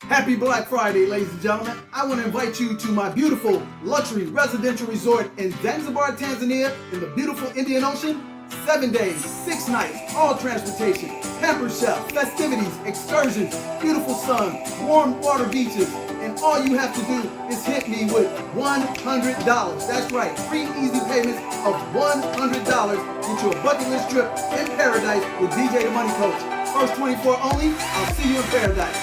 Happy Black Friday, ladies and gentlemen. I want to invite you to my beautiful luxury residential resort in Zanzibar, Tanzania, in the beautiful Indian Ocean. 7 days, 6 nights, all transportation, pamper chef, festivities, excursions, beautiful sun, warm water beaches, and all you have to do is hit me with $100. That's right, 3 easy payments of $100. Get you a bucket list trip in paradise with DJ the Money Coach. First 24 only. I'll see you in paradise.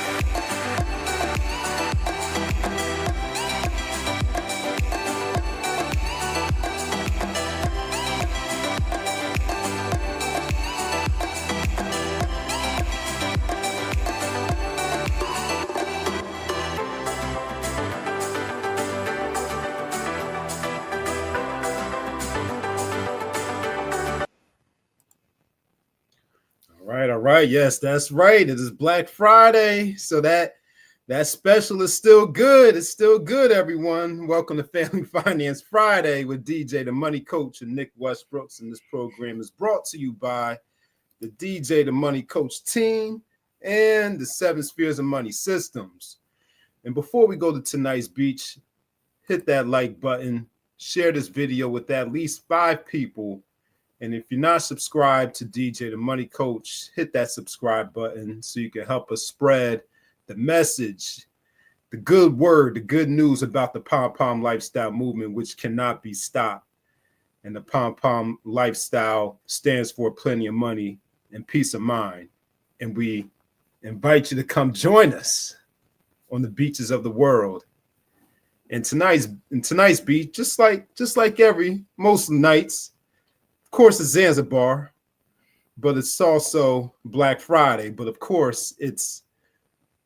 All right. Yes, that's right. It is Black Friday. So that special is still good. It's still good, everyone. Welcome to Family Finance Friday with DJ, the Money Coach, and Nick Westbrooks. And this program is brought to you by the DJ, the Money Coach team and the 7 Spheres of Money systems. And before we go to tonight's beach, hit that like button, share this video with at least 5 people. And if you're not subscribed to DJ the Money Coach, hit that subscribe button so you can help us spread the message, the good word, the good news about the Pom Pom lifestyle movement, which cannot be stopped. And the Pom Pom lifestyle stands for plenty of money and peace of mind. And we invite you to come join us on the beaches of the world. And tonight's beach, just like most nights, of course, it's Zanzibar, but it's also Black Friday. But of course, it's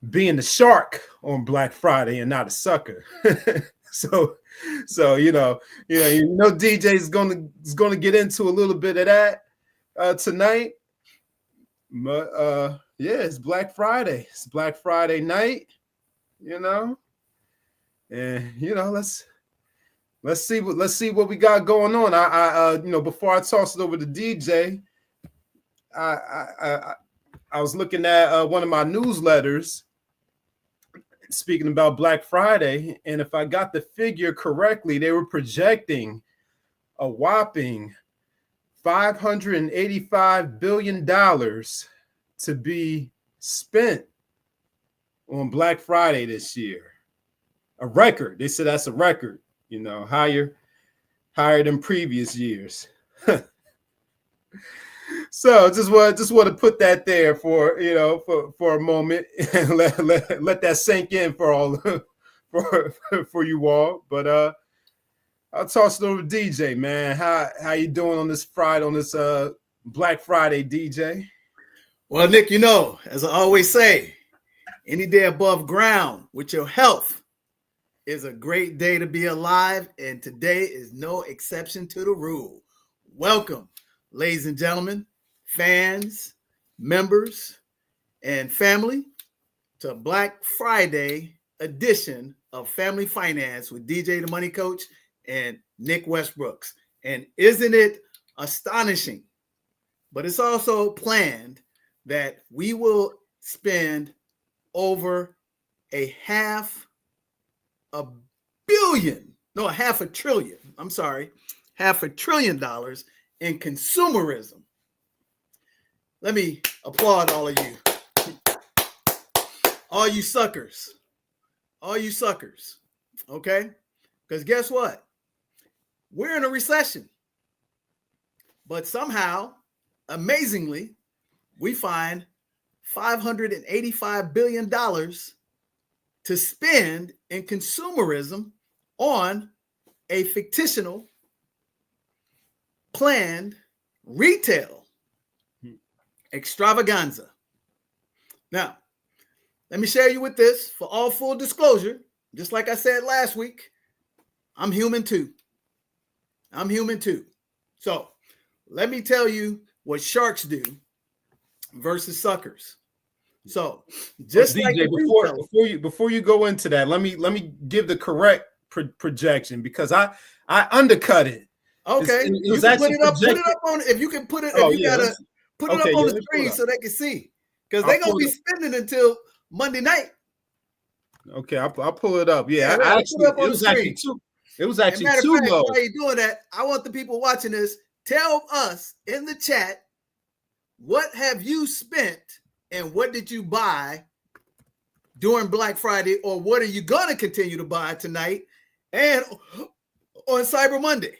being the shark on Black Friday and not a sucker. so DJ is gonna get into a little bit of that tonight. But it's Black Friday. It's Black Friday night. And let's see what we got going on. I before I toss it over to DJ, I was looking at one of my newsletters speaking about Black Friday, and if I got the figure correctly, they were projecting a whopping $585 billion to be spent on Black Friday this year. A record. They said that's a record. Higher than previous years. So just want to put that there for a moment and let that sink in for you all. But I'll toss it over to DJ, man. How you doing on this Friday, on this Black Friday, DJ? Well, Nick, as I always say, any day above ground with your health is a great day to be alive, and today is no exception to the rule. Welcome, ladies and gentlemen, fans, members, and family, to Black Friday edition of Family Finance with DJ the Money Coach and Nick Westbrooks. And isn't it astonishing? But it's also planned that we will spend over half a trillion dollars in consumerism. Let me applaud all of you. All you suckers. Okay? Because guess what? We're in a recession. But somehow, amazingly, we find $585 billion to spend in consumerism on a fictional planned retail extravaganza. Now, let me share you with this for all full disclosure. Just like I said last week, I'm human too. So let me tell you what sharks do versus suckers. So just DJ, before you go into that, let me give the correct projection because I undercut it. Okay, you can put it up on. If you can put it, put it up on the screen so they can see, because they're gonna be spending until Monday night. Okay, I'll pull it up. Yeah, Yeah, put it up on the screen. it was And actually matter of too fact, low. while you're doing that, I want the people watching this, tell us in the chat, what have you spent and what did you buy during Black Friday, or what are you going to continue to buy tonight and on Cyber Monday?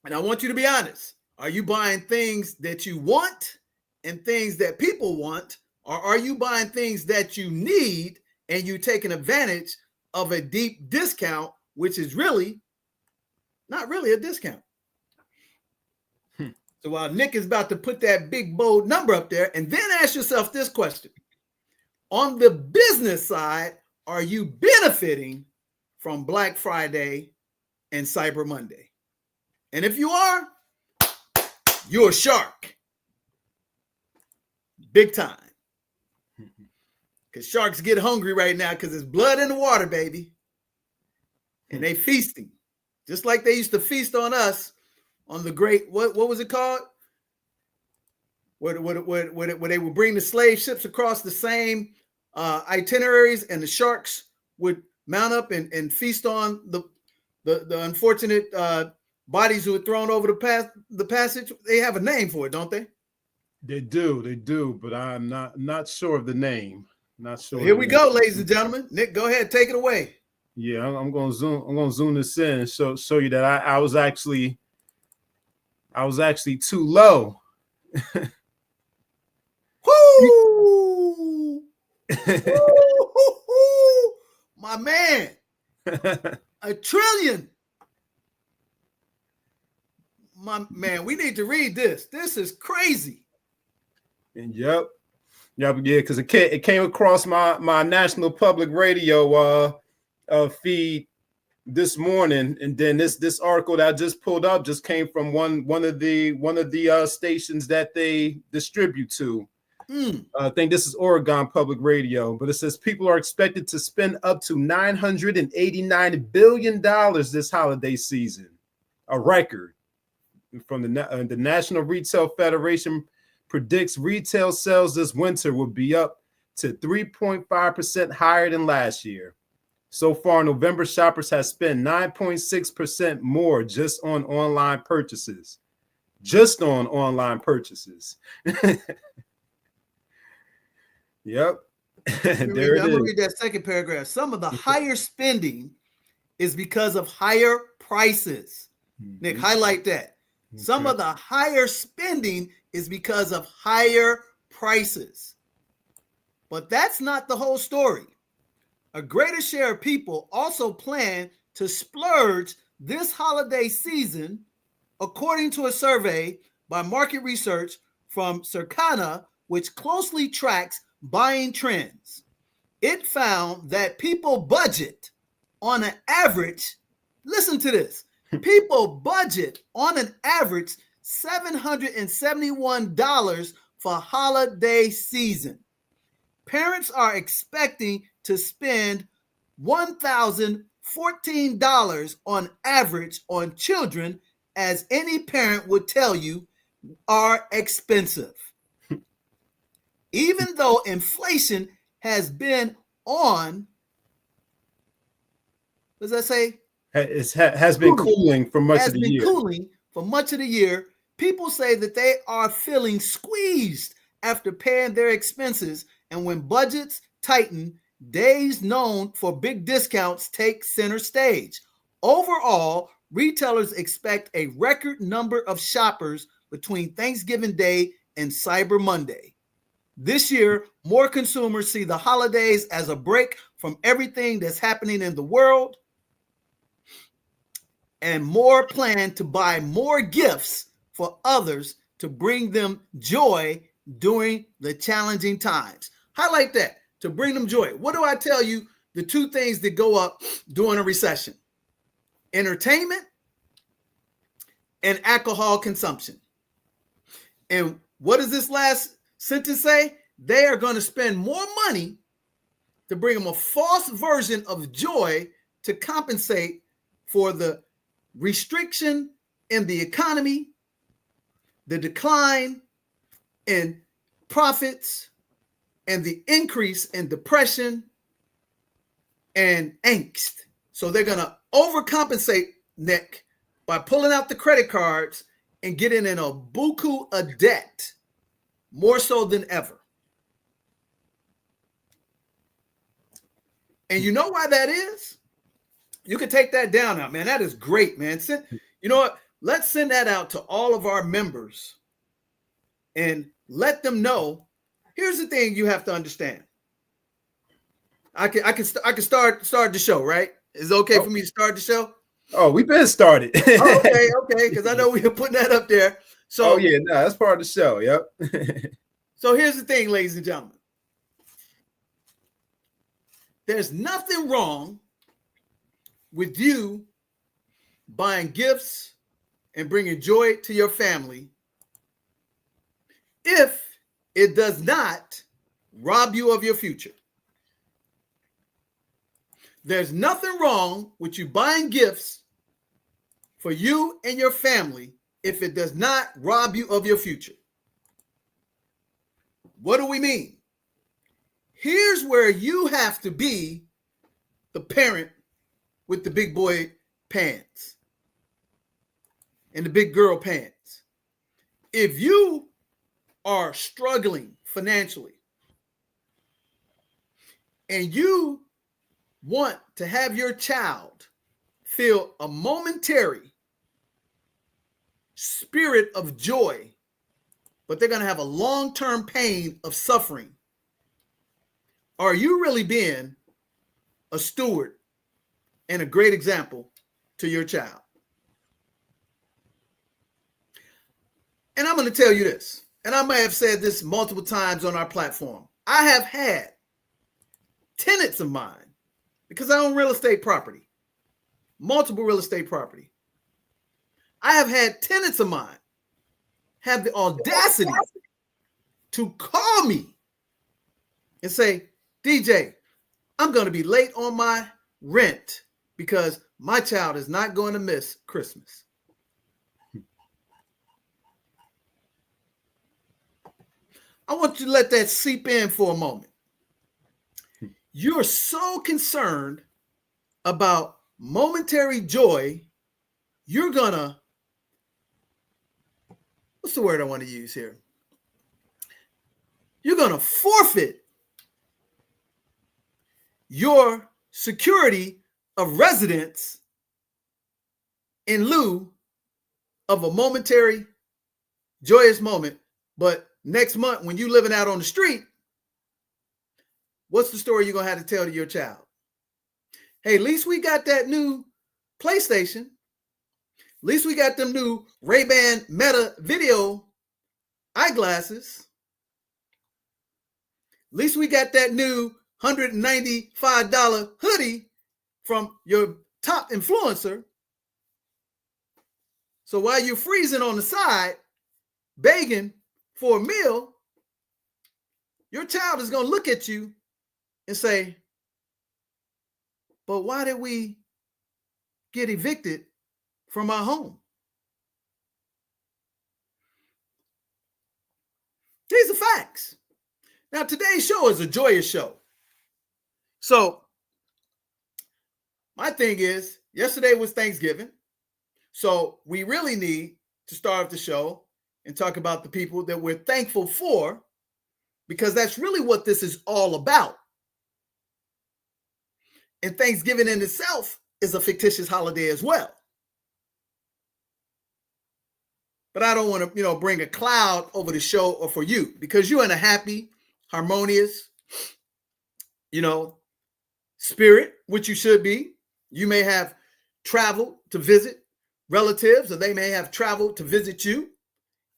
And I want you to be honest. Are you buying things that you want and things that people want, or are you buying things that you need and you taking advantage of a deep discount, which is really not really a discount? So while Nick is about to put that big bold number up there, and then ask yourself this question. On the business side, are you benefiting from Black Friday and Cyber Monday? And if you are, you're a shark. Big time. Because sharks get hungry right now because there's blood in the water, baby. And they feasting. Just like they used to feast on us on the great, what was it called? Where they would bring the slave ships across the same itineraries, and the sharks would mount up and feast on the unfortunate bodies who were thrown over the passage. They have a name for it, don't they? They do, but I'm not sure of the name. Not sure. So here we go, ladies and gentlemen. Nick, go ahead, take it away. Yeah, I'm gonna zoom this in and show you that I was actually too low. Woo! Woo! My man, $1 trillion. My man, we need to read this. This is crazy. And yeah, because it came across my national public radio feed this morning, and then this article that I just pulled up just came from one of the stations that they distribute to. I think this is Oregon Public Radio, but it says people are expected to spend up to $989 billion this holiday season, a record. From the National Retail Federation predicts retail sales this winter will be up to 3.5% higher than last year. So far, November shoppers have spent 9.6% more just on online purchases. Just on online purchases. Yep. There it is. I'm going to read that second paragraph. Some of the higher spending is because of higher prices. Nick, highlight that. Okay. Some of the higher spending is because of higher prices. But that's not the whole story. A greater share of people also plan to splurge this holiday season, according to a survey by market research from Circana, which closely tracks buying trends. It found that people budget on an average, listen to this, people budget on an average $771 for holiday season. Parents are expecting to spend $1,014 on average on children, as any parent would tell you are expensive. Even though inflation has been on, what does that say? Has been cooling for much of the year. Cooling for much of the year. People say that they are feeling squeezed after paying their expenses, and when budgets tighten, days known for big discounts take center stage. Overall, retailers expect a record number of shoppers between Thanksgiving Day and Cyber Monday. This year, more consumers see the holidays as a break from everything that's happening in the world, and more plan to buy more gifts for others to bring them joy during the challenging times. Highlight that, to bring them joy. What do I tell you? The two things that go up during a recession: entertainment and alcohol consumption. And what does this last sentence say? They are going to spend more money to bring them a false version of joy to compensate for the restriction in the economy, the decline in profits, and the increase in depression and angst. So they're going to overcompensate, Nick, by pulling out the credit cards and getting in a buku of debt, more so than ever. And you know why that is? You can take that down now, man. That is great, man. You know what? Let's send that out to all of our members and let them know. Here's the thing you have to understand. I can start the show, right? Is it okay for me to start the show? Oh, we've been started. Okay, because I know we were putting that up there. So, that's part of the show. Yep. So here's the thing, ladies and gentlemen. There's nothing wrong with you buying gifts and bringing joy to your family if it does not rob you of your future. There's nothing wrong with you buying gifts for you and your family if it does not rob you of your future. What do we mean? Here's where you have to be the parent with the big boy pants and the big girl pants. If you are struggling financially and you want to have your child feel a momentary spirit of joy, but they're going to have a long-term pain of suffering, are you really being a steward and a great example to your child? And I'm going to tell you this, and I may have said this multiple times on our platform. I have had tenants of mine, because I own real estate property, multiple real estate property. I have had tenants of mine have the audacity to call me and say, DJ, I'm going to be late on my rent because my child is not going to miss Christmas. I want you to let that seep in for a moment. You're so concerned about momentary joy, you're going to, what's the word I want to use here? You're going to forfeit your security of residence in lieu of a momentary joyous moment. But next month, when you're living out on the street, what's the story you're going to have to tell to your child? Hey, at least we got that new PlayStation. At least we got them new Ray-Ban Meta video eyeglasses. At least we got that new $195 hoodie from your top influencer. So while you're freezing on the side, begging for a meal, your child is going to look at you and say, but why did we get evicted from our home? These are facts. Now, today's show is a joyous show. So my thing is, yesterday was Thanksgiving. So we really need to start off the show and talk about the people that we're thankful for, because that's really what this is all about. And Thanksgiving in itself is a fictitious holiday as well. But I don't want to, bring a cloud over the show or for you, because you're in a happy, harmonious, spirit, which you should be. You may have traveled to visit relatives, or they may have traveled to visit you.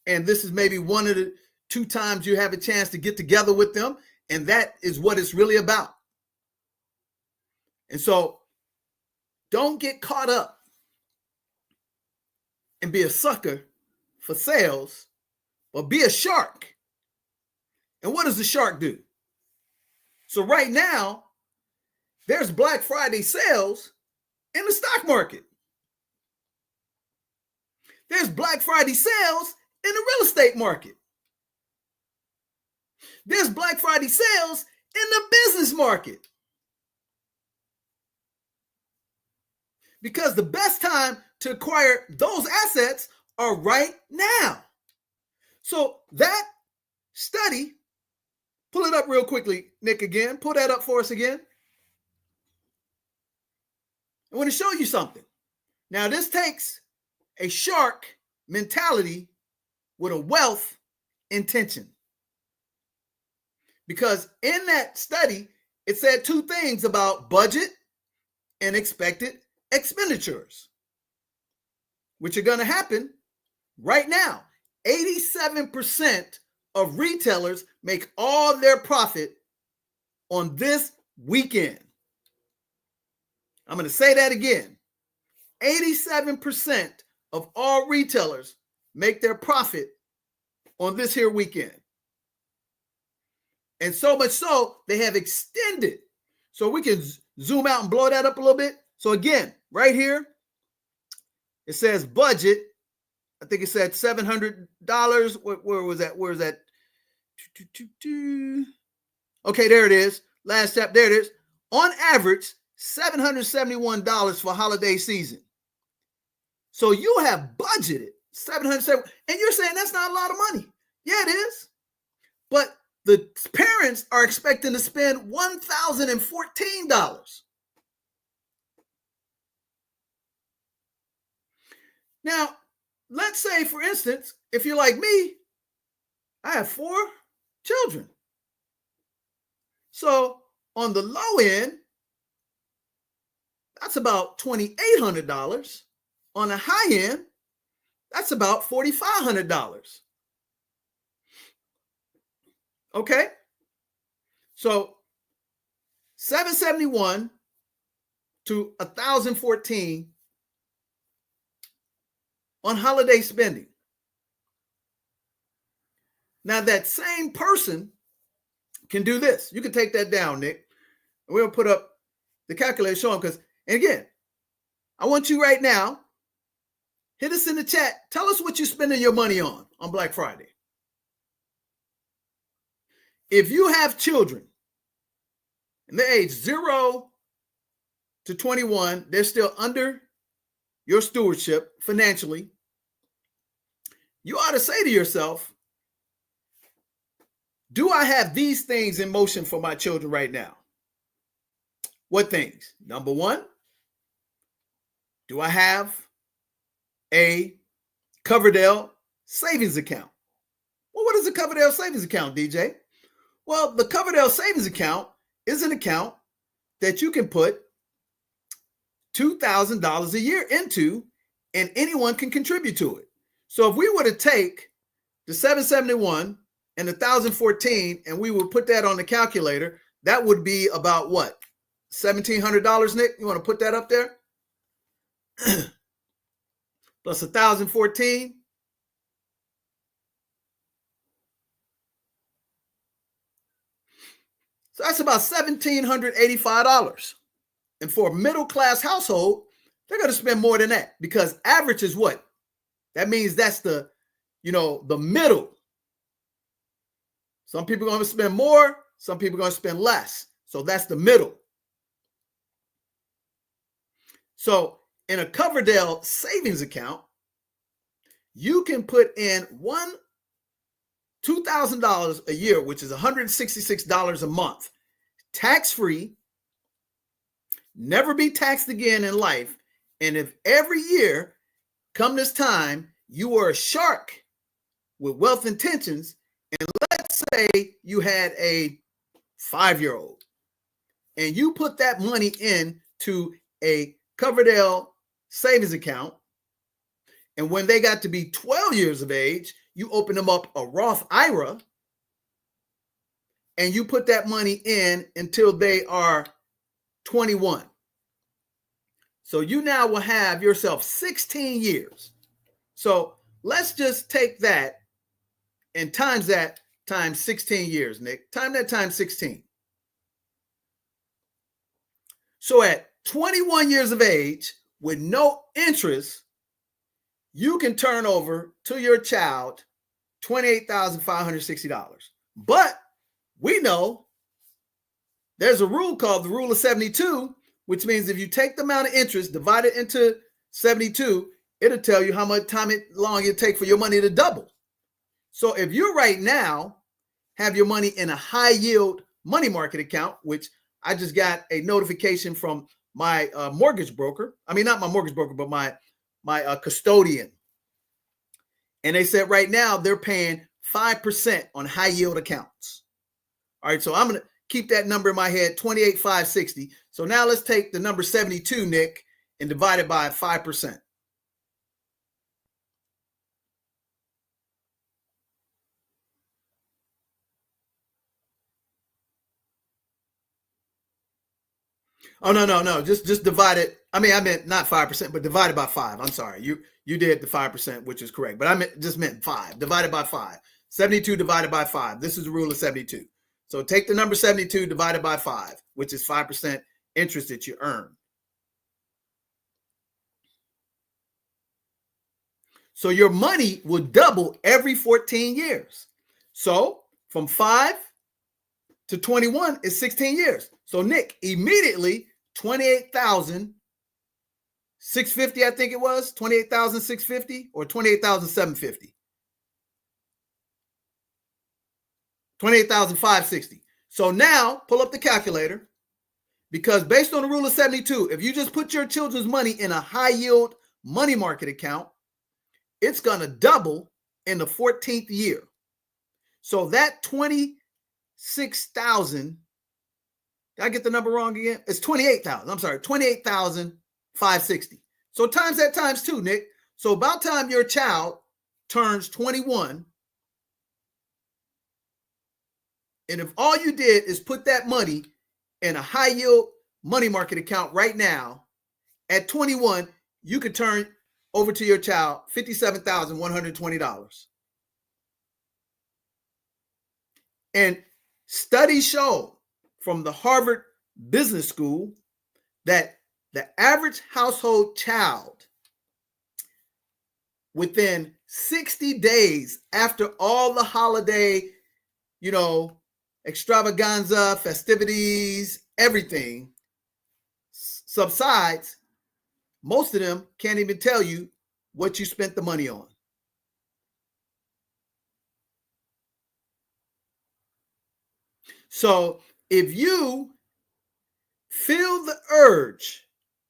And this is maybe one of the 2 times you have a chance to get together with them. And that is what it's really about. And so don't get caught up and be a sucker for sales, but be a shark. And what does the shark do? So right now, there's Black Friday sales in the stock market. There's Black Friday sales in the real estate market. There's Black Friday sales in the business market. because the best time to acquire those assets are right now. So that study, pull it up real quickly, Nick, again. Pull that up for us again. I want to show you something. Now, this takes a shark mentality with a wealth intention. Because in that study, it said two things about budget and expected expenditures, which are going to happen right now. 87% of retailers make all their profit on this weekend. I'm going to say that again. 87% of all retailers make their profit on this here weekend. And so much so, they have extended. So we can zoom out and blow that up a little bit. So again, right here, it says budget. I think it said $700. Where was that? Where is that? Okay, there it is. Last step, there it is. On average, $771 for holiday season. So you have budgeted $770, and you're saying that's not a lot of money. Yeah, it is. But the parents are expecting to spend $1,014. Now, let's say, for instance, if you're like me, I have 4 children. So on the low end, that's about $2,800. On the high end, that's about $4,500. Okay? So 771 to 1,014 on holiday spending. Now that same person can do this. You can take that down, Nick. We'll put up the calculator showing, because, and again, I want you right now, hit us in the chat. Tell us what you're spending your money on Black Friday. If you have children and they're age 0 to 21, they're still under your stewardship financially, you ought to say to yourself, do I have these things in motion for my children right now? What things? Number one, do I have a Coverdell savings account? Well, what is a Coverdell savings account, DJ? Well, the Coverdell savings account is an account that you can put $2,000 a year into, and anyone can contribute to it. So if we were to take the 771 and the 1,014 and we would put that on the calculator, that would be about what? $1,700, Nick? You want to put that up there? Plus 1,014. So that's about $1,785. And for a middle-class household, they're going to spend more than that, because average is what? That means that's the middle. Some people are going to spend more. Some people are going to spend less. So that's the middle. So in a Coverdell savings account, you can put in $2,000 a year, which is $166 a month, tax-free, never be taxed again in life. And if every year, come this time, you are a shark with wealth intentions, and let's say you had a 5-year-old, and you put that money into a Coverdell savings account, and when they got to be 12 years of age, you open them up a Roth IRA, and you put that money in until they are 21. So you now will have yourself 16 years. So let's just take that and times that times 16 years, Nick. Time that times 16. So at 21 years of age, with no interest, you can turn over to your child $28,560. But we know there's a rule called the rule of 72, which means if you take the amount of interest, divide it into 72, it'll tell you how much long it take for your money to double. So if you right now have your money in a high yield money market account, which I just got a notification from my mortgage broker. I mean, not my mortgage broker, but my custodian. And they said right now they're paying 5% on high yield accounts. All right, so I'm going to keep that number in my head, 28,560. So now let's take the number 72, Nick, and divide it by 5%. Oh, no. Just divide it. I meant not 5%, but divided by 5. I'm sorry. You did the 5%, which is correct. But I meant 5. Divided by 5. 72 divided by 5. This is the rule of 72. So take the number 72 divided by 5, which is 5% interest that you earn. So your money will double every 14 years. So from 5 to 21 is 16 years. So Nick, immediately 28,650, I think it was 28,650 or 28,750. 28,560. So now pull up the calculator, because based on the rule of 72, if you just put your children's money in a high yield money market account, it's going to double in the 14th year. So that 26,000, did I get the number wrong again? It's 28,000. I'm sorry, 28,560. So times that times 2, Nick. So about time your child turns 21, and if all you did is put that money in a high yield money market account right now, at 21, you could turn over to your child $57,120. And studies show from the Harvard Business School that the average household child within 60 days after all the holiday, extravaganza, festivities, everything subsides, most of them can't even tell you what you spent the money on. So if you feel the urge,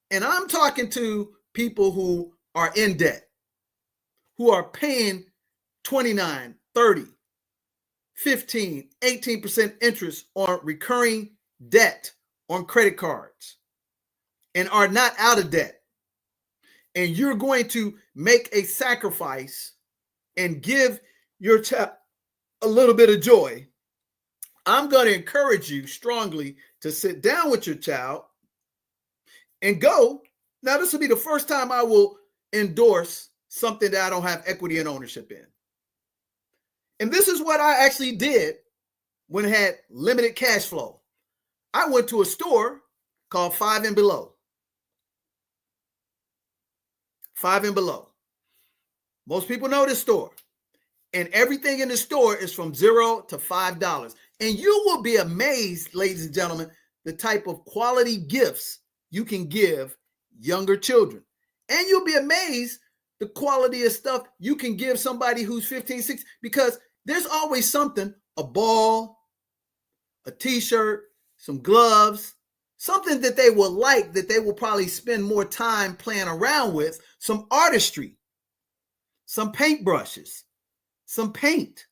and I'm talking to people who are in debt, who are paying 29, 30, 15, 18% interest on recurring debt on credit cards and are not out of debt, and you're going to make a sacrifice and give your child a little bit of joy, I'm going to encourage you strongly to sit down with your child and go. Now, this will be the first time I will endorse something that I don't have equity and ownership in. And this is what I actually did when I had limited cash flow. I went to a store called 5 and Below. 5 and Below. Most people know this store. And everything in the store is from $0 to $5. And you will be amazed, ladies and gentlemen, the type of quality gifts you can give younger children. And you'll be amazed the quality of stuff you can give somebody who's 15, 16, because there's always something, a ball, a t-shirt, some gloves, something that they will like, that they will probably spend more time playing around with, some artistry, some paintbrushes, some paint.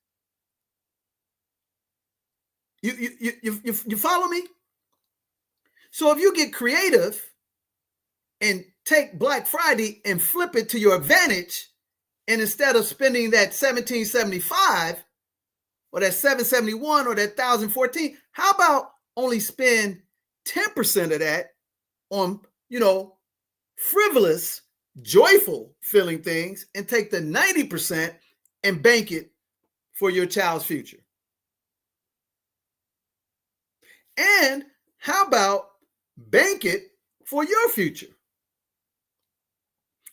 You follow me? So if you get creative and take Black Friday and flip it to your advantage, and instead of spending that $1,775 or that $771 or that $1,014, how about only spend 10% of that on, frivolous, joyful feeling things, and take the 90% and bank it for your child's future? And how about bank it for your future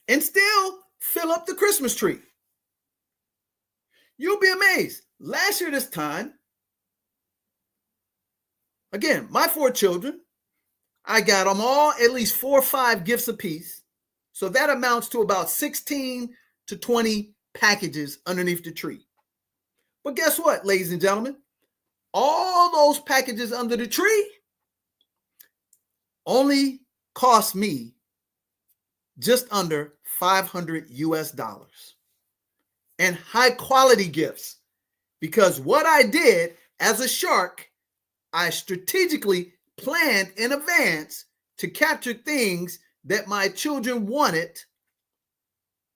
and still fill up the Christmas tree? You'll be amazed. Last year this time, again, my 4 children, I got them all at least 4 or 5 gifts apiece. So that amounts to about 16 to 20 packages underneath the tree. But guess what, ladies and gentlemen? All those packages under the tree only cost me just under $500 US. And high quality gifts. Because what I did as a shark, I strategically planned in advance to capture things that my children wanted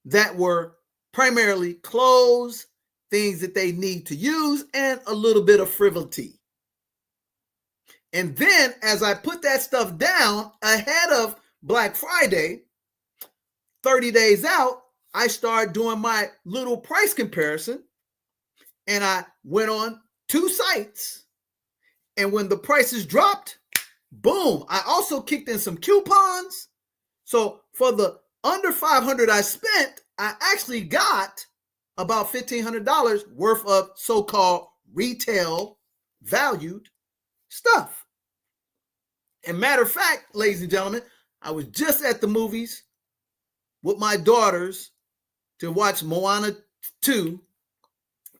that were primarily clothes, things that they need to use, and a little bit of frivolity. And then as I put that stuff down ahead of Black Friday, 30 days out, I started doing my little price comparison, and I went on 2 sites. And when the prices dropped, boom, I also kicked in some coupons. So for the under $500 I spent, I actually got about $1,500 worth of so-called retail valued stuff. And matter of fact, ladies and gentlemen, I was just at the movies with my daughters to watch Moana 2,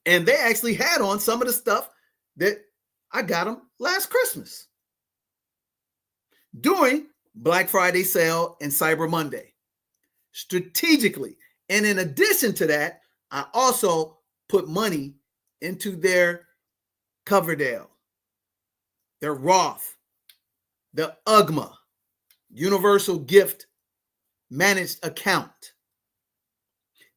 and they actually had on some of the stuff that I got them last Christmas during Black Friday sale and Cyber Monday, strategically. And in addition to that, I also put money into their Coverdale, their Roth, the UGMA, Universal Gift Managed Account.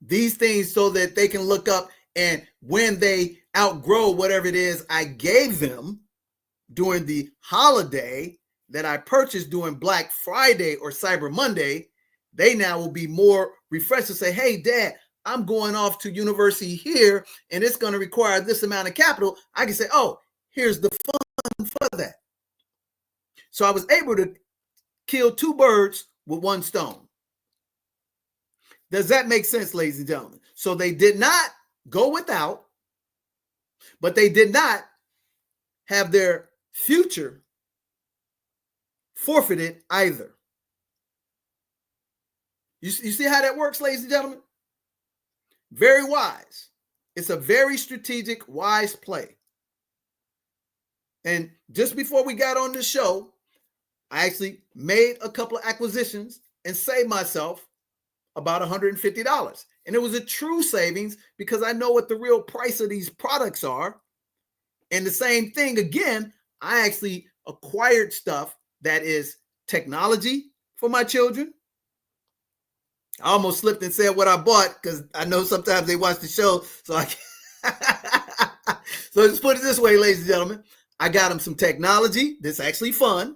These things so that they can look up, and when they outgrow whatever it is I gave them during the holiday that I purchased during Black Friday or Cyber Monday, they now will be more refreshed to say, hey, Dad, I'm going off to university here, and it's going to require this amount of capital. I can say, oh, here's the fund for that. So I was able to kill 2 birds with 1 stone. Does that make sense, ladies and gentlemen? So they did not go without, but they did not have their future forfeited either. You see how that works, ladies and gentlemen? Very wise. It's a very strategic, wise play. And just before we got on the show, I actually made a couple of acquisitions and saved myself about $150. And it was a true savings because I know what the real price of these products are. And the same thing, again, I actually acquired stuff that is technology for my children. I almost slipped and said what I bought because I know sometimes they watch the show. So so let's put it this way, ladies and gentlemen. I got them some technology that's actually fun,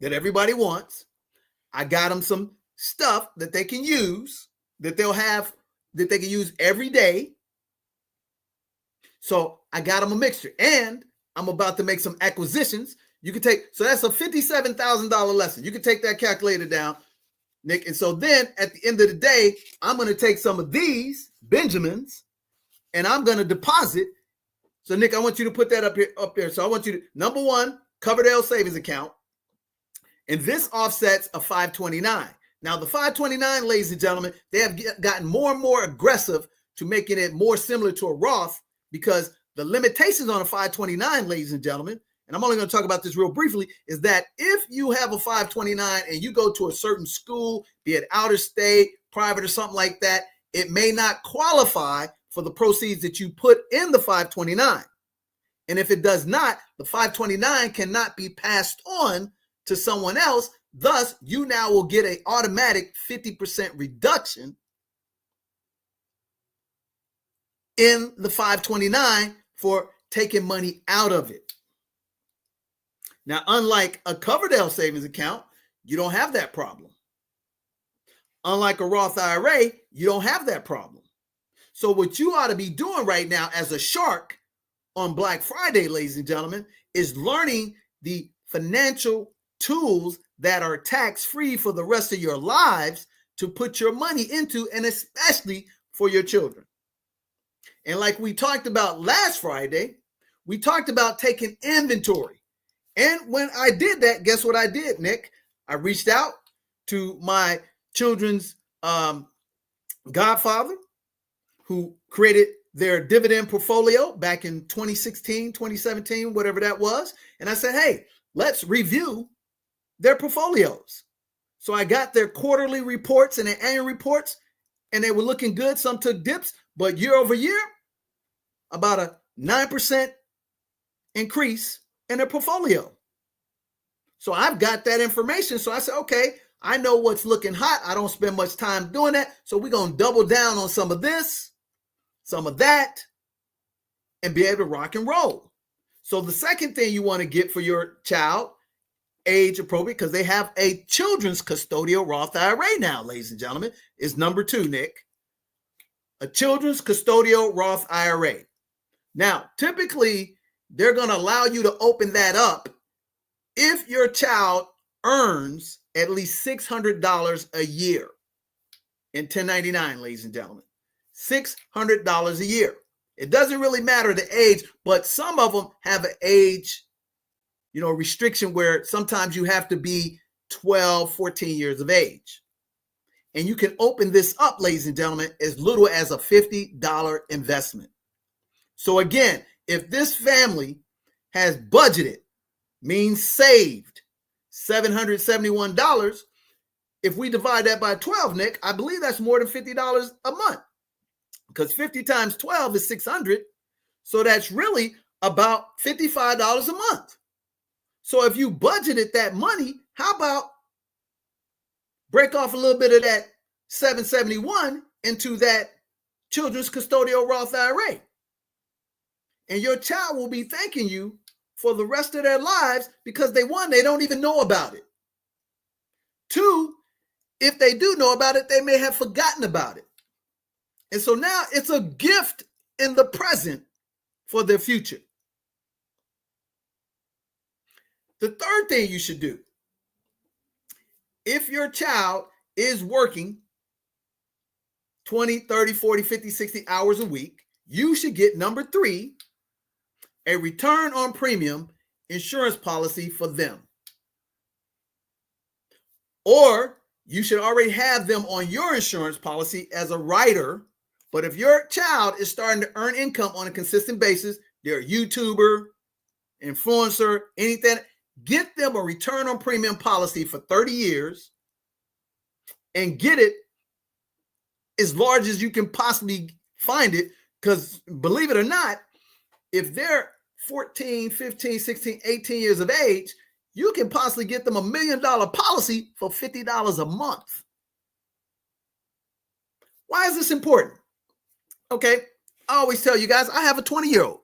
that everybody wants. I got them some stuff that they can use, that they'll have, that they can use every day. So I got them a mixture, and I'm about to make some acquisitions. You can take, so that's a $57,000 lesson. You can take that calculator down, Nick. And so then at the end of the day, I'm going to take some of these Benjamins and I'm going to deposit. So Nick, I want you to put that up there. So I want you to, number 1, Coverdale savings account. And this offsets a 529. Now the 529, ladies and gentlemen, they have gotten more and more aggressive to making it more similar to a Roth, because the limitations on a 529, ladies and gentlemen, and I'm only going to talk about this real briefly, is that if you have a 529 and you go to a certain school, be it outer state, private, or something like that, it may not qualify for the proceeds that you put in the 529. And if it does not, the 529 cannot be passed on to someone else. Thus, you now will get an automatic 50% reduction in the 529 for taking money out of it. Now, unlike a Coverdale savings account, you don't have that problem. Unlike a Roth IRA, you don't have that problem. So what you ought to be doing right now as a shark on Black Friday, ladies and gentlemen, is learning the financial tools that are tax-free for the rest of your lives to put your money into, and especially for your children. And like we talked about last Friday, we talked about taking inventory. And when I did that, guess what I did, Nick? I reached out to my children's godfather, who created their dividend portfolio back in 2016, 2017, whatever that was. And I said, hey, let's review their portfolios. So I got their quarterly reports and their annual reports, and they were looking good. Some took dips, but year over year, about a 9% increase in their portfolio. So I've got that information. So I said, okay, I know what's looking hot. I don't spend much time doing that. So we're going to double down on some of this, some of that, and be able to rock and roll. So the second thing you want to get for your child, age appropriate, because they have a children's custodial Roth IRA now, ladies and gentlemen, is number 2, Nick. A children's custodial Roth IRA. Now, typically, they're going to allow you to open that up if your child earns at least $600 a year in 1099, ladies and gentlemen. $600 a year. It doesn't really matter the age, but some of them have an age, restriction where sometimes you have to be 12, 14 years of age. And you can open this up, ladies and gentlemen, as little as a $50 investment. So again, if this family has budgeted, means saved $771, if we divide that by 12, Nick, I believe that's more than $50 a month, because 50 times 12 is 600. So that's really about $55 a month. So if you budgeted that money, how about break off a little bit of that 771 into that children's custodial Roth IRA? And your child will be thanking you for the rest of their lives, because they don't even know about it. 2, if they do know about it, they may have forgotten about it. And so now it's a gift in the present for their future. The third thing you should do, if your child is working 20, 30, 40, 50, 60 hours a week, you should get number 3, a return on premium insurance policy for them. Or you should already have them on your insurance policy as a rider. But if your child is starting to earn income on a consistent basis, they're a YouTuber, influencer, anything, get them a return on premium policy for 30 years and get it as large as you can possibly find it. Because believe it or not, if they're 14, 15, 16, 18 years of age, you can possibly get them $1 million policy for $50 a month. Why is this important? Okay, I always tell you guys, I have a 20-year-old.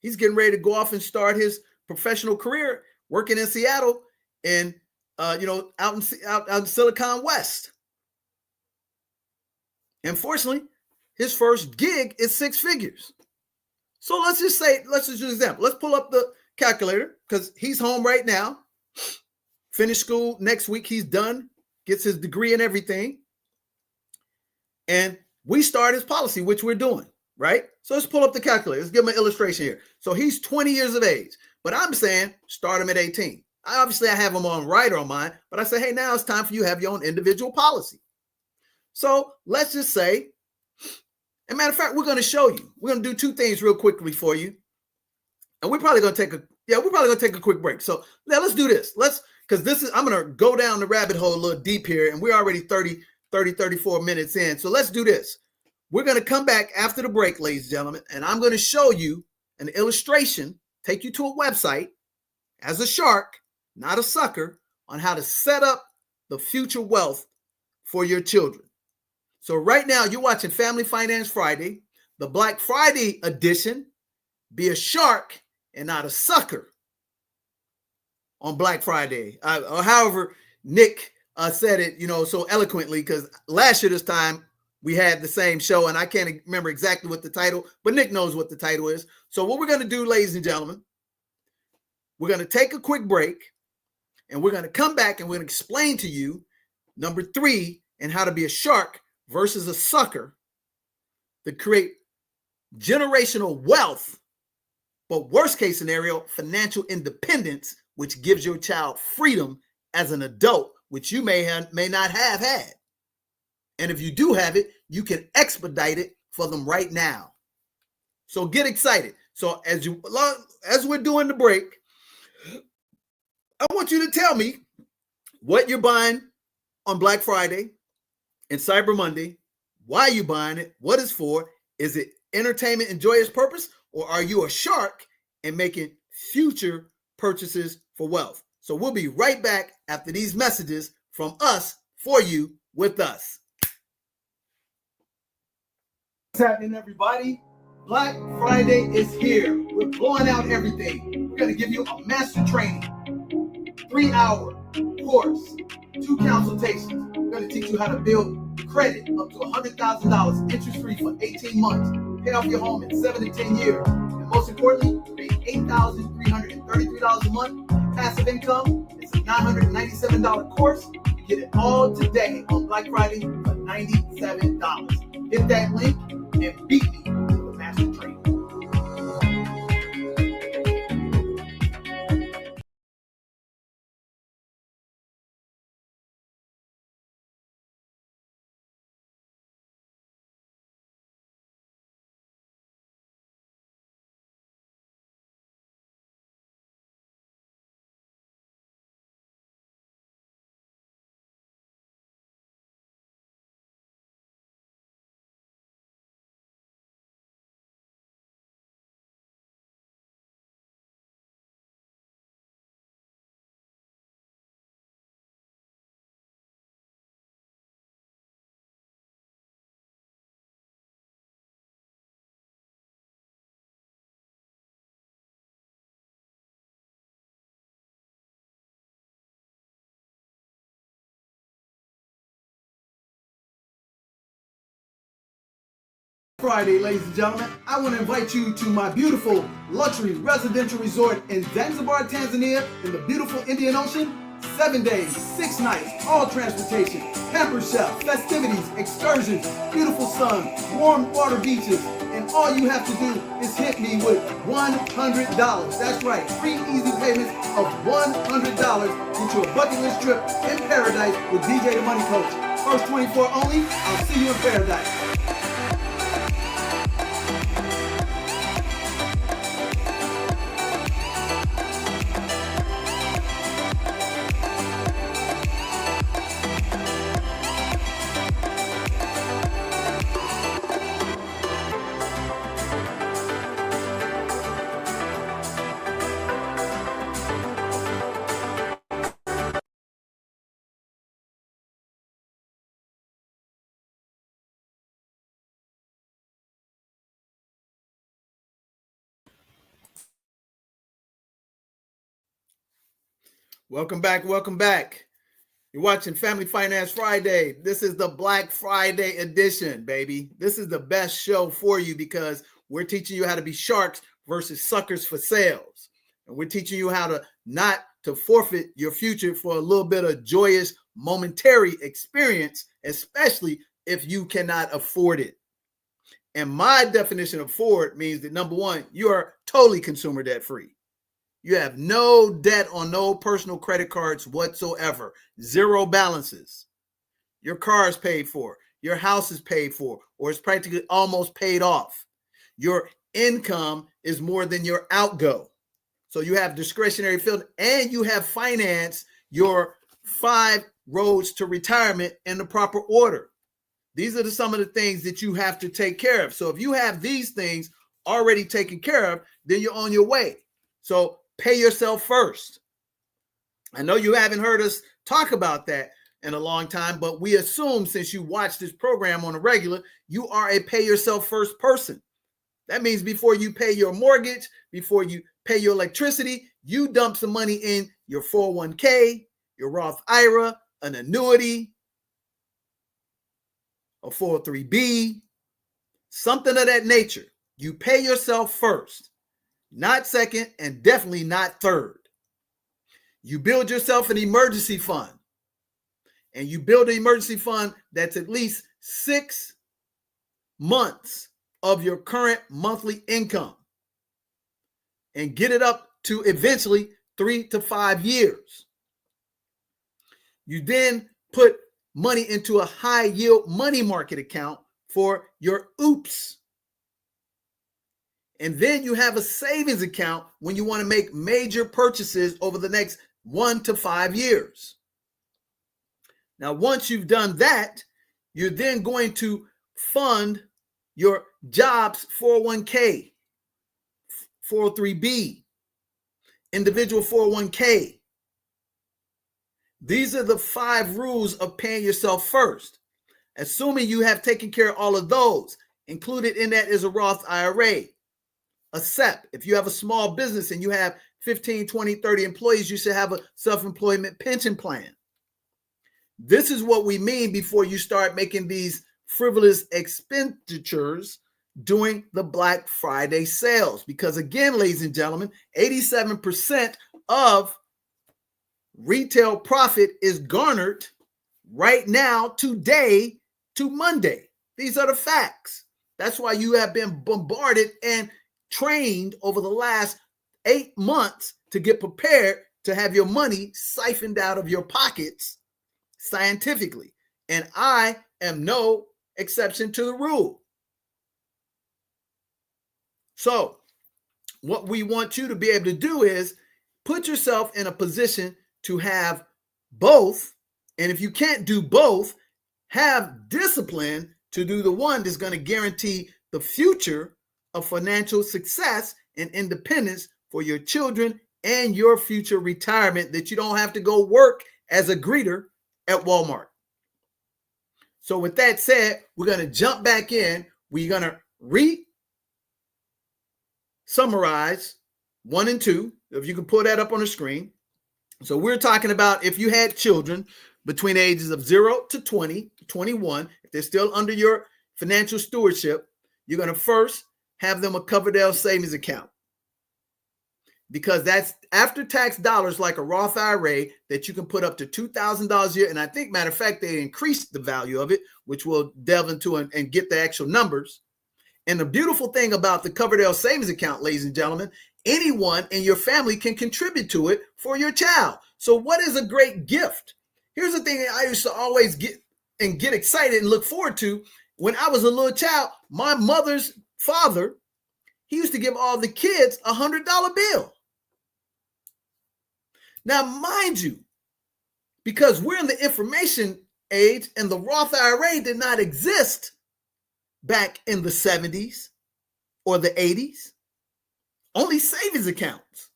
He's getting ready to go off and start his professional career working in Seattle and, out in Silicon West. Unfortunately, his first gig is 6 figures. So let's just do an example. Let's pull up the calculator, because he's home right now. Finished school next week. He's done, gets his degree and everything. And we start his policy, which we're doing, right? So let's pull up the calculator. Let's give him an illustration here. So he's 20 years of age, but I'm saying start him at 18. I have him on rider on mine, but I say, hey, now it's time for you to have your own individual policy. So let's just say, as a matter of fact, we're going to show you. We're going to do 2 things real quickly for you. And we're probably going to take a quick break. So now let's do this. I'm going to go down the rabbit hole a little deep here, and we're already 34 minutes in. So let's do this. We're going to come back after the break, ladies and gentlemen, and I'm going to show you an illustration, take you to a website as a shark, not a sucker, on how to set up the future wealth for your children. So right now you're watching Family Finance Friday, the Black Friday edition. Be a shark and not a sucker on Black Friday. Or however Nick said it, so eloquently, because last year this time we had the same show and I can't remember exactly what the title, but Nick knows what the title is. So what we're going to do, ladies and gentlemen, we're going to take a quick break and we're going to come back and we're going to explain to you number 3 and how to be a shark versus a sucker to create generational wealth But worst case scenario, financial independence, which gives your child freedom as an adult, which you may not have had. And if you do have it, you can expedite it for them right now. So get excited. So as we're doing the break, I want you to tell me what you're buying on Black Friday and Cyber Monday, why are you buying it, what it's for, is it entertainment and joyous purpose, or are you a shark and making future purchases for wealth? So we'll be right back after these messages from us for you with us. What's happening, everybody? Black Friday is here. We're blowing out everything. We're going to give you a master training, 3-hour course, 2 consultations. We're going to teach you how to build credit up to $100,000 interest-free for 18 months. Pay off your home in 7 to 10 years. And most importantly, pay $8,333 a month. Passive income. It's a $997 course. You get it all today on Black Friday for $97. Hit that link and beat me to the master training. Friday, ladies and gentlemen, I want to invite you to my beautiful luxury residential resort in Zanzibar, Tanzania, in the beautiful Indian Ocean. 7 days, 6 nights, all transportation, pamper chef, festivities, excursions, beautiful sun, warm water beaches, and all you have to do is hit me with $100. That's right, 3 easy payments of $100. Get you a bucket list trip in paradise with DJ the Money Coach. First 24 only. I'll see you in paradise. Welcome back. Welcome back. You're watching Family Finance Friday. This is the Black Friday edition, baby. This is the best show for you because we're teaching you how to be sharks versus suckers for sales. And we're teaching you how to not to forfeit your future for a little bit of joyous, momentary experience, especially if you cannot afford it. And my definition of afford means that, number one, you are totally consumer debt free. You have no debt on no personal credit cards whatsoever. 0 balances. Your car is paid for. Your house is paid for, or it's practically almost paid off. Your income is more than your outgo. So you have discretionary field, and you have financed your 5 roads to retirement in the proper order. These are some of the things that you have to take care of. So if you have these things already taken care of, then you're on your way. So pay yourself first. I know you haven't heard us talk about that in a long time, but we assume since you watch this program on a regular, you are a pay yourself first person. That means before you pay your mortgage, before you pay your electricity, you dump some money in your 401k, your Roth IRA, an annuity, a 403b, something of that nature. You pay yourself first, not second, and definitely not third. You build yourself an emergency fund, and you build an emergency fund that's at least 6 months of your current monthly income. and get it up to eventually 3 to 5 years. You then put money into a high yield money market account for your oops. And then you have a savings account when you want to make major purchases over the next 1 to 5 years. Now, once you've done that, you're then going to fund your job's 401k, 403b, individual 401k. These are the 5 rules of paying yourself first. Assuming you have taken care of all of those, included in that is a Roth IRA, a SEP. If you have a small business and you have 15, 20, 30 employees, you should have a self-employment pension plan. This is what we mean before you start making these frivolous expenditures during the Black Friday sales. Because again, ladies and gentlemen, 87% of retail profit is garnered right now, today to Monday. These are the facts. That's why you have been bombarded and trained over the last 8 months to get prepared to have your money siphoned out of your pockets scientifically. And I am no exception to the rule. So what we want you to be able to do is put yourself in a position to have both. And if you can't do both, have discipline to do the one that's going to guarantee the future of financial success and independence for your children and your future retirement, that you don't have to go work as a greeter at Walmart. So with that said, we're going to jump back in. We're going to summarize 1 and 2. If you can pull that up on the screen. So we're talking about if you had children between the ages of 0 to 20, 21, if they're still under your financial stewardship, you're going to first have them a Coverdell savings account, because that's after-tax dollars like a Roth IRA that you can put up to $2,000 a year. And I think, matter of fact, they increased the value of it, which we'll delve into and get the actual numbers. And the beautiful thing about the Coverdell savings account, ladies and gentlemen, anyone in your family can contribute to it for your child. So what is a great gift? Here's the thing that I used to always get excited and look forward to. When I was a little child, my mother's father, he used to give all the kids a $100 bill. Now, mind you, because we're in the information age and the Roth IRA did not exist back in the 70s or the 80s, only savings accounts.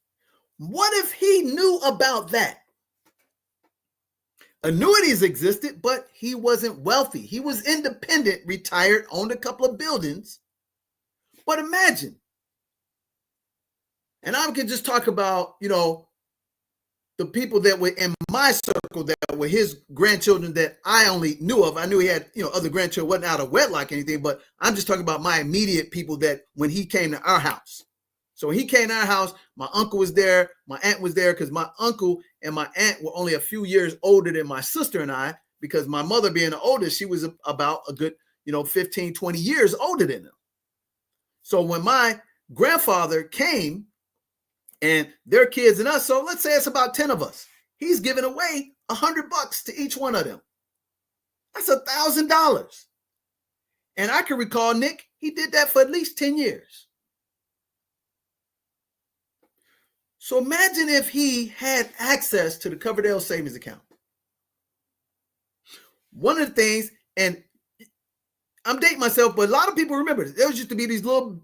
What if he knew about that? Annuities existed, but he wasn't wealthy. He was independent, retired, owned a couple of buildings. But imagine, and I could just talk about, the people that were in my circle that were his grandchildren that I only knew of. I knew he had, other grandchildren, wasn't out of wedlock or anything, but I'm just talking about my immediate people that when he came to our house. So when he came to our house, my uncle was there, my aunt was there, because my uncle and my aunt were only a few years older than my sister and I, because my mother being the oldest, she was about a good, 15, 20 years older than them. So when my grandfather came, and their kids and us, so let's say it's about 10 of us, he's giving away $100 to each one of them. That's $1,000. And I can recall, Nick, he did that for at least 10 years. So imagine if he had access to the Coverdell savings account. One of the things, and I'm dating myself, but a lot of people remember there used to be these little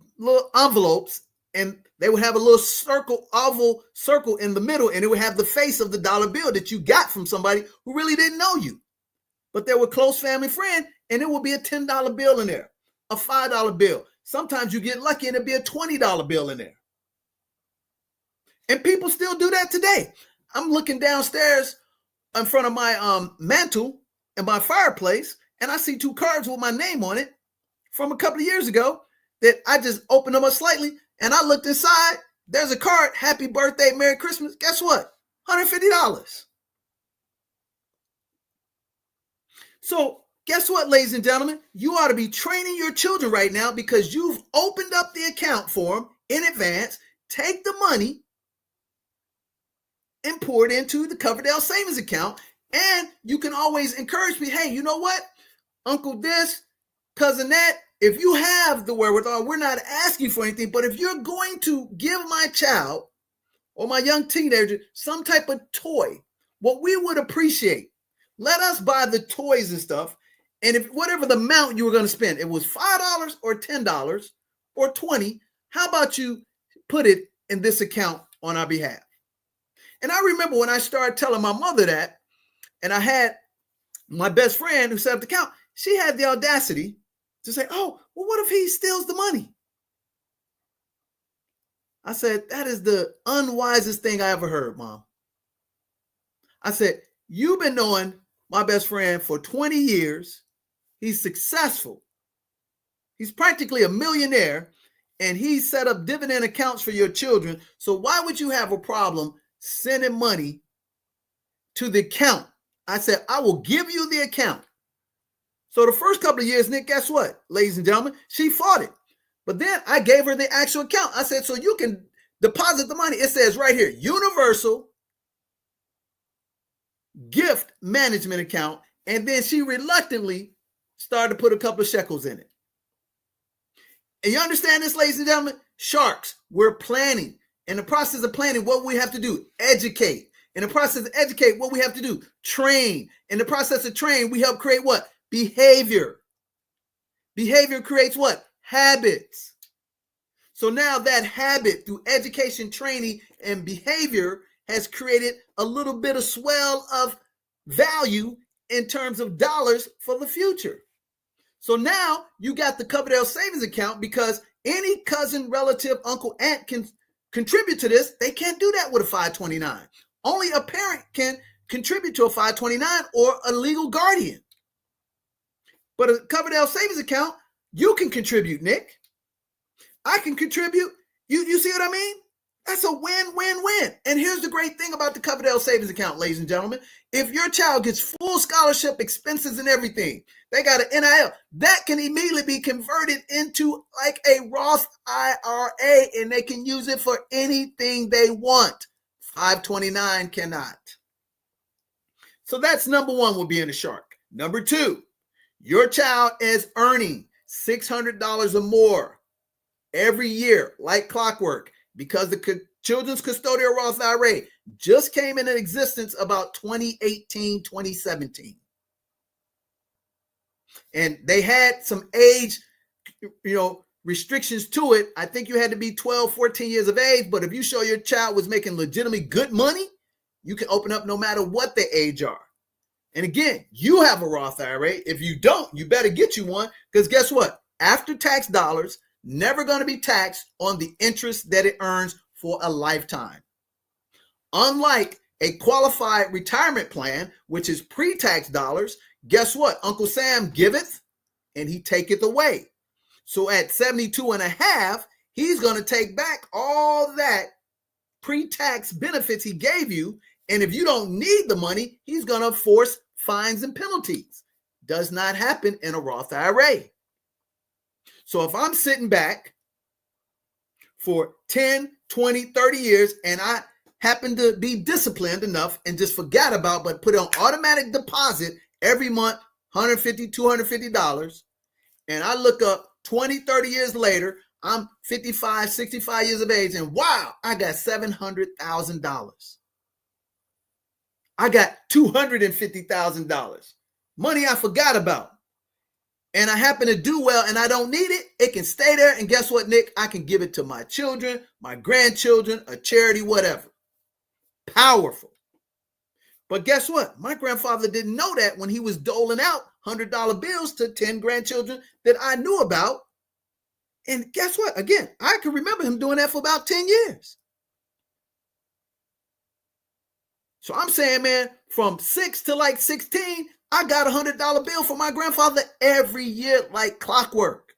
envelopes, and they would have a little oval circle in the middle, and it would have the face of the dollar bill that you got from somebody who really didn't know you. But they were a close family friend, and it would be a $10 bill in there, a $5 bill. Sometimes you get lucky and it'd be a $20 bill in there. And people still do that today. I'm looking downstairs in front of my mantle and my fireplace, and I see 2 cards with my name on it from a couple of years ago that I just opened them up slightly, and I looked inside. There's a card, happy birthday, Merry Christmas. Guess what? $150. So guess what, ladies and gentlemen? You ought to be training your children right now, because you've opened up the account for them in advance. take the money and pour it into the Coverdale savings account. And you can always encourage me, hey, you know what? Uncle this, cousin that, if you have the wherewithal, we're not asking for anything, but if you're going to give my child or my young teenager some type of toy, what we would appreciate, let us buy the toys and stuff. And if whatever the amount you were going to spend, it was $5 or $10 or $20, how about you put it in this account on our behalf? And I remember when I started telling my mother that, and I had my best friend who set up the account, she had the audacity to say, oh, well, what if he steals the money? I said, that is the unwisest thing I ever heard, Mom. I said, you've been knowing my best friend for 20 years. He's successful. He's practically a millionaire, and he set up dividend accounts for your children. So why would you have a problem sending money to the account? I said, I will give you the account. So the first couple of years, Nick, guess what, ladies and gentlemen? She fought it. But then I gave her the actual account. I said, so you can deposit the money. It says right here, Universal Gift Management Account. And then she reluctantly started to put a couple of shekels in it. And you understand this, ladies and gentlemen? Sharks, we're planning. In the process of planning, what we have to do, educate. In the process of educate, what we have to do, train. In the process of train, we help create what? Behavior. Behavior creates what? Habits. So now that habit through education, training, and behavior has created a little bit of swell of value in terms of dollars for the future. So now you got the Coverdale savings account because any cousin, relative, uncle, aunt can contribute to this. They can't do that with a 529. Only a parent can contribute to a 529 or a legal guardian. But a Coverdale savings account, you can contribute, Nick. I can contribute. You see what I mean? That's a win-win-win. And here's the great thing about the Coverdale savings account, ladies and gentlemen. If your child gets full scholarship expenses and everything, they got an NIL, that can immediately be converted into like a Roth IRA, and they can use it for anything they want. 529 cannot. So that's number one, will be in the shark. Number two, your child is earning $600 or more every year, like clockwork, because the Children's Custodial Roth IRA just came into existence about 2018, 2017. And they had some age, restrictions to it. I think you had to be 12, 14 years of age, but if you show your child was making legitimately good money, you can open up no matter what their age are. And again, you have a Roth IRA. If you don't, you better get you one, because guess what? After tax dollars, never going to be taxed on the interest that it earns for a lifetime. Unlike a qualified retirement plan, which is pre-tax dollars, guess what? Uncle Sam giveth and he taketh away. So at 72 and a half, he's going to take back all that pre-tax benefits he gave you. And if you don't need the money, he's going to force fines and penalties. Does not happen in a Roth IRA. So if I'm sitting back for 10, 20, 30 years, and I happen to be disciplined enough and just forgot about, but put it on automatic deposit every month, $150, $250, and I look up 20, 30 years later, I'm 55, 65 years of age, and wow, I got $700,000. I got $250,000. Money I forgot about. And I happen to do well and I don't need it, it can stay there. And guess what, Nick? I can give it to my children, my grandchildren, a charity, whatever. Powerful. But guess what? My grandfather didn't know that when he was doling out $100 bills to 10 grandchildren that I knew about. And guess what? Again, I can remember him doing that for about 10 years. So I'm saying, man, from 6 to like 16, I got a $100 bill for my grandfather every year like clockwork.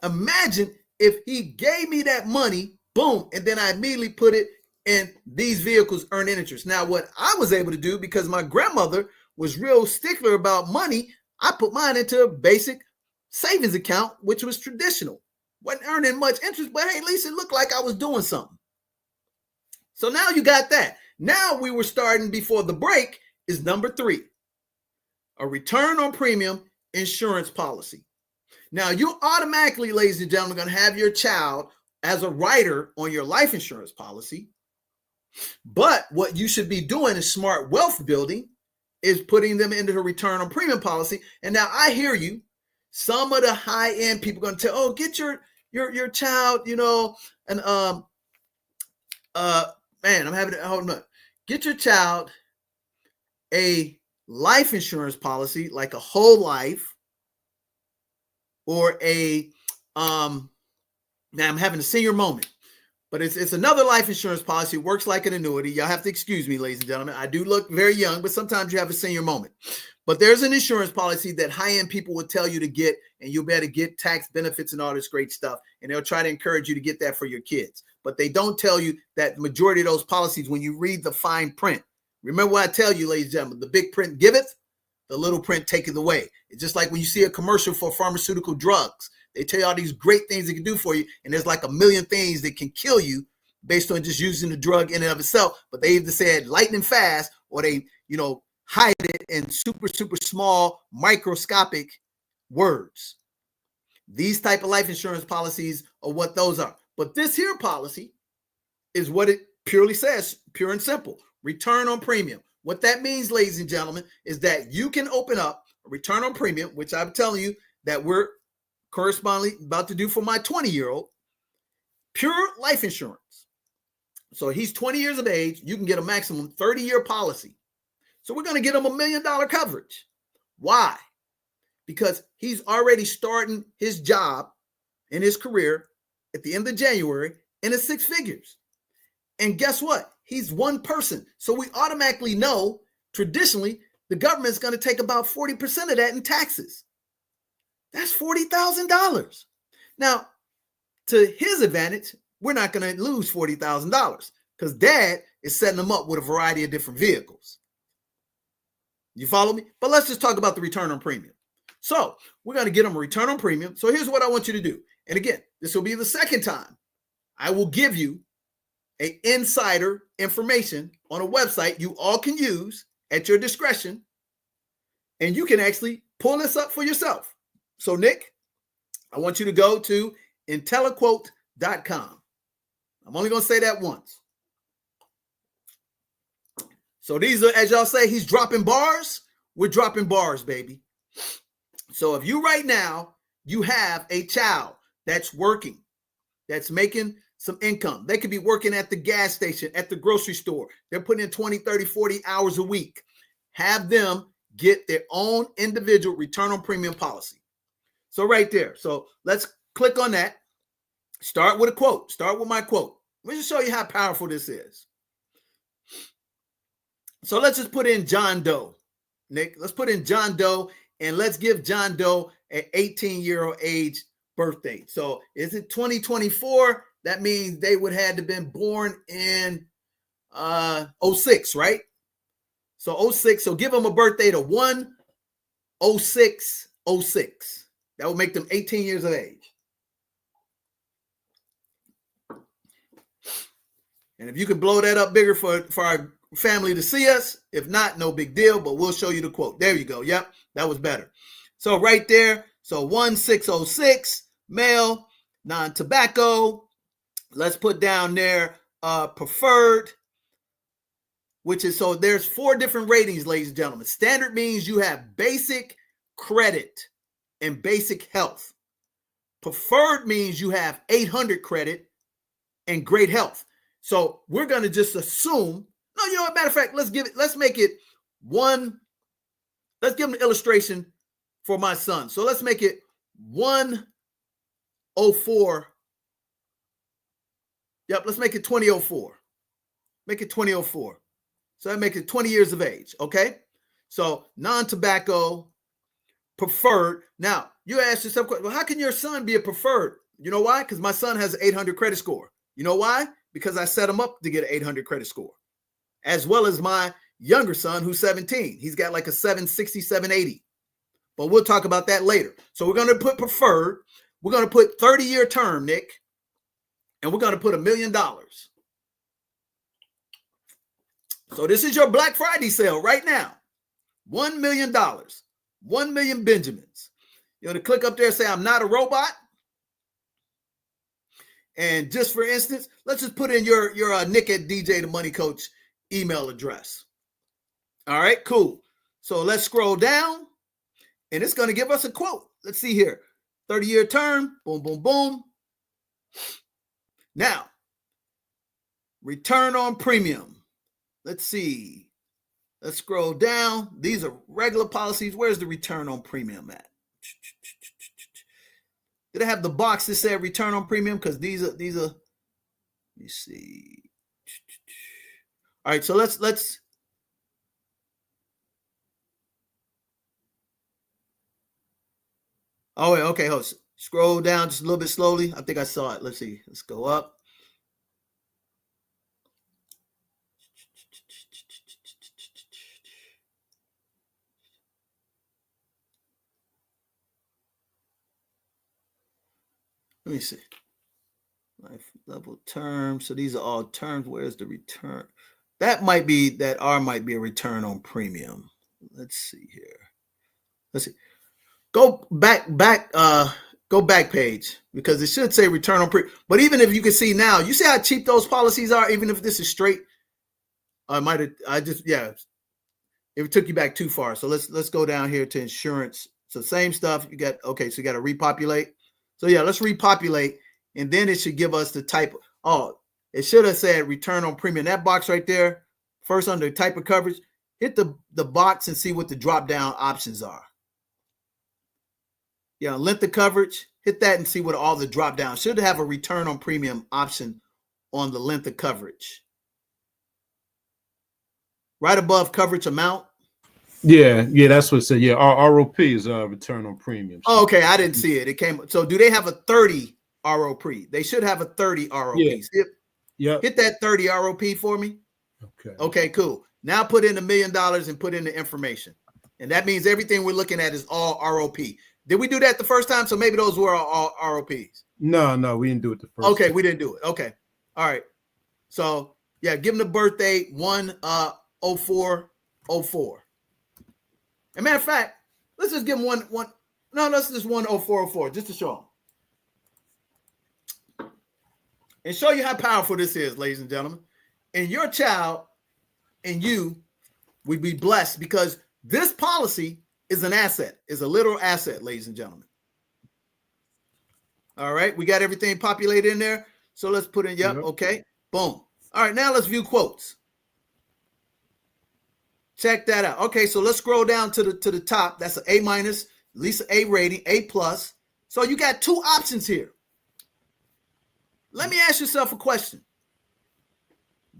Imagine if he gave me that money, boom, and then I immediately put it in these vehicles earning interest. Now, what I was able to do, because my grandmother was real stickler about money, I put mine into a basic savings account, which was traditional. Wasn't earning much interest, but hey, at least it looked like I was doing something. So now you got that. Now we were starting before the break is number 3, a return on premium insurance policy. Now you automatically, ladies and gentlemen, going to have your child as a rider on your life insurance policy. But what you should be doing is smart wealth building, is putting them into a return on premium policy. And now I hear you. Some of the high end people are going to tell, oh, get your child, and man, I'm having to hold on. Get your child a life insurance policy, like a whole life, or a now I'm having a senior moment. But it's another life insurance policy. It works like an annuity. Y'all have to excuse me, ladies and gentlemen. I do look very young, but sometimes you have a senior moment. But there's an insurance policy that high-end people will tell you to get, and you better get tax benefits and all this great stuff. And they'll try to encourage you to get that for your kids. But they don't tell you that the majority of those policies, when you read the fine print, remember what I tell you, ladies and gentlemen, the big print giveth, the little print taketh away. It's just like when you see a commercial for pharmaceutical drugs. They tell you all these great things they can do for you, and there's like a million things that can kill you based on just using the drug in and of itself. But they either said lightning fast, or they, hide it in super, super small, microscopic words. These type of life insurance policies are what those are. But this here policy is what it purely says, pure and simple. Return on premium. What that means, ladies and gentlemen, is that you can open up a return on premium, which I'm telling you that we're correspondingly about to do for my 20-year-old, pure life insurance. So he's 20 years of age. You can get a maximum 30-year policy. So we're going to get him $1 million coverage. Why? Because he's already starting his job in his career at the end of January in his 6 figures. And guess what? He's one person. So we automatically know, traditionally, the government's going to take about 40% of that in taxes. That's $40,000. Now, to his advantage, we're not going to lose $40,000 because dad is setting them up with a variety of different vehicles. You follow me? But let's just talk about the return on premium. So we're going to get them a return on premium. So here's what I want you to do. And again, this will be the second time I will give you an insider information on a website you all can use at your discretion. And you can actually pull this up for yourself. So Nick, I want you to go to IntelliQuote.com. I'm only going to say that once. So these are, as y'all say, he's dropping bars. We're dropping bars, baby. So if you right now, you have a child that's working, that's making some income. They could be working at the gas station, at the grocery store. They're putting in 20, 30, 40 hours a week. Have them get their own individual return on premium policy. So right there. So let's click on that. Start with a quote. Start with my quote. Let me just show you how powerful this is. So let's just put in John Doe. Nick, let's put in John Doe, and let's give John Doe an 18-year-old age birthday. So is it 2024? That means they would have to been born in 06, right? So 06. So give them a birthday to 1/06/06. That would make them 18 years of age. And if you could blow that up bigger for our family to see us, if not, no big deal, but we'll show you the quote. There you go. Yep, that was better. So right there, so 1/6/06, male, non-tobacco. Let's put down there preferred, which is, so there's 4 different ratings, ladies and gentlemen. Standard means you have basic credit and basic health. Preferred means you have 800 credit and great health. So we're going to just assume, no, you know what, matter of fact, let's make it one. Let's give him an illustration for my son. So let's make it 1/04. Yep, let's make it 2004. Make it 2004. So that makes it 20 years of age, okay? So non-tobacco, preferred. Now, you ask yourself, well, how can your son be a preferred? You know why? Because my son has an 800 credit score. You know why? Because I set him up to get an 800 credit score, as well as my younger son who's 17. He's got like a 760, 780. But we'll talk about that later. So we're going to put preferred. We're going to put 30-year term, Nick, and we're going to put $1 million. So this is your Black Friday sale right now. $1 million, 1 million Benjamins. You want to click up there and say, I'm not a robot. And just for instance, let's just put in your Nick at DJ the Money Coach email address. All right, cool. So let's scroll down and it's going to give us a quote. Let's see here. 30-year term, boom, boom, boom. Now, return on premium. Let's see. Let's scroll down. These are regular policies. Where's the return on premium at? Did I have the box that said return on premium? Because these are, let me see. All right, so let's oh, wait, okay, host. Scroll down just a little bit slowly. I think I saw it. Let's see. Let's go up. Let me see. Life level term. So these are all terms. Where's the return? That might be, that R might be a return on premium. Let's see here. Let's see. Go back page because it should say return on premium. But even if you can see now, you see how cheap those policies are, even if this is straight. It took you back too far. So let's go down here to insurance. So same stuff. You got, okay, so you got to repopulate. So yeah, let's repopulate. And then it should give us the type. Oh, it should have said return on premium. That box right there, first under type of coverage, hit the box and see what the drop down options are. Yeah, length of coverage, hit that and see what all the drop down. Should have a return on premium option on the length of coverage. Right above coverage amount. Yeah, that's what it said. Yeah, ROP is return on premium. Oh, okay, I didn't see it. It came. So do they have a 30 ROP? They should have a 30 ROP. Yeah. Hit that 30 ROP for me. Okay, cool. Now put in $1 million and put in the information. And that means everything we're looking at is all ROP. Did we do that the first time? So maybe those were all ROPs. No, we didn't do it the first time. time. We didn't do it. Okay. All right. So yeah, give them the birthday 1/04/04. As a matter of fact, let's just give them one. No, let's just 1/04/04 just to show them. And show you how powerful this is, ladies and gentlemen. And your child and you would be blessed because this policy is an asset, is a literal asset, ladies and gentlemen. All right, we got everything populated in there. So let's put in, yep. Okay, boom. All right, now let's view quotes. Check that out. Okay, so let's scroll down to the top. That's an A-, at least an A rating, A+. So you got two options here. Let me ask yourself a question.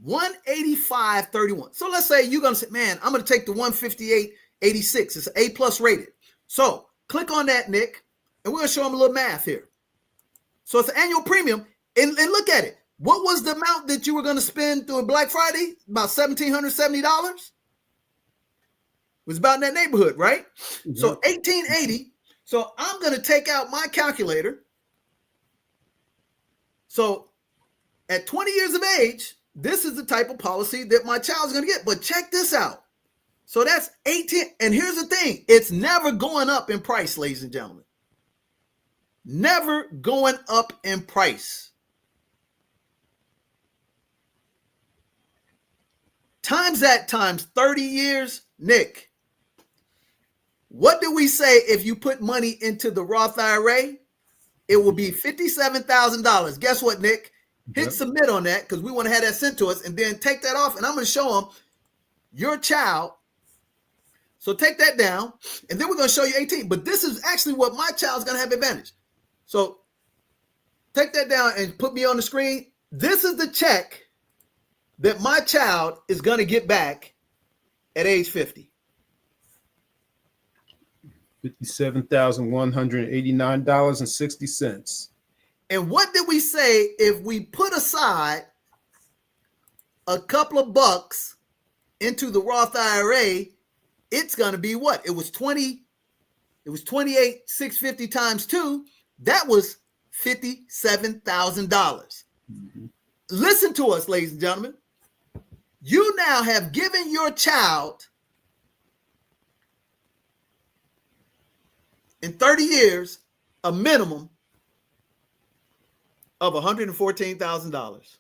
185.31. So let's say you're gonna say, man, I'm gonna take the 158.86. It's an A+ rated. So click on that, Nick, and we're gonna show them a little math here. So it's an annual premium, and look at it. What was the amount that you were gonna spend through Black Friday? About $1,770. It was about in that neighborhood, right? Mm-hmm. So 1880. So I'm gonna take out my calculator. So at 20 years of age, this is the type of policy that my child's going to get. But check this out. So that's 18. And here's the thing. It's never going up in price, ladies and gentlemen. Never going up in price. Times that times 30 years, Nick. What do we say if you put money into the Roth IRA? It will be $57,000. Guess what, Nick? Hit submit on that because we want to have that sent to us and then take that off. And I'm going to show them your child. So take that down and then we're going to show you 18. But this is actually what my child's going to have advantage. So take that down and put me on the screen. This is the check that my child is going to get back at age 50. $57,189.60. And what did we say if we put aside a couple of bucks into the Roth IRA? It's going to be what? It was 28,650 times 2. That was $57,000. Listen to us, ladies and gentlemen. You now have given your child in 30 years a minimum of $114,000.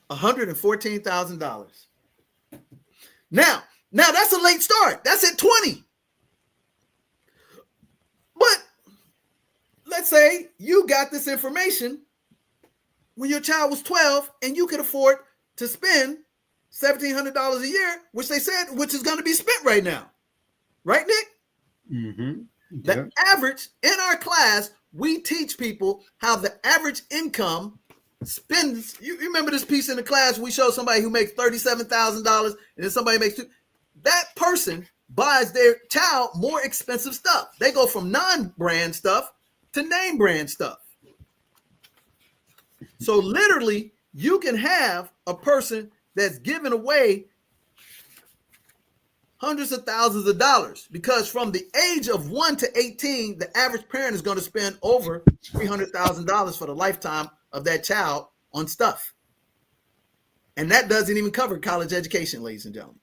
$114,000. Now that's a late start. That's at 20. But let's say you got this information when your child was 12 and you could afford to spend $1,700 a year, which they said, which is going to be spent right now. Right, Nick? Mm-hmm. The average in our class, we teach people how the average income spends. You remember this piece in the class? We show somebody who makes $37,000 and then somebody makes $2,000. That person buys their child more expensive stuff. They go from non-brand stuff to name brand stuff. So literally, you can have a person that's giving away hundreds of thousands of dollars, because from the age of 1 to 18, the average parent is going to spend over $300,000 for the lifetime of that child on stuff. And that doesn't even cover college education, ladies and gentlemen.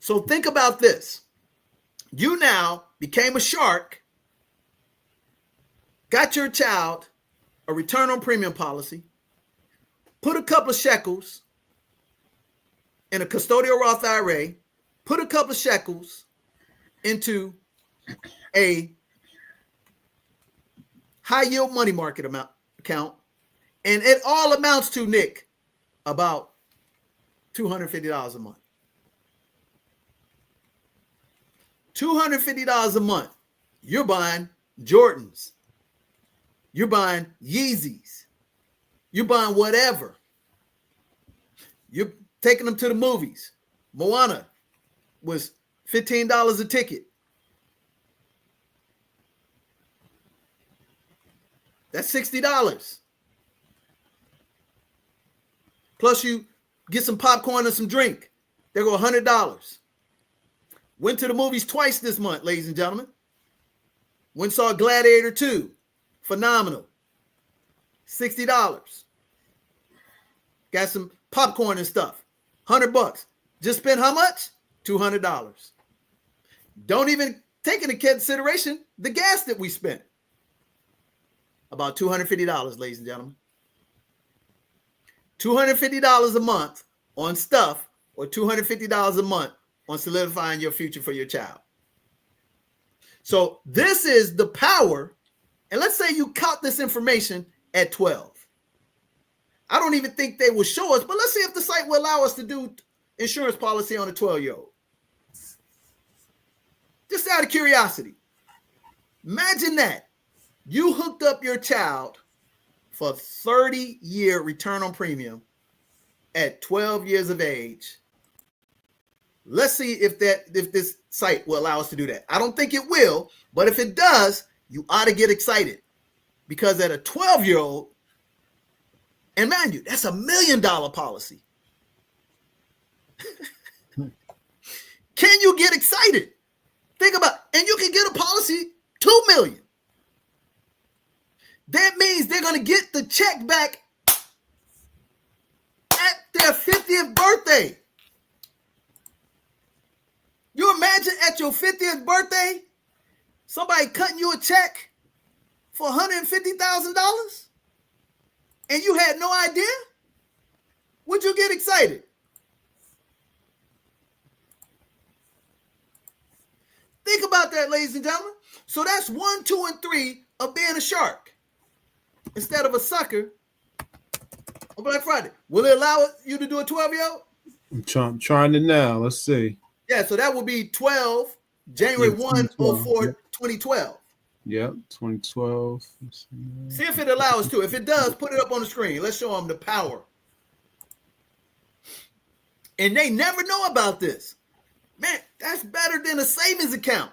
So think about this. You now became a shark, got your child a return on premium policy, put a couple of shekels in a custodial Roth IRA, put a couple of shekels into a high yield money market account, and it all amounts to, Nick, about $250 a month. $250 a month. You're buying Jordans. You're buying Yeezys. You're buying whatever. You're taking them to the movies. Moana was $15 a ticket. That's $60. Plus you get some popcorn and some drink. There go $100. Went to the movies twice this month, ladies and gentlemen. Went and saw Gladiator 2. Phenomenal. $60. Got some popcorn and stuff. $100. Just spent how much? $200. Don't even take into consideration the gas that we spent. About $250, ladies and gentlemen. $250 a month on stuff, or $250 a month on solidifying your future for your child. So this is the power. And let's say you caught this information at 12. I don't even think they will show us, but let's see if the site will allow us to do insurance policy on a 12-year-old. Just out of curiosity. Imagine that. You hooked up your child for 30-year return on premium at 12 years of age. Let's see if this site will allow us to do that. I don't think it will, but if it does, you ought to get excited, because at a 12-year-old, and mind you, that's $1 million policy. Can you get excited? Think about, and you can get a policy $2 million. That means they're going to get the check back at their 50th birthday. You imagine at your 50th birthday, somebody cutting you a check for $150,000 and you had no idea? Would you get excited? Think about that, ladies and gentlemen. So that's 1, 2, and 3 of being a shark instead of a sucker on Black Friday. Will it allow you to do a 12-year-old? I'm trying it now. Let's see. Yeah, so that would be 12, January 1, 04, 2012. Yep, 2012. See if it allows us to. If it does, put it up on the screen. Let's show them the power. And they never know about this. Man, that's better than a savings account.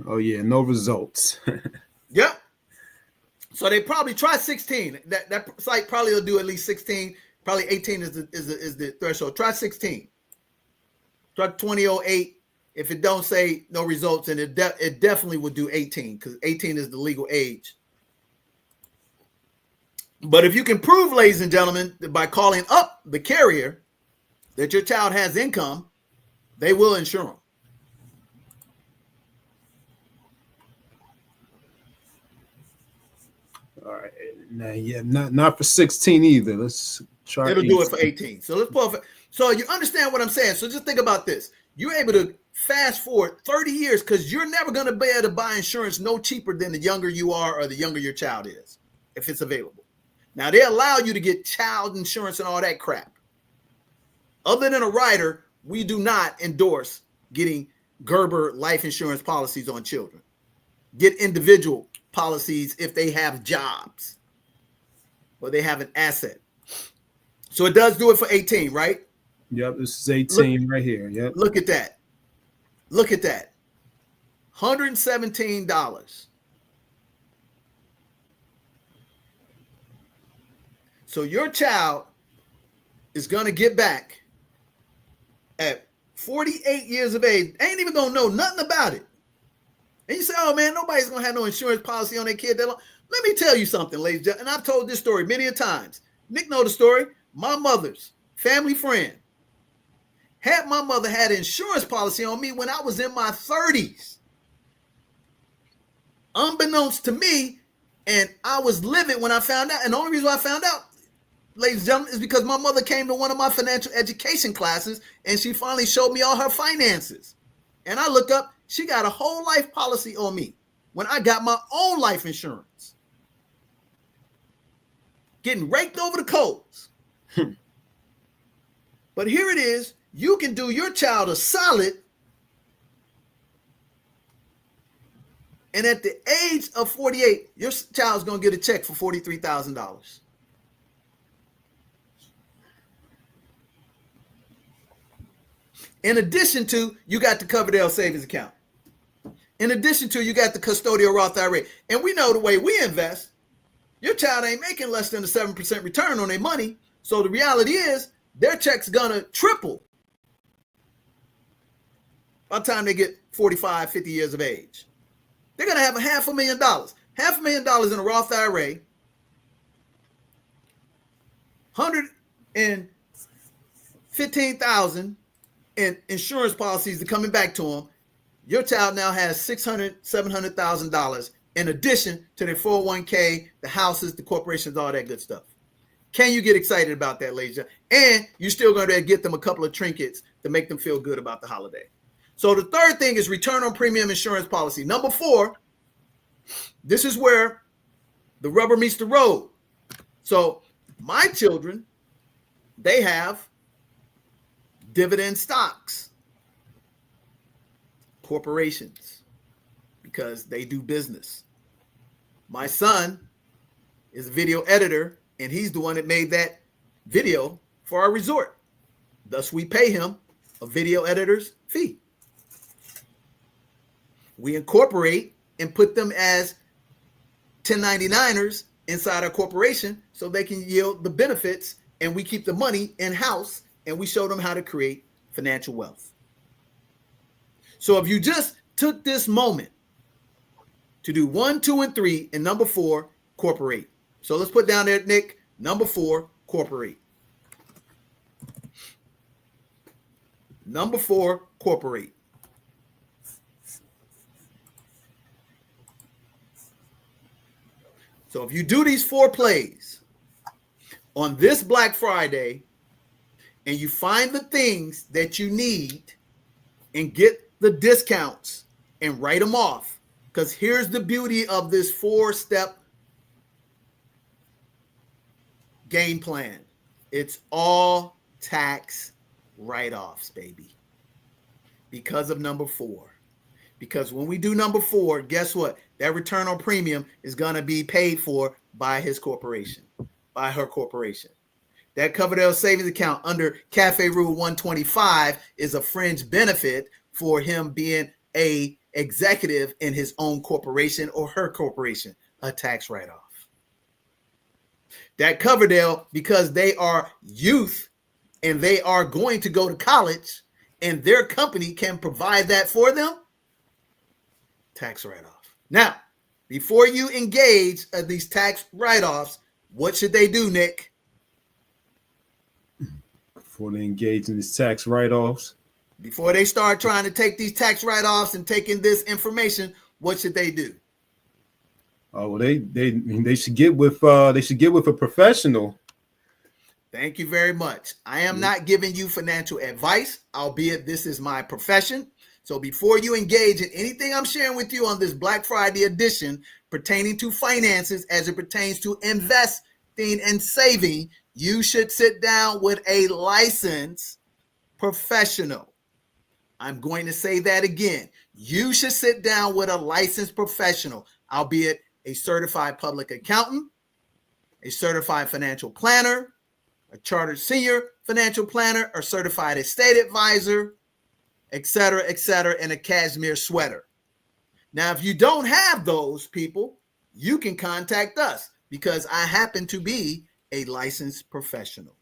Oh, yeah, no results. Yep. So they probably try 16. That site probably will do at least 16. Probably 18 is the threshold. Try 16. Struck 2008. If it don't say no results, and it definitely would do 18 because 18 is the legal age. But if you can prove, ladies and gentlemen, that by calling up the carrier that your child has income, they will insure them. All right. Now, yeah, not for 16 either. Let's try. It'll do it for 18. So let's pull. So you understand what I'm saying? So just think about this. You're able to fast forward 30 years because you're never going to be able to buy insurance no cheaper than the younger you are or the younger your child is, if it's available. Now, they allow you to get child insurance and all that crap. Other than a rider, we do not endorse getting Gerber life insurance policies on children. Get individual policies if they have jobs or they have an asset. So it does do it for 18, right? Yep, this is 18 right here. Yep. Look at that. Look at that. $117. So your child is going to get back at 48 years of age. Ain't even going to know nothing about it. And you say, oh, man, nobody's going to have no insurance policy on their kid that long. Let me tell you something, ladies and gentlemen. And I've told this story many a times. Nick know the story. My mother's family friend had my mother had an insurance policy on me when I was in my 30s. Unbeknownst to me, and I was livid when I found out. And the only reason why I found out, ladies and gentlemen, is because my mother came to one of my financial education classes and she finally showed me all her finances. And I look up, she got a whole life policy on me when I got my own life insurance. Getting raked over the coals. But here it is. You can do your child a solid. And at the age of 48, your child's going to get a check for $43,000. In addition to, you got the Coverdale savings account. In addition to, you got the custodial Roth IRA. And we know the way we invest, your child ain't making less than a 7% return on their money. So the reality is their check's going to triple by the time they get 45, 50 years of age. They're going to have $500,000. $500,000 in a Roth IRA. $115,000 in insurance policies are coming back to them. Your child now has $600,000, $700,000 in addition to their 401k, the houses, the corporations, all that good stuff. Can you get excited about that, ladies? And you're still going to get them a couple of trinkets to make them feel good about the holiday. So the third thing is return on premium insurance policy. Number 4, this is where the rubber meets the road. So my children, they have dividend stocks, corporations, because they do business. My son is a video editor, and he's the one that made that video for our resort. Thus, we pay him a video editor's fee. We incorporate and put them as 1099ers inside our corporation so they can yield the benefits, and we keep the money in-house, and we show them how to create financial wealth. So if you just took this moment to do 1, 2, and 3, and number 4, corporate. So let's put down there, Nick, number 4, corporate. Number 4, corporate. So if you do these 4 plays on this Black Friday and you find the things that you need and get the discounts and write them off, because here's the beauty of this 4-step game plan. It's all tax write-offs, baby, because of number 4. Because when we do number 4, guess what? That return on premium is going to be paid for by his corporation, by her corporation. That Coverdale savings account under Cafe Rule 125 is a fringe benefit for him being a executive in his own corporation or her corporation, a tax write-off. That Coverdale, because they are youth and they are going to go to college and their company can provide that for them, tax write-off. Now, before you engage these tax write-offs, what should they do, Nick? Before they engage in these tax write-offs, Before they start trying to take these tax write-offs and taking this information, what should they do? oh, well, they should get with a professional. Thank you very much. I am not giving you financial advice, albeit this is my profession. So before you engage in anything I'm sharing with you on this Black Friday edition pertaining to finances as it pertains to investing and saving, you should sit down with a licensed professional. I'm going to say that again. You should sit down with a licensed professional, albeit a certified public accountant, a certified financial planner, a chartered senior financial planner, or certified estate advisor, et cetera, and a cashmere sweater. Now, if you don't have those people, you can contact us because I happen to be a licensed professional.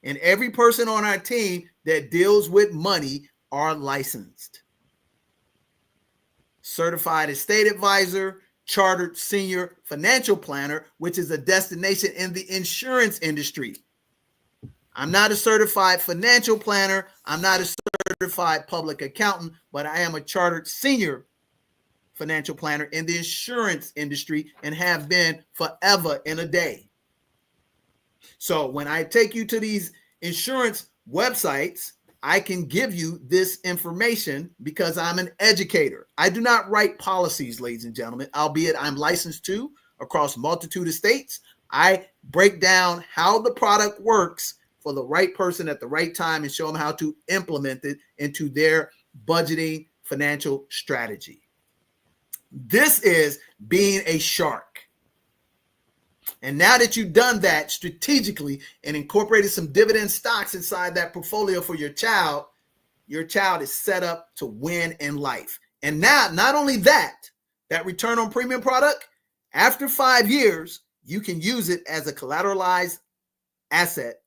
And every person on our team that deals with money are licensed. Certified estate advisor, chartered senior financial planner, which is a destination in the insurance industry. I'm not a certified financial planner. I'm not a certified public accountant, but I am a chartered senior financial planner in the insurance industry and have been forever and a day. So when I take you to these insurance websites, I can give you this information because I'm an educator. I do not write policies, ladies and gentlemen, albeit I'm licensed to across multitude of states. I break down how the product works for the right person at the right time and show them how to implement it into their budgeting financial strategy. This is being a shark. And now that you've done that strategically and incorporated some dividend stocks inside that portfolio for your child is set up to win in life. And now, not only that return on premium product, after 5 years, you can use it as a collateralized asset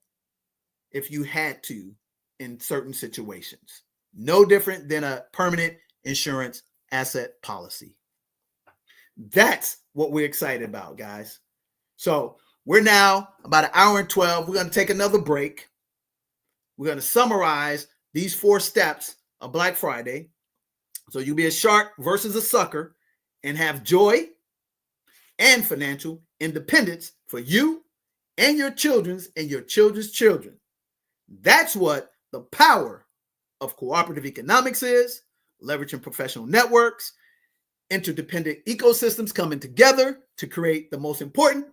if you had to in certain situations. No different than a permanent insurance asset policy. That's what we're excited about, guys. So we're now about 1 hour and 12. We're going to take another break. We're going to summarize these 4 steps of Black Friday. So you'll be a shark versus a sucker and have joy and financial independence for you and your children's children. That's what the power of cooperative economics is, leveraging professional networks, interdependent ecosystems coming together to create the most important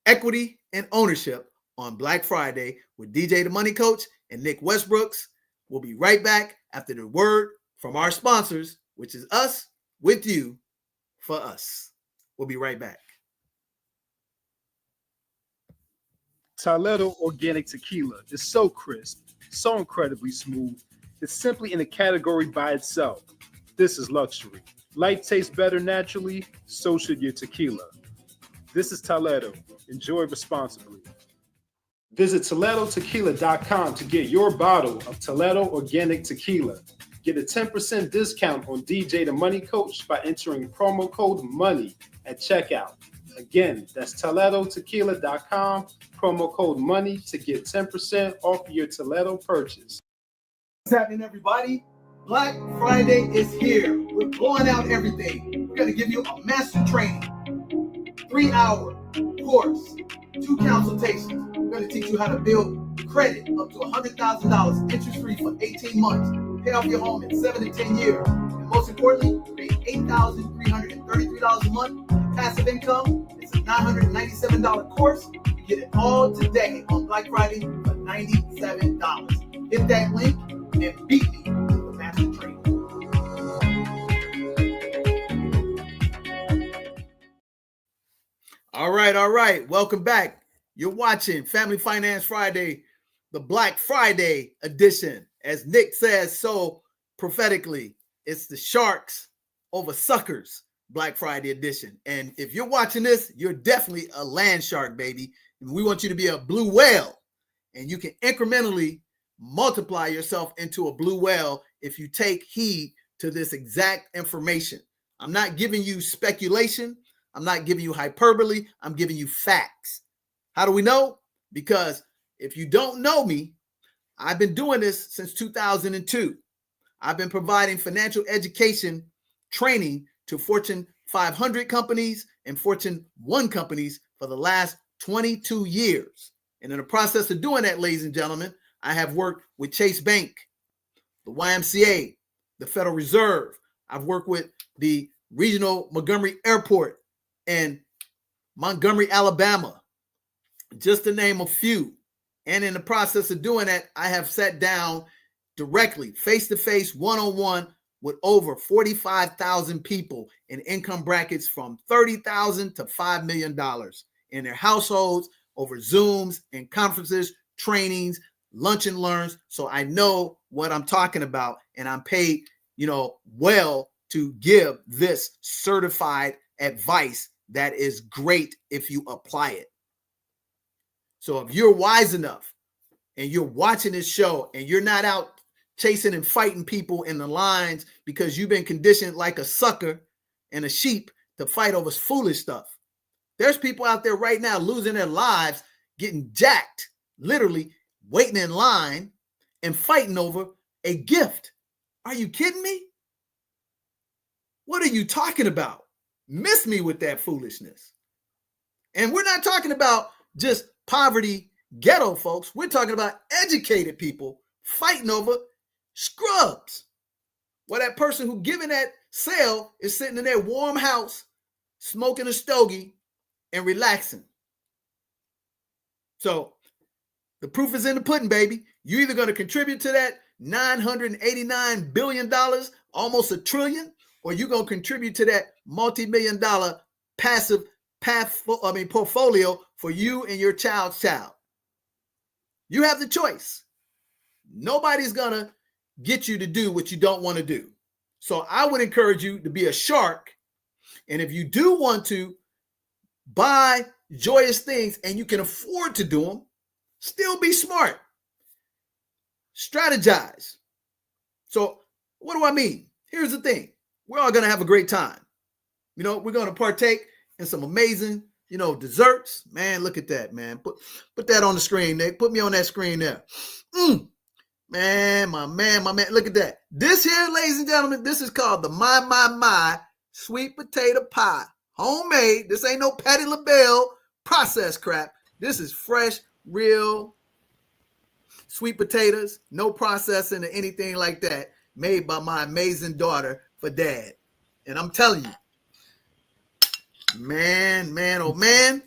equity and ownership on Black Friday with DJ the Money Coach and Nick Westbrooks. We'll be right back after the word from our sponsors, which is us with you for us. We'll be right back. Toledo Organic Tequila is so crisp, so incredibly smooth. It's simply in a category by itself. This is luxury. Light tastes better naturally, so should your tequila. This is Toledo. Enjoy responsibly. Visit ToledoTequila.com to get your bottle of Toledo Organic Tequila. Get a 10% discount on DJ the Money Coach by entering promo code MONEY at checkout. Again, that's ToledoTequila.com, promo code MONEY to get 10% off your Toledo purchase. What's happening, everybody? Black Friday is here. We're blowing out everything. We're going to give you a master training, 3-hour course, 2 consultations. We're going to teach you how to build credit up to $100,000 interest-free for 18 months. Pay off your home in 7 to 10 years. And most importantly, pay $8,333 a month. Passive income. It's a $997 course. You get it all today on Black Friday for $97. Hit that link and beat me to the master training. All right. Welcome back. You're watching Family Finance Friday, the Black Friday edition. As Nick says so prophetically, it's the sharks over suckers Black Friday edition. And if you're watching this, you're definitely a land shark, baby. And we want you to be a blue whale. And you can incrementally multiply yourself into a blue whale if you take heed to this exact information. I'm not giving you speculation. I'm not giving you hyperbole. I'm giving you facts. How do we know? Because if you don't know me, I've been doing this since 2002. I've been providing financial education training to Fortune 500 companies and Fortune 1 companies for the last 22 years. And in the process of doing that, ladies and gentlemen, I have worked with Chase Bank, the YMCA, the Federal Reserve. I've worked with the Regional Montgomery Airport in Montgomery, Alabama, just to name a few. And in the process of doing that, I have sat down directly, face-to-face, one-on-one with over 45,000 people in income brackets from $30,000 to $5 million in their households over Zooms and conferences, trainings, lunch and learns. So I know what I'm talking about, and I'm paid, well to give this certified advice that is great if you apply it. So if you're wise enough and you're watching this show and you're not out chasing and fighting people in the lines because you've been conditioned like a sucker and a sheep to fight over foolish stuff. There's people out there right now losing their lives, getting jacked, literally waiting in line and fighting over a gift. Are you kidding me? What are you talking about? Miss me with that foolishness. And we're not talking about just poverty, ghetto folks. We're talking about educated people fighting over scrubs. Well, that person who giving that sale is sitting in their warm house, smoking a stogie and relaxing. So the proof is in the pudding, baby. You're either going to contribute to that $989 billion, almost $1 trillion, or you're going to contribute to that multi-million dollar passive portfolio for you and your child's child. You have the choice. Nobody's going to get you to do what you don't want to do. So I would encourage you to be a shark. And if you do want to buy joyous things and you can afford to do them, still be smart. Strategize. So what do I mean? Here's the thing. We're all going to have a great time. We're going to partake in some amazing, desserts. Man, look at that, man. Put that on the screen, Nick. Put me on that screen there. Man, my man. Look at that. This here, ladies and gentlemen, this is called the My sweet potato pie. Homemade. This ain't no Patti LaBelle processed crap. This is fresh, real sweet potatoes. No processing or anything like that. Made by my amazing daughter for dad. And I'm telling you, man, oh man,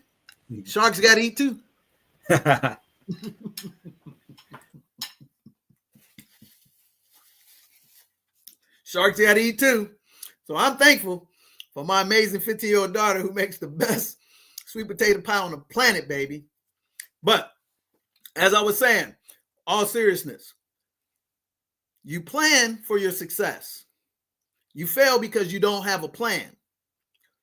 sharks got to eat too. Sharks got to eat too. So I'm thankful for my amazing 15-year-old daughter who makes the best sweet potato pie on the planet, baby. But as I was saying, all seriousness, you plan for your success. You fail because you don't have a plan.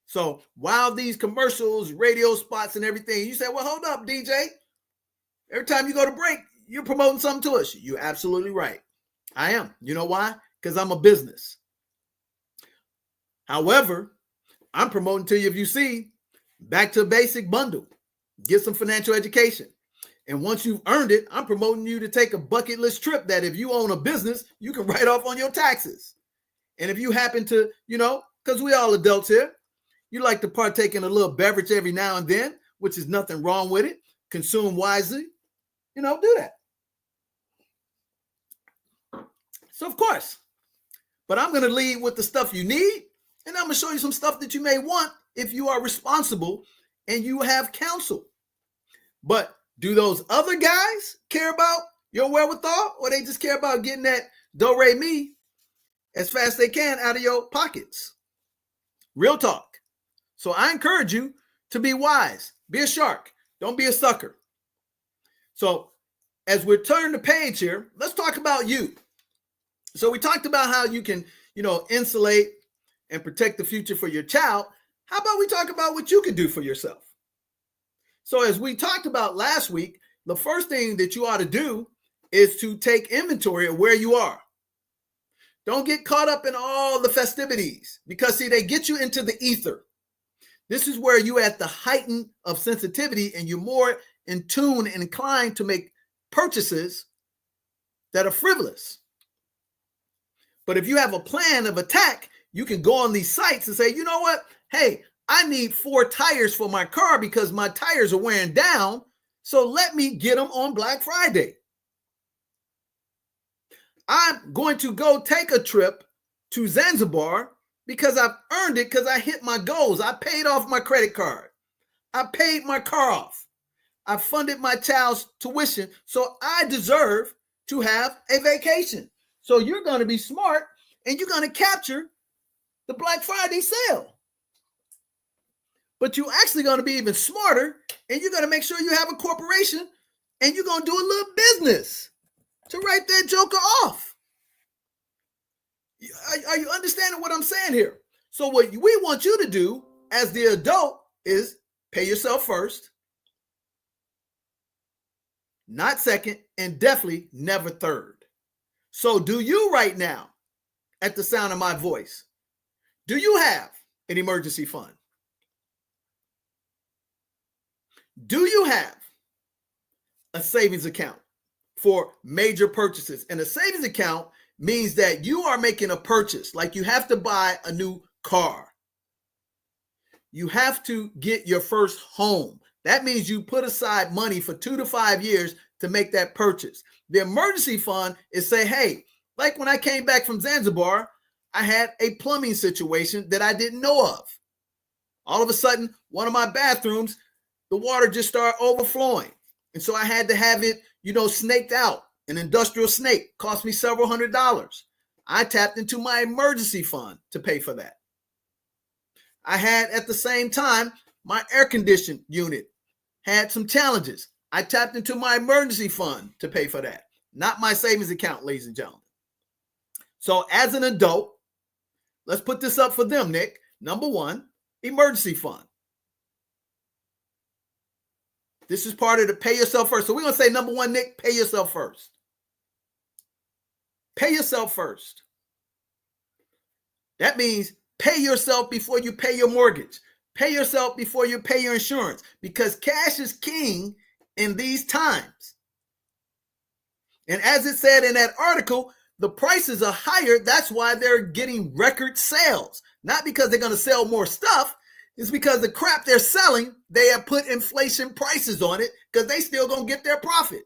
So while these commercials, radio spots and everything, you say, well, hold up, DJ. Every time you go to break, you're promoting something to us. You're absolutely right. I am. You know why? Because I'm a business. However, I'm promoting to you, if you see, back to basic bundle. Get some financial education. And once you've earned it, I'm promoting you to take a bucket list trip that if you own a business, you can write off on your taxes. And if you happen to, because we all adults here, you like to partake in a little beverage every now and then, which is nothing wrong with it. Consume wisely, do that. So of course, but I'm going to lead with the stuff you need. And I'm going to show you some stuff that you may want if you are responsible and you have counsel. But do those other guys care about your wherewithal, or they just care about getting that do-re-mi as fast as they can out of your pockets? Real talk. So I encourage you to be wise. Be a shark. Don't be a sucker. So as we turn the page here, let's talk about you. So we talked about how you can, insulate and protect the future for your child. How about we talk about what you can do for yourself? So as we talked about last week, the first thing that you ought to do is to take inventory of where you are. Don't get caught up in all the festivities because, see, they get you into the ether. This is where you're at the heighten of sensitivity and you're more in tune and inclined to make purchases that are frivolous. But if you have a plan of attack, you can go on these sites and say, you know what? Hey, I need 4 tires for my car because my tires are wearing down. So let me get them on Black Friday. I'm going to go take a trip to Zanzibar because I've earned it because I hit my goals. I paid off my credit card. I paid my car off. I funded my child's tuition. So I deserve to have a vacation. So you're going to be smart and you're going to capture the Black Friday sale. But you're actually going to be even smarter and you're going to make sure you have a corporation and you're going to do a little business to write that joker off. Are you understanding what I'm saying here? So what we want you to do as the adult is pay yourself first, not second, and definitely never third. So do you right now, at the sound of my voice, do you have an emergency fund? Do you have a savings account for major purchases? And a savings account means that you are making a purchase, like you have to buy a new car. You have to get your first home. That means you put aside money for 2 to 5 years to make that purchase. The emergency fund is say, hey, like when I came back from Zanzibar, I had a plumbing situation that I didn't know of. All of a sudden, one of my bathrooms, the water just started overflowing. And so I had to have it, snaked out. An industrial snake cost me several $100s. I tapped into my emergency fund to pay for that. I had at the same time, my air conditioning unit had some challenges. I tapped into my emergency fund to pay for that, not my savings account, ladies and gentlemen. So as an adult, let's put this up for them, Nick. Number 1, emergency fund. This is part of the pay yourself first. So we're going to say number 1, Nick, pay yourself first. Pay yourself first. That means pay yourself before you pay your mortgage. Pay yourself before you pay your insurance, because cash is king in these times. And as it said in that article, the prices are higher. That's why they're getting record sales. Not because they're going to sell more stuff. It's because the crap they're selling, they have put inflation prices on it because they still going to get their profit.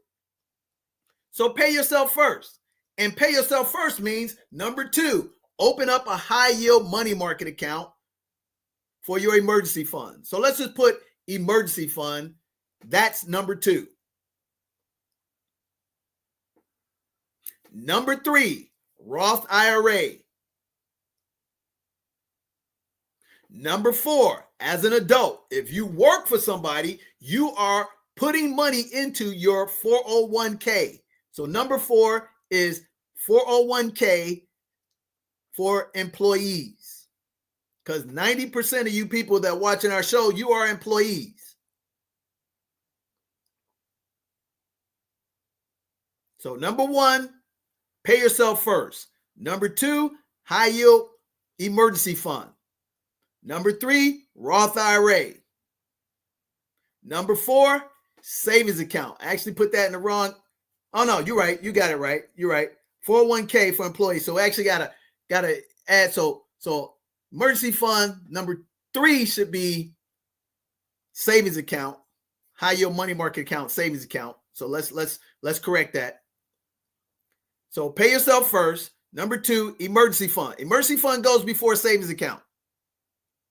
So pay yourself first. And pay yourself first means, number 2, open up a high yield money market account for your emergency fund. So let's just put emergency fund. That's number 2. Number 3, Roth IRA. Number 4, as an adult, if you work for somebody, you are putting money into your 401k. So number 4 is 401k for employees. Because 90% of you people that are watching our show, you are employees. So number 1, pay yourself first. Number 2, high yield emergency fund. Number 3, Roth IRA. Number 4, savings account. I actually put that in the wrong. Oh no, you're right. You got it right. You're right. 401k for employees. So I actually gotta add. So emergency fund. Number 3 should be savings account, high yield money market account, savings account. So let's correct that. So pay yourself first. Number 2, emergency fund. Emergency fund goes before savings account.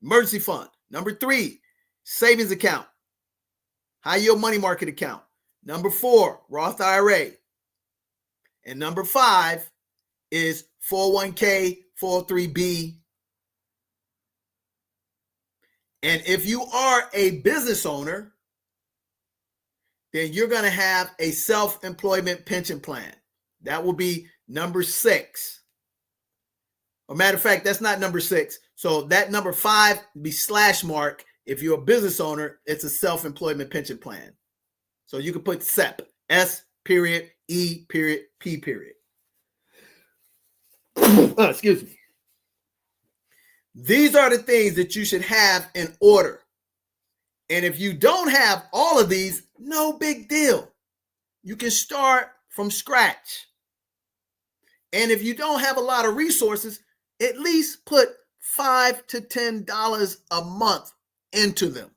Emergency fund. Number 3, savings account, high yield money market account. Number 4, Roth IRA. And number 5 is 401k, 403b. And if you are a business owner, then you're going to have a self-employment pension plan. That will be number 6. Or matter of fact, that's not number 6. So that number 5 be slash mark. If you're a business owner, it's a self-employment pension plan. So you can put SEP, SEP. period, E, period, P, period. Excuse me. These are the things that you should have in order. And if you don't have all of these, no big deal. You can start from scratch. And if you don't have a lot of resources, at least put $5 to $10 a month into them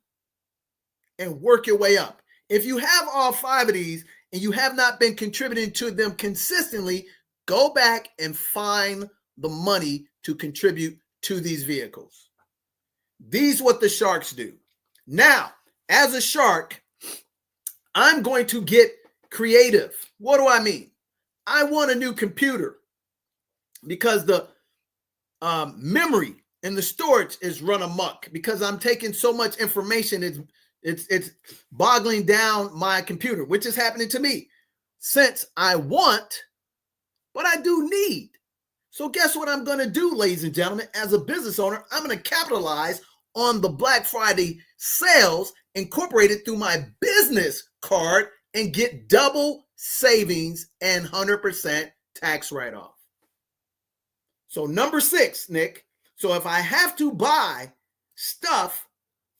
and work your way up. If you have all 5 of these and you have not been contributing to them consistently, go back and find the money to contribute to these vehicles. These are what the sharks do. Now, as a shark, I'm going to get creative. What do I mean? I want a new computer because the memory and the storage is run amok because I'm taking so much information. It's boggling down my computer, which is happening to me since I want, but I do need. So guess what I'm going to do, ladies and gentlemen, as a business owner? I'm going to capitalize on the Black Friday sales incorporated through my business card and get double savings and 100% tax write-off. So number 6, Nick. So if I have to buy stuff,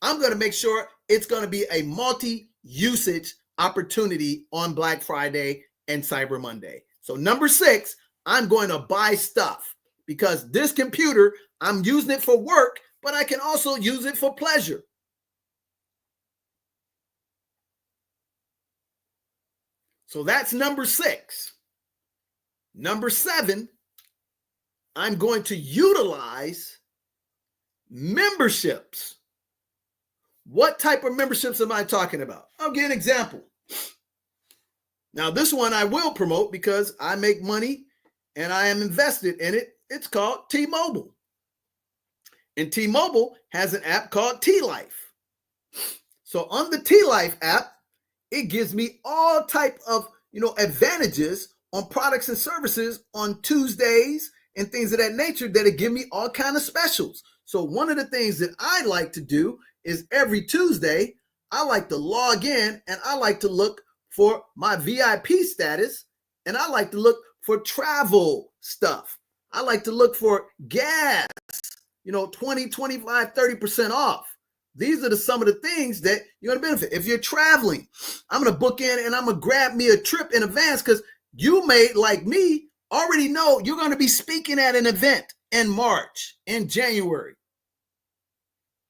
I'm going to make sure it's going to be a multi-usage opportunity on Black Friday and Cyber Monday. So number 6, I'm going to buy stuff because this computer, I'm using it for work, but I can also use it for pleasure. So that's number 6. Number 7, I'm going to utilize memberships. What type of memberships am I talking about? I'll give an example. Now, this one I will promote because I make money and I am invested in it. It's called T-Mobile. And T-Mobile has an app called T-Life. So on the T-Life app, it gives me all type of, advantages on products and services on Tuesdays and things of that nature that it give me all kind of specials. So one of the things that I like to do is every Tuesday, I like to log in and I like to look for my VIP status and I like to look for travel stuff. I like to look for gas, 20, 25, 30% off. These are some of the things that you're going to benefit. If you're traveling, I'm going to book in and I'm going to grab me a trip in advance because you may, like me, already know you're going to be speaking at an event in March, in January,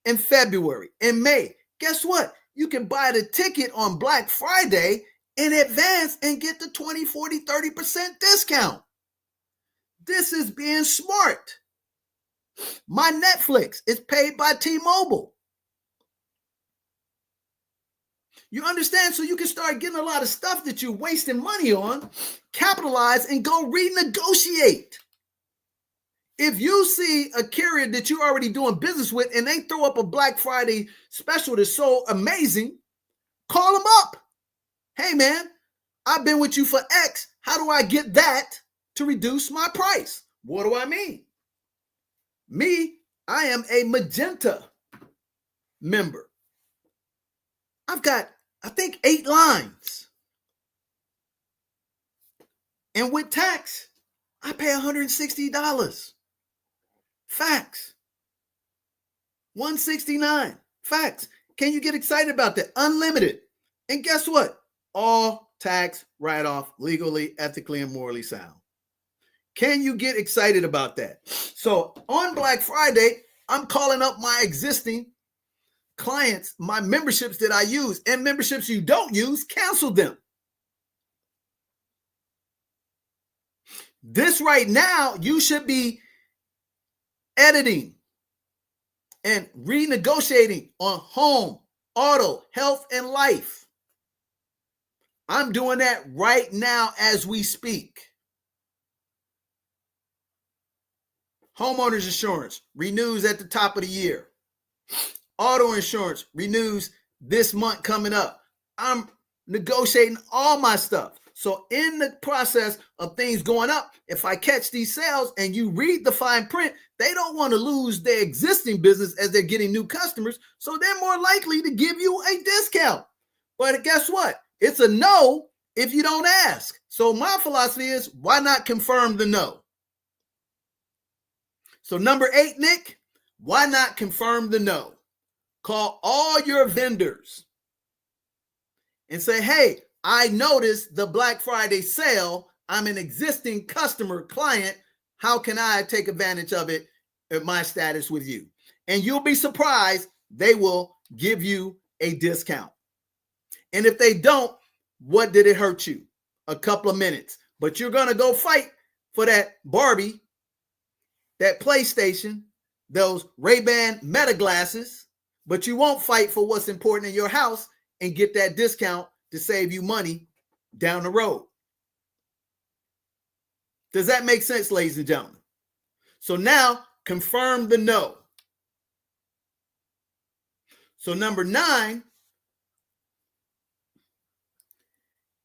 in February, in May. Guess what? You can buy the ticket on Black Friday in advance and get the 20, 40, 30% discount. This is being smart. My Netflix is paid by T-Mobile. You understand? So you can start getting a lot of stuff that you're wasting money on, capitalize, and go renegotiate. If you see a carrier that you're already doing business with and they throw up a Black Friday special that's so amazing, call them up. Hey, man, I've been with you for X. How do I get that to reduce my price? What do I mean? Me, I am a Magenta member. I've got, I think, 8 lines. And with tax, I pay $160. Facts. $169. Facts. Can you get excited about that? Unlimited. And guess what? All tax write-off, legally, ethically, and morally sound. Can you get excited about that? So on Black Friday, I'm calling up my existing clients, my memberships that I use, and memberships you don't use, cancel them. This right now, you should be editing and renegotiating on home, auto, health, and life. I'm doing that right now as we speak. Homeowners insurance renews at the top of the year. Auto insurance renews this month coming up. I'm negotiating all my stuff. So in the process of things going up, if I catch these sales and you read the fine print, they don't want to lose their existing business as they're getting new customers. So they're more likely to give you a discount. But guess what? It's a no if you don't ask. So my philosophy is, why not confirm the no? So number 8, Nick, why not confirm the no? Call all your vendors and say, hey, I noticed the Black Friday sale. I'm an existing customer client. How can I take advantage of it at my status with you? And you'll be surprised, they will give you a discount. And if they don't, what did it hurt you? A couple of minutes. But you're going to go fight for that Barbie, that PlayStation, those Ray-Ban Meta glasses, but you won't fight for what's important in your house and get that discount to save you money down the road. Does that make sense, ladies and gentlemen? So now confirm the no. So number 9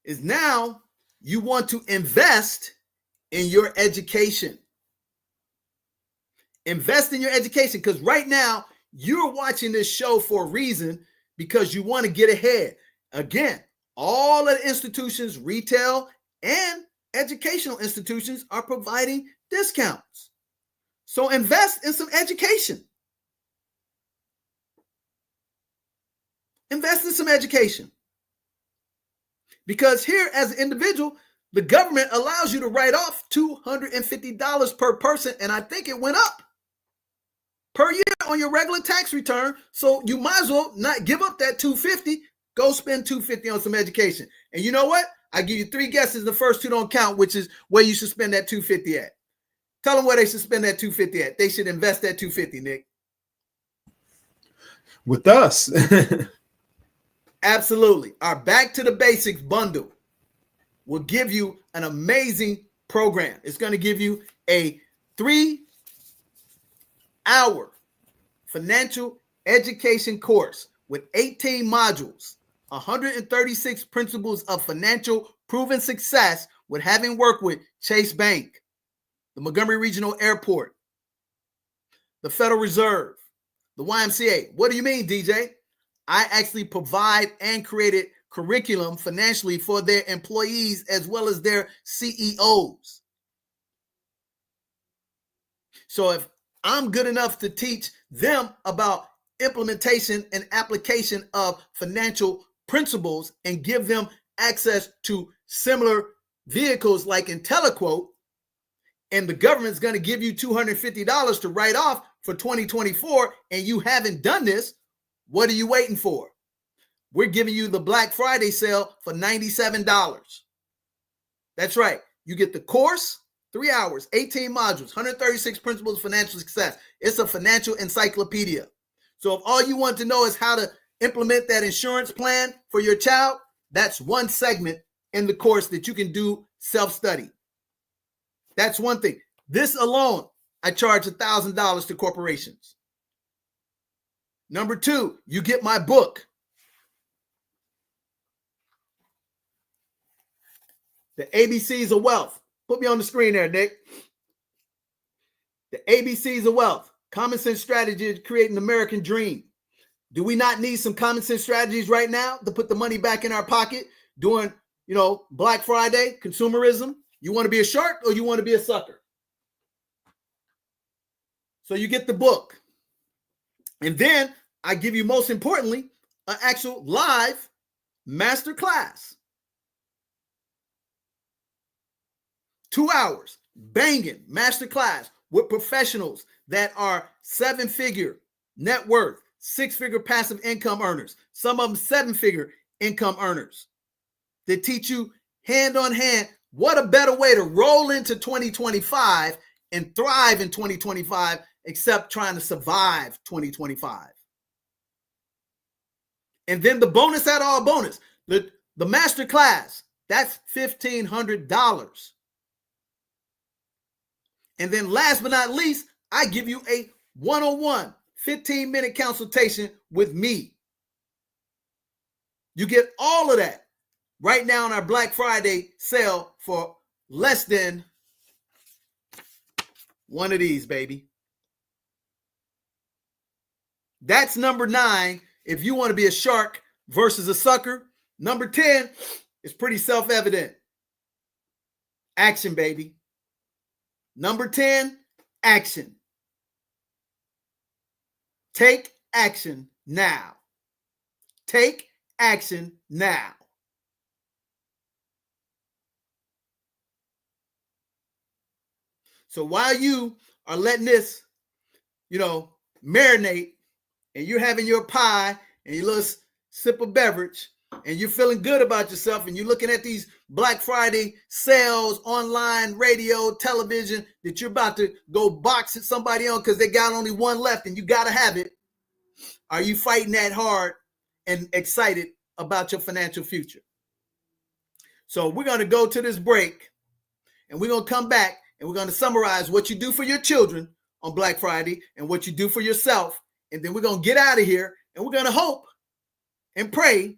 is now you want to invest in your education. Invest in your education, because right now you're watching this show for a reason, because you want to get ahead. Again, all of the institutions, retail and educational institutions, are providing discounts. So invest in some education. Invest in some education. Because here, as an individual, the government allows you to write off $250 per person, and I think it went up per year on your regular tax return. So you might as well not give up that $250. Go spend $250 on some education. And you know what? I give you 3 guesses. The first 2 don't count, which is where you should spend that $250 at. Tell them where they should spend that $250 at. They should invest that $250, Nick. With us. Absolutely. Our Back to the Basics bundle will give you an amazing program. It's going to give you a 3-hour financial education course with 18 modules, 136 principles of financial proven success with having worked with Chase Bank, the Montgomery Regional Airport, the Federal Reserve, the YMCA. What do you mean, DJ? I actually provide and created curriculum financially for their employees as well as their CEOs. So if I'm good enough to teach them about implementation and application of financial principles and give them access to similar vehicles like IntelliQuote, and the government's going to give you $250 to write off for 2024, and you haven't done this, what are you waiting for? We're giving you the Black Friday sale for $97. That's right. You get the course, 3 hours, 18 modules, 136 principles of financial success. It's a financial encyclopedia. So if all you want to know is how to implement that insurance plan for your child, that's one segment in the course that you can do self-study. That's one thing. This alone, I charge $1,000 to corporations. Number 2, you get my book, The ABCs of Wealth. Put me on the screen there, Nick. The ABCs of Wealth. Common sense strategy to create an American dream. Do we not need some common sense strategies right now to put the money back in our pocket during, Black Friday, consumerism? You want to be a shark or you want to be a sucker? So you get the book. And then I give you, most importantly, an actual live masterclass. 2 hours, banging masterclass with professionals that are 7-figure net worth, 6-figure passive income earners, some of them 7-figure income earners, that teach you hand on hand what a better way to roll into 2025 and thrive in 2025 except trying to survive 2025. And then the bonus at all bonus, the master class, that's $1,500. And then last but not least, I give you a one-on-one 15-minute consultation with me. You get all of that right now on our Black Friday sale for less than one of these, baby. That's number 9. If you want to be a shark versus a sucker. Number 10 It's pretty self-evident. Action, baby. Number 10, action. Take action now. Take action now. So while you are letting this, marinate, and you're having your pie and your little sip of beverage, and you're feeling good about yourself, and you're looking at these Black Friday sales, online, radio, television, that you're about to go box at somebody on because they got only one left and you got to have it. Are you fighting that hard and excited about your financial future? So we're going to go to this break, and we're going to come back, and we're going to summarize what you do for your children on Black Friday and what you do for yourself. And then we're going to get out of here, and we're going to hope and pray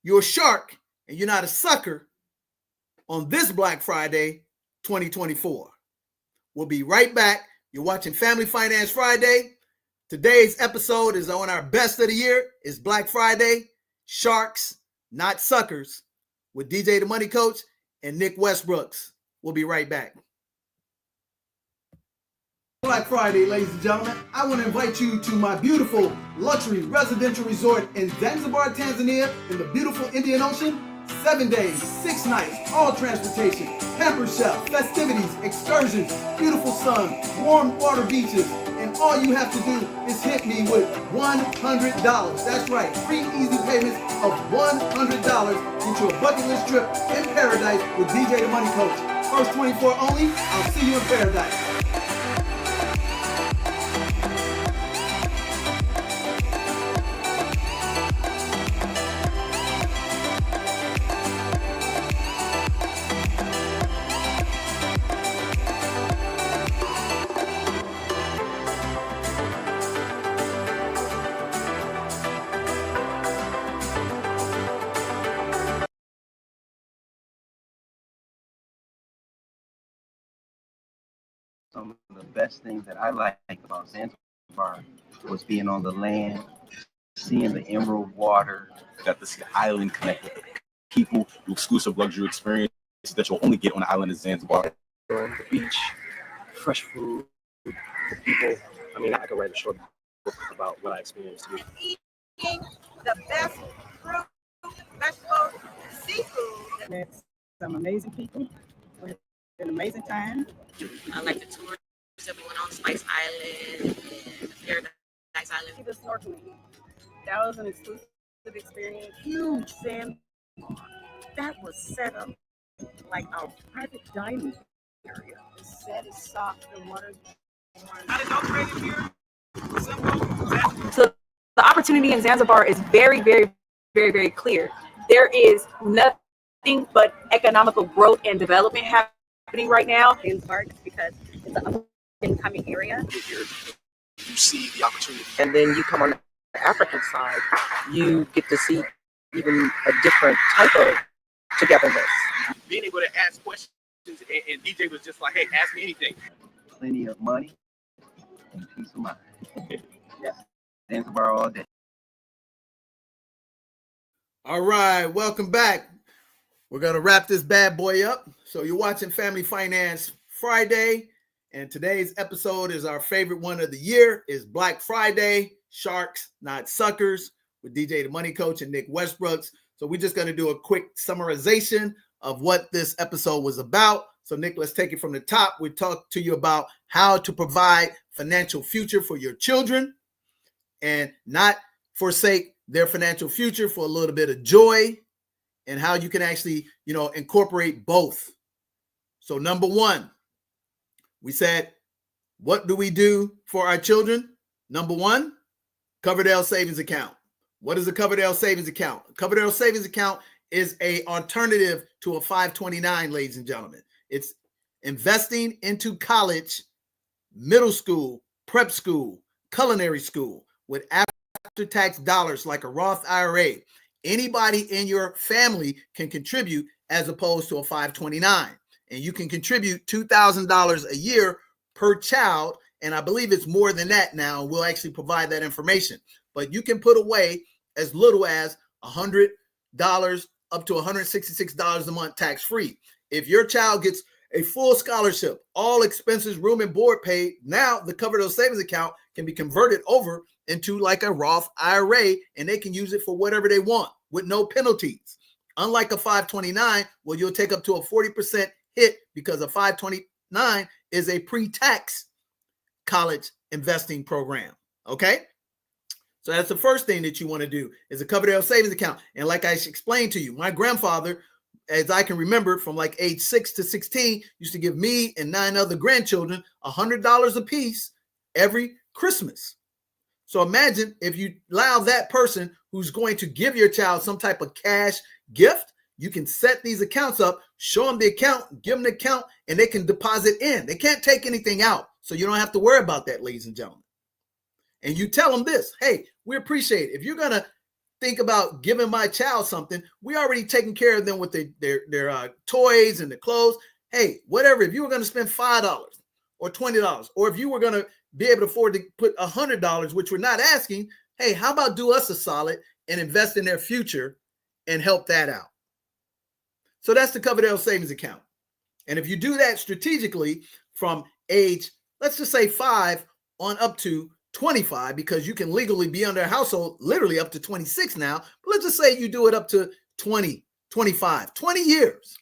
you're a shark and you're not a sucker on this Black Friday 2024. We'll be right back. You're watching Family Finance Friday. Today's episode is on our best of the year. It's Black Friday, Sharks, Not Suckers, with DJ the Money Coach and Nick Westbrooks. We'll be right back. Black Friday, ladies and gentlemen. I want to invite you to my beautiful luxury residential resort in Zanzibar, Tanzania, in the beautiful Indian Ocean. 7 days, 6 nights, all transportation, pamper chef, festivities, excursions, beautiful sun, warm water beaches, and all you have to do is hit me with $100. That's right, 3 easy payments of $100. Get you a bucket list trip in paradise with DJ the Money Coach. First 24 only. I'll see you in paradise. Some of the best things that I liked about Zanzibar was being on the land, seeing the emerald water. Got to see the island, connect with the people, the exclusive luxury experience that you'll only get on the island of Zanzibar. The beach, fresh food, the people. I mean, I could write a short book about what I experienced here. Eating the best fruit, vegetables, seafood. Met some amazing people. We had an amazing time. I like the tours that we went on, Spice Island and Paradise Island. The snorkeling. That was an exclusive experience. Huge sand. That was set up like our private dining area. The set is soft, the water. So the opportunity in Zanzibar is very, very, very, very clear. There is nothing but economical growth and development happening right now In part because it's an up-and-coming area. You see the opportunity. And then you come on the African side, you get to see even a different type of togetherness. Being able to ask questions, and DJ was just like, hey, ask me anything. Plenty of money and peace of mind. Yeah. Zanzibar all day. All right, welcome back. We're going to wrap this bad boy up. So you're watching Family Finance Friday, and today's episode is our favorite one of the year. Is Black Friday, Sharks, Not Suckers, with DJ the Money Coach and Nick Westbrooks. So we're just going to do a quick summarization of what this episode was about. So Nick, let's take it from the top. We talked to you about how to provide financial future for your children and not forsake their financial future for a little bit of joy, and how you can actually, incorporate both. So number one, we said, what do we do for our children? Number one, Coverdale Savings Account. What is a Coverdale Savings Account? A Coverdale Savings Account is an alternative to a 529, ladies and gentlemen. It's investing into college, middle school, prep school, culinary school with after-tax dollars like a Roth IRA. Anybody in your family can contribute as opposed to a 529. And you can contribute $2,000 a year per child. And I believe it's more than that now. We'll actually provide that information. But you can put away as little as $100 up to $166 a month tax-free. If your child gets a full scholarship, all expenses, room and board paid, now the Coverdell savings account can be converted over into like a Roth IRA, and they can use it for whatever they want with no penalties. Unlike a 529, well, you'll take up to a 40% hit because a 529 is a pre-tax college investing program. Okay? So that's the first thing that you want to do is a Coverdell savings account. And like I explained to you, my grandfather, as I can remember, from like age 6 to 16, used to give me and 9 other grandchildren $100 a piece every Christmas. So imagine if you allow that person who's going to give your child some type of cash gift, you can set these accounts up, show them the account, give them the account, and they can deposit in. They can't take anything out. So you don't have to worry about that, ladies and gentlemen. And you tell them this, hey, we appreciate it. If you're going to think about giving my child something, we already taking care of them with their toys and the clothes. Hey, whatever, if you were going to spend $5 or $20, or if you were going to be able to afford to put $100, which we're not asking, hey, how about do us a solid and invest in their future and help that out? So that's the Coverdell savings account. And if you do that strategically from age, let's just say 5 on up to 25, because you can legally be under a household literally up to 26 now. But let's just say you do it up to 20, 25, 20 years.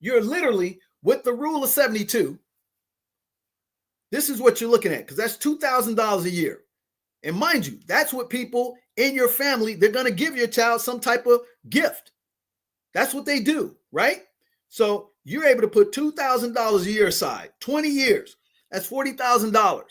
You're literally with the rule of 72. This is what you're looking at, because that's $2,000 a year. And mind you, that's what people in your family, they're going to give your child some type of gift. That's what they do, right? So you're able to put $2,000 a year aside, 20 years. That's $40,000.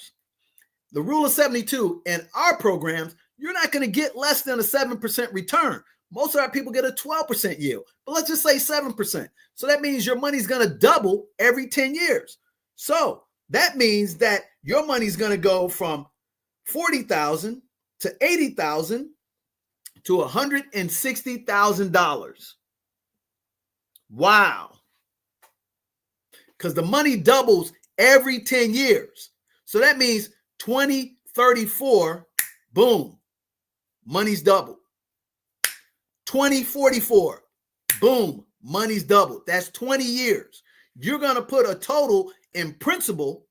The rule of 72 in our programs, you're not going to get less than a 7% return. Most of our people get a 12% yield, but let's just say 7%. So that means your money's going to double every 10 years. So that means that your money's going to go from $40,000 to $80,000 to $160,000. Wow. Because the money doubles every 10 years. So that means 2034, boom, money's doubled. 2044, boom, money's doubled. That's 20 years. You're going to put a total in principal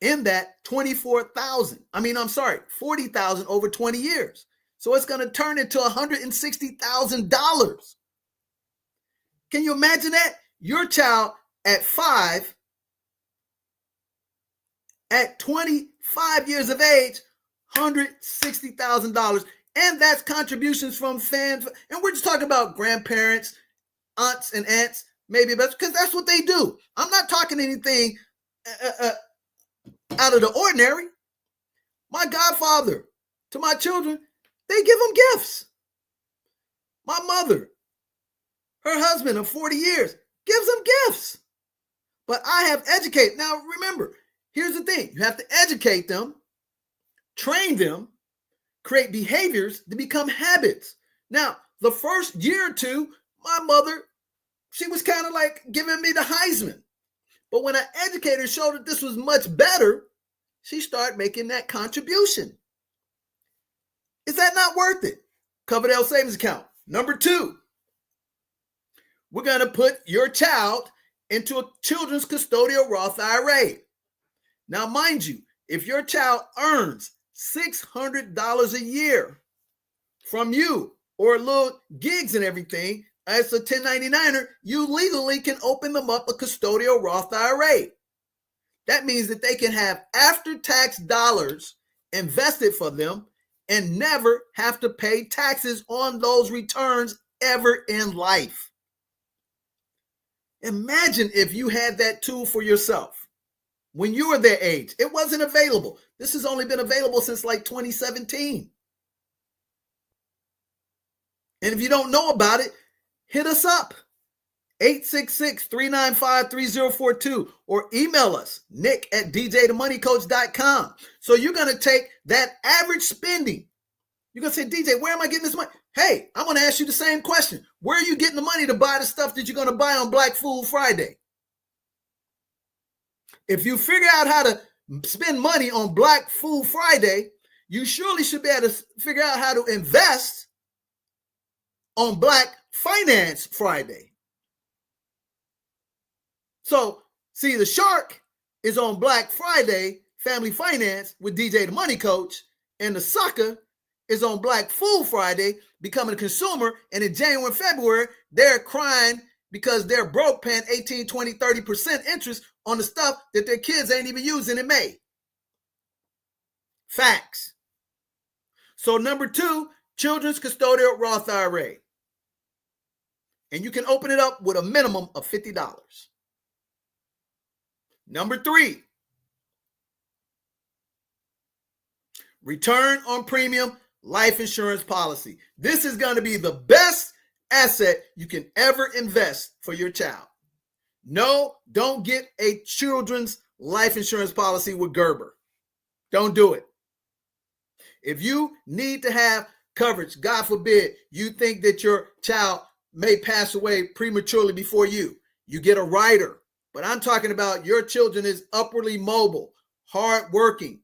in that 40,000 over 20 years. So it's going to turn into $160,000. Can you imagine that? Your child at 5, at 25 years of age, $160,000. And that's contributions from fans. And we're just talking about grandparents, aunts and aunts, maybe, because that's what they do. I'm not talking anything out of the ordinary. My godfather to my children, they give them gifts. My mother, her husband of 40 years, gives them gifts. But I have educated. Now, remember, here's the thing. You have to educate them, train them, create behaviors to become habits. Now, the first year or two, my mother, she was kind of like giving me the Heisman. But when an educator showed that this was much better, she started making that contribution. Is that not worth it? Coverdell savings account. Number 2, we're going to put your child into a children's custodial Roth IRA. Now, mind you, if your child earns $600 a year from you or little gigs and everything, as a 1099er, you legally can open them up a custodial Roth IRA. That means that they can have after-tax dollars invested for them and never have to pay taxes on those returns ever in life. Imagine if you had that tool for yourself when you were their age. It wasn't available. This has only been available since like 2017. And if you don't know about it, hit us up, 866-395-3042, or email us, nick@djthemoneycoach.com. So you're going to take that average spending. You're going to say, DJ, where am I getting this money? Hey, I'm going to ask you the same question. Where are you getting the money to buy the stuff that you're going to buy on Black Food Friday? If you figure out how to spend money on Black Food Friday, you surely should be able to figure out how to invest on Black Finance Friday. So, see, the shark is on Black Friday, Family Finance with DJ the Money Coach, and the sucker is on Black Fool Friday, becoming a consumer, and in January and February, they're crying because they're broke, paying 18, 20, 30% interest on the stuff that their kids ain't even using in May. Facts. So number 2, Children's Custodial Roth IRA. And you can open it up with a minimum of $50. Number 3, return on premium life insurance policy. This is going to be the best asset you can ever invest for your child. No, don't get a children's life insurance policy with Gerber. Don't do it. If you need to have coverage, God forbid, you think that your child may pass away prematurely before you get a rider. But I'm talking about your children is upwardly mobile, hardworking,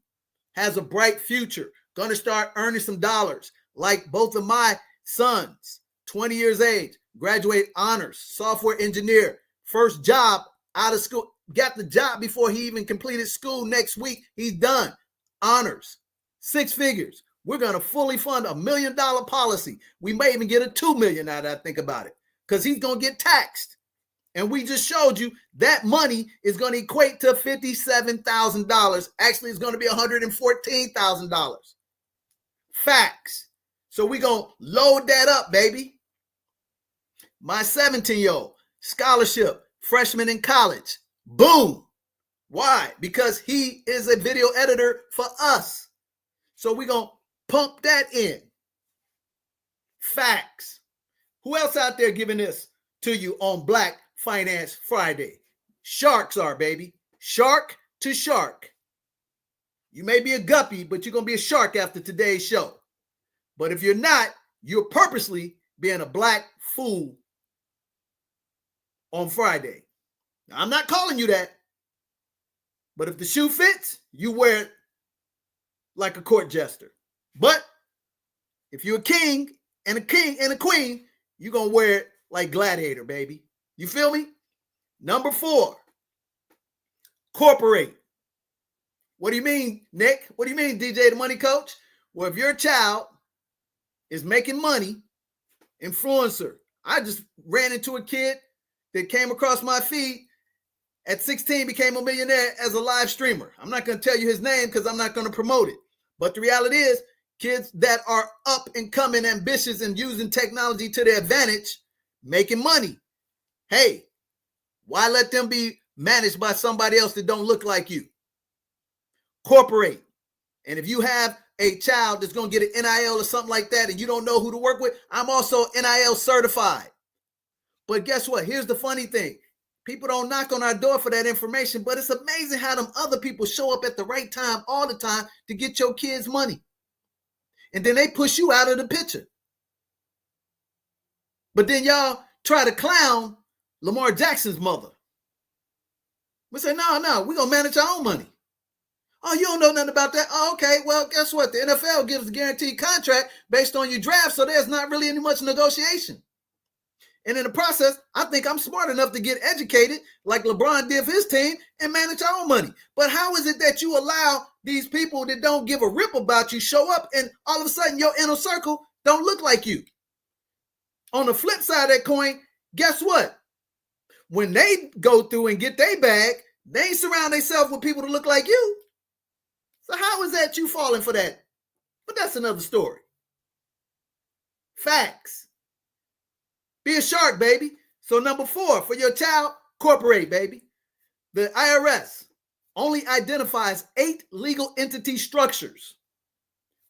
has a bright future, going to start earning some dollars. Like both of my sons, 20 years age, graduate honors, software engineer, first job out of school, got the job before he even completed school. Next week, he's done. Honors, 6 figures. We're going to fully fund $1 million policy. We may even get a $2 million now that I think about it, because he's going to get taxed. And we just showed you that money is going to equate to $57,000. Actually, it's going to be $114,000. Facts. So we're going to load that up, baby. My 17-year-old, scholarship, freshman in college. Boom. Why? Because he is a video editor for us. So we're going to pump that in. Facts. Who else out there giving this to you on Black Finance Friday? Sharks are, baby. Shark to shark. You may be a guppy, but you're going to be a shark after today's show. But if you're not, you're purposely being a black fool on Friday. Now, I'm not calling you that. But if the shoe fits, you wear it like a court jester. But if you're a king and a queen, you're going to wear it like gladiator, baby. You feel me? Number 4, corporate. What do you mean, Nick? What do you mean, DJ the Money Coach? Well, if your child is making money, influencer. I just ran into a kid that came across my feed at 16, became a millionaire as a live streamer. I'm not going to tell you his name because I'm not going to promote it. But the reality is, kids that are up and coming, ambitious, and using technology to their advantage, making money. Hey, why let them be managed by somebody else that don't look like you? Corporate. And if you have a child that's going to get an NIL or something like that and you don't know who to work with, I'm also NIL certified. But guess what? Here's the funny thing. People don't knock on our door for that information, but it's amazing how them other people show up at the right time all the time to get your kids money. And then they push you out of the picture. But then y'all try to clown Lamar Jackson's mother. We say, no, we're going to manage our own money. Oh, you don't know nothing about that? Oh, okay, well, guess what? The NFL gives a guaranteed contract based on your draft, so there's not really any much negotiation. And in the process, I think I'm smart enough to get educated like LeBron did for his team and manage our own money. But how is it that you allow these people that don't give a rip about you show up and all of a sudden your inner circle don't look like you? On the flip side of that coin, guess what? When they go through and get their bag, they ain't surround themselves with people that look like you. So how is that you falling for that? But that's another story. Facts. Be a shark, baby. So number 4, for your child, corporate, baby. The IRS only identifies 8 legal entity structures,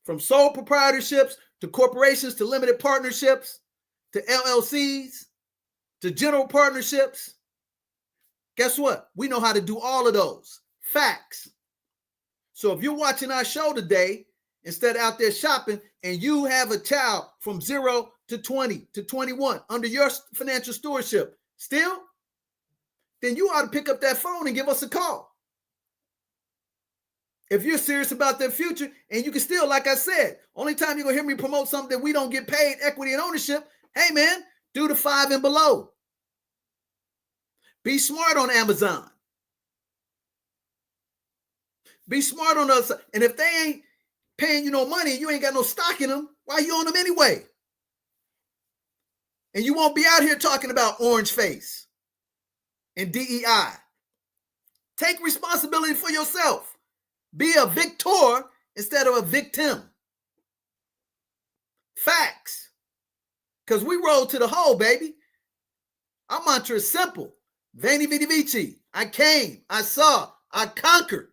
from sole proprietorships to corporations to limited partnerships to LLCs to general partnerships. Guess what? We know how to do all of those. Facts. So if you're watching our show today, instead of out there shopping, and you have a child from 0 to 20 to 21 under your financial stewardship still, then you ought to pick up that phone and give us a call. If you're serious about their future, and you can still, like I said, only time you're going to hear me promote something that we don't get paid, equity and ownership, hey man, Do the 5 and below. Be smart on Amazon. Be smart on us. And if they ain't paying you no money, you ain't got no stock in them, why you on them anyway? And you won't be out here talking about orange face and DEI. Take responsibility for yourself. Be a victor instead of a victim. Facts. Because we roll to the hole, baby. Our mantra is simple. Veni vidi vici. I came, I saw, I conquered.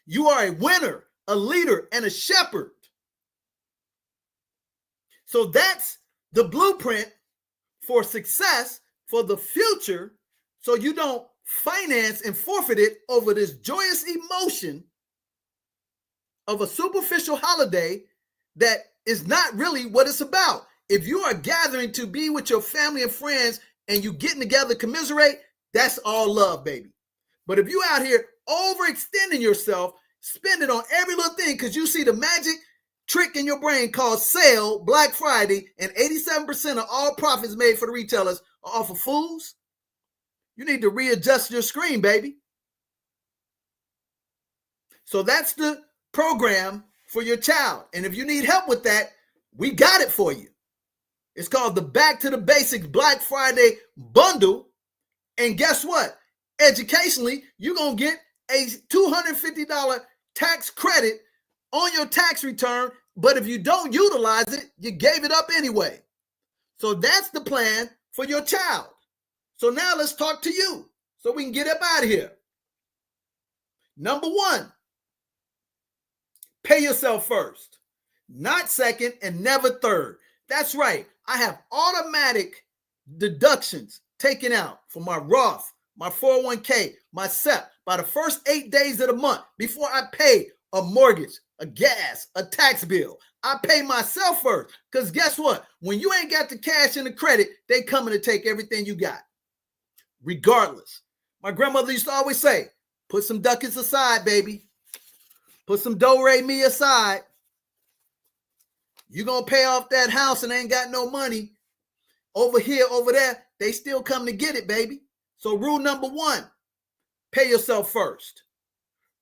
You are a winner, a leader, and a shepherd. So that's the blueprint for success for the future, so you don't finance and forfeit it over this joyous emotion of a superficial holiday that is not really what it's about. If you are gathering to be with your family and friends and you getting together, commiserate, that's all love, baby. But if you out here overextending yourself, spending on every little thing because you see the magic trick in your brain called sale, Black Friday, and 87% of all profits made for the retailers are off of fools, you need to readjust your screen, baby. So that's the program for your child. And if you need help with that, we got it for you. It's called the Back to the Basics Black Friday Bundle. And guess what? Educationally, you're going to get a $250 tax credit on your tax return. But if you don't utilize it, you gave it up anyway. So that's the plan for your child. So now let's talk to you so we can get up out of here. Number one, pay yourself first, not second and never third. That's right. I have automatic deductions taken out for my Roth, my 401k, my SEP by the first 8 days of the month before I pay a mortgage, a gas, a tax bill. I pay myself first because guess what? When you ain't got the cash and the credit, they coming to take everything you got. Regardless. My grandmother used to always say, put some ducats aside, baby. Put some do-re-mi aside. You're going to pay off that house and ain't got no money. Over here, over there, they still come to get it, baby. So rule number one, pay yourself first.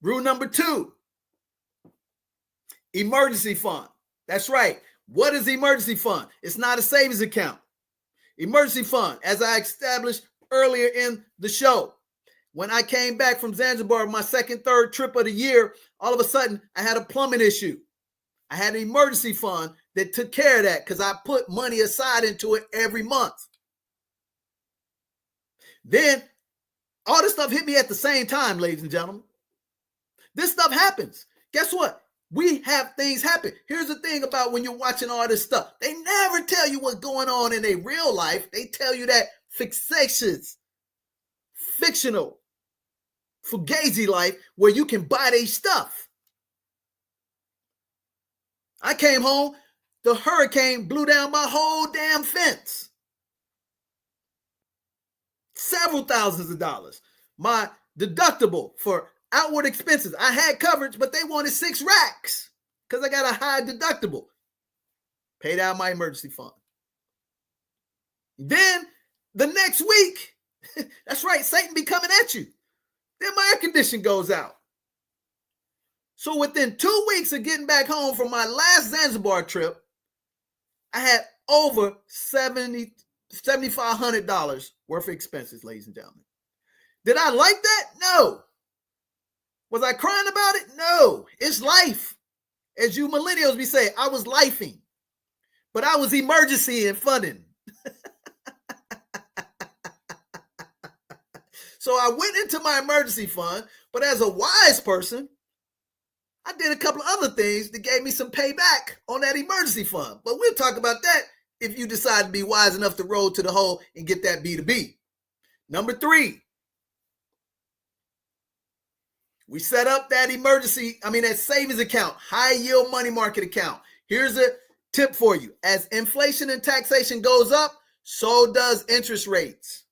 Rule number two, emergency fund. That's right. What is emergency fund? It's not a savings account. Emergency fund, as I established earlier in the show, when I came back from Zanzibar, my second, third trip of the year, all of a sudden I had a plumbing issue. I had an emergency fund that took care of that because I put money aside into it every month. Then all this stuff hit me at the same time, ladies and gentlemen. This stuff happens. Guess what? We have things happen. Here's the thing about when you're watching all this stuff. They never tell you what's going on in their real life. They tell you that fictional, fugazi life where you can buy their stuff. I came home, the hurricane blew down my whole damn fence. Several thousands of dollars. My deductible for outward expenses. I had coverage, but they wanted 6 racks because I got a high deductible. Paid out my emergency fund. Then the next week, that's right, Satan be coming at you. Then my air condition goes out. So within 2 weeks of getting back home from my last Zanzibar trip, I had over $7,500 worth of expenses, ladies and gentlemen. Did I like that? No. Was I crying about it? No. It's life. As you millennials be saying, I was lifing, but I was emergency and funding. So I went into my emergency fund, but as a wise person, I did a couple of other things that gave me some payback on that emergency fund. But we'll talk about that if you decide to be wise enough to roll to the hole and get that B2B. Number 3, we set up that that savings account, high yield money market account. Here's a tip for you. As inflation and taxation goes up, so does interest rates.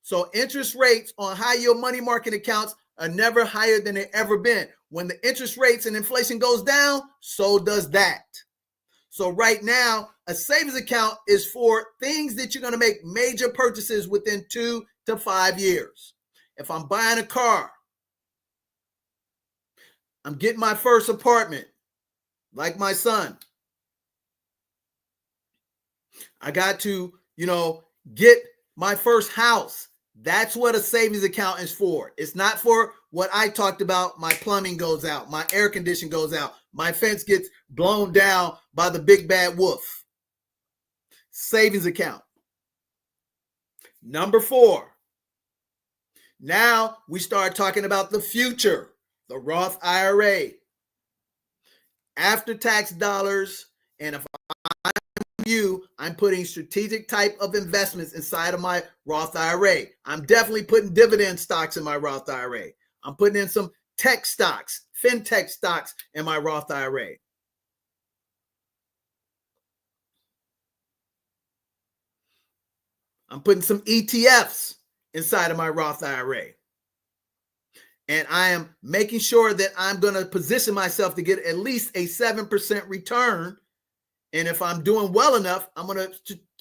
So interest rates on high yield money market accounts are never higher than they've ever been. When the interest rates and inflation goes down, so does that. So right now, a savings account is for things that you're going to make major purchases within 2 to 5 years. If I'm buying a car, I'm getting my first apartment, like my son. I got to, get my first house. That's what a savings account is for. It's not for what I talked about. My plumbing goes out, my air conditioning goes out, my fence gets blown down by the big bad wolf. Savings account. Number 4. Now we start talking about the future, the Roth IRA. After tax dollars, and if I'm putting strategic type of investments inside of my Roth IRA. I'm definitely putting dividend stocks in my Roth IRA. I'm putting in some tech stocks, fintech stocks in my Roth IRA. I'm putting some ETFs inside of my Roth IRA. And I am making sure that I'm going to position myself to get at least a 7% return. And if I'm doing well enough, I'm going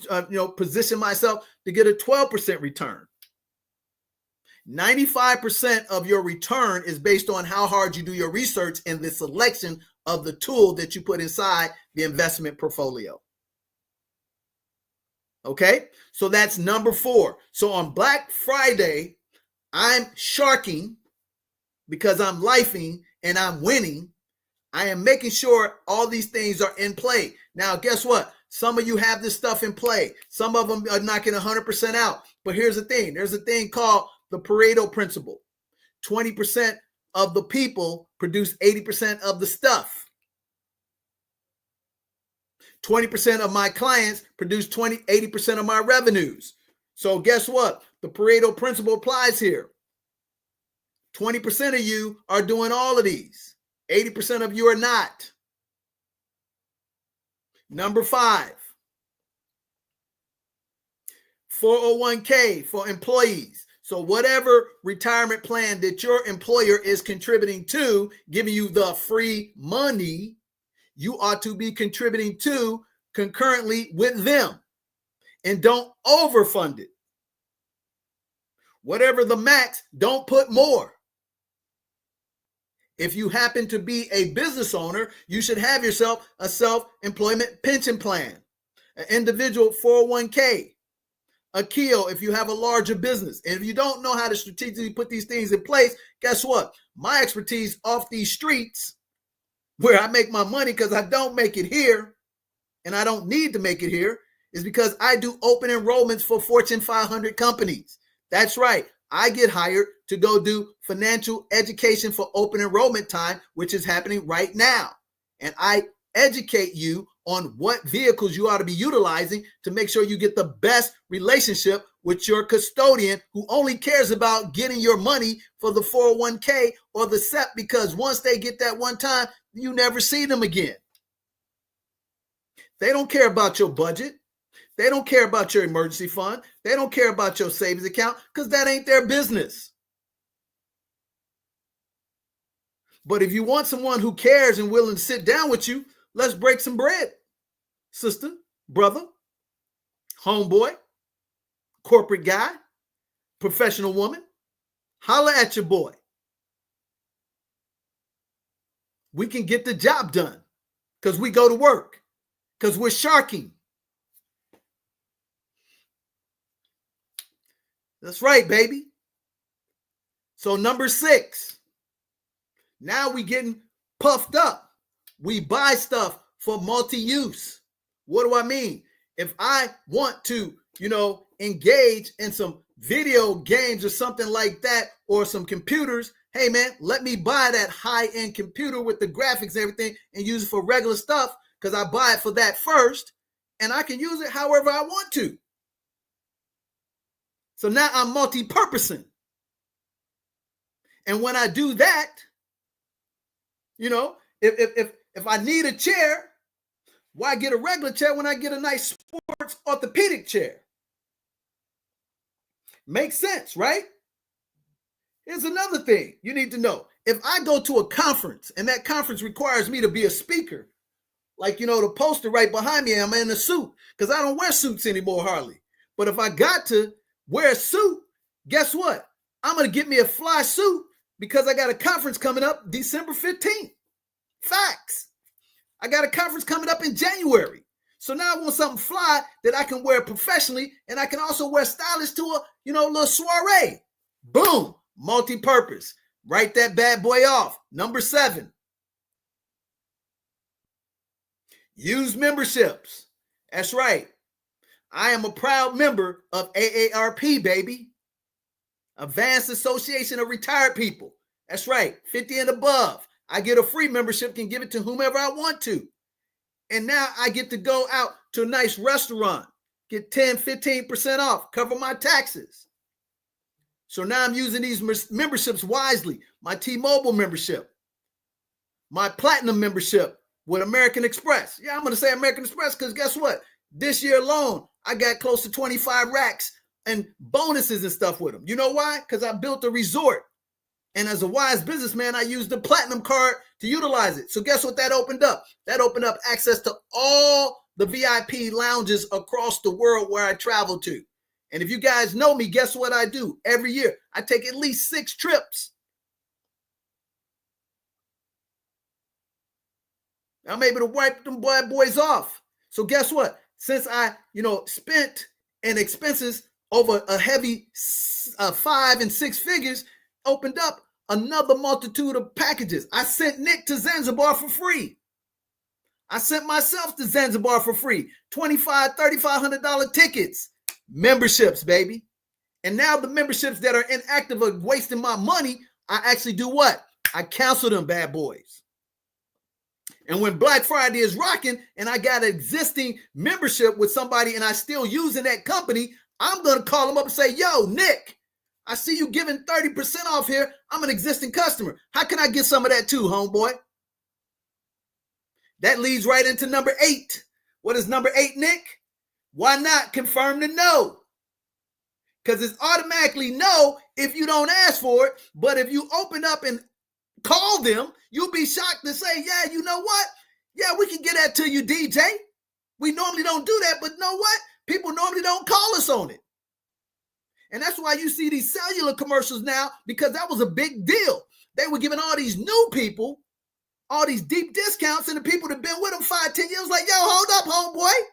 to position myself to get a 12% return. 95% of your return is based on how hard you do your research and the selection of the tool that you put inside the investment portfolio. Okay, so that's number 4. So on Black Friday, I'm sharking because I'm lifing and I'm winning. I am making sure all these things are in play. Now, guess what? Some of you have this stuff in play. Some of them are knocking 100% out. But here's the thing. There's a thing called the Pareto principle. 20% of the people produce 80% of the stuff. 20% of my clients produce 80% of my revenues. So guess what? The Pareto principle applies here. 20% of you are doing all of these. 80% of you are not. Number 5, 401k for employees. So whatever retirement plan that your employer is contributing to, giving you the free money, you ought to be contributing to concurrently with them. And don't overfund it. Whatever the max, don't put more. If you happen to be a business owner, you should have yourself a self-employment pension plan, an individual 401k, a KEO if you have a larger business. And if you don't know how to strategically put these things in place, guess what? My expertise off these streets, where I make my money because I don't make it here, and I don't need to make it here, is because I do open enrollments for Fortune 500 companies. That's right. I get hired to go do financial education for open enrollment time, which is happening right now. And I educate you on what vehicles you ought to be utilizing to make sure you get the best relationship with your custodian, who only cares about getting your money for the 401k or the SEP, because once they get that one time, you never see them again. They don't care about your budget. They don't care about your emergency fund. They don't care about your savings account, because that ain't their business. But if you want someone who cares and willing to sit down with you, let's break some bread. Sister, brother, homeboy, corporate guy, professional woman, holla at your boy. We can get the job done because we go to work, because we're sharking. That's right, baby. So number 6, now we getting puffed up. We buy stuff for multi-use. What do I mean? If I want to, engage in some video games or something like that, or some computers, hey man, let me buy that high-end computer with the graphics and everything and use it for regular stuff, because I buy it for that first, and I can use it however I want to. So now I'm multi-purposing. And when I do that, if I need a chair, why get a regular chair when I get a nice sports orthopedic chair? Makes sense, right? Here's another thing you need to know. If I go to a conference and that conference requires me to be a speaker, like, the poster right behind me, I'm in a suit because I don't wear suits anymore hardly. But if I got to wear a suit, guess what? I'm going to get me a fly suit because I got a conference coming up December 15th. Facts. I got a conference coming up in January. So now I want something fly that I can wear professionally, and I can also wear stylish to a, little soiree. Boom, multi-purpose. Write that bad boy off. Number 7. Use memberships. That's right. I am a proud member of AARP, baby. Advanced Association of Retired People. That's right, 50 and above. I get a free membership, can give it to whomever I want to. And now I get to go out to a nice restaurant, get 10, 15% off, cover my taxes. So now I'm using these memberships wisely. My T-Mobile membership, my Platinum membership with American Express. Yeah, I'm going to say American Express because guess what? This year alone, I got close to 25 racks and bonuses and stuff with them. You know why? Because I built a resort. And as a wise businessman, I used the Platinum card to utilize it. So guess what that opened up? That opened up access to all the VIP lounges across the world where I travel to. And if you guys know me, guess what I do? Every year, I take at least 6 trips. I'm able to wipe them bad boys off. So guess what? Since I, spent in expenses over a heavy 5 and 6 figures, opened up another multitude of packages. I sent Nick to Zanzibar for free. I sent myself to Zanzibar for free. $2,500, $3,500 tickets. Memberships, baby. And now the memberships that are inactive or wasting my money, I actually do what? I cancel them bad boys. And when Black Friday is rocking and I got an existing membership with somebody and I still using that company, I'm going to call them up and say, yo, Nick, I see you giving 30% off here. I'm an existing customer. How can I get some of that too, homeboy? That leads right into number 8. What is number 8, Nick? Why not confirm the no? Because it's automatically no if you don't ask for it. But if you open up and call them, you'll be shocked to say, yeah, you know what? Yeah, we can get that to you, DJ. We normally don't do that, but know what? People normally don't call us on it. And that's why you see these cellular commercials now, because that was a big deal. They were giving all these new people all these deep discounts, and the people that have been with them 5, 10 years like, yo, hold up, homeboy.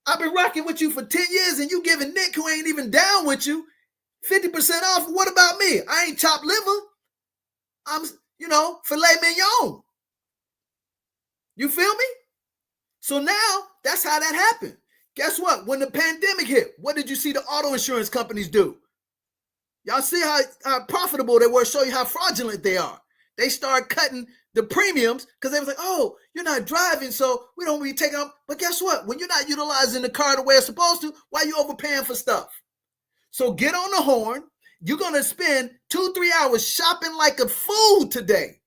I've been rocking with you for 10 years, and you giving Nick, who ain't even down with you, 50% off. What about me? I ain't chopped liver. I'm, filet mignon. You feel me? So now that's how that happened. Guess what? When the pandemic hit, what did you see the auto insurance companies do? Y'all see how profitable they were, show you how fraudulent they are. They start cutting the premiums because they was like, oh, you're not driving, so we don't really take them. But guess what? When you're not utilizing the car the way it's supposed to, why are you overpaying for stuff? So get on the horn. You're going to spend 2-3 hours shopping like a fool today.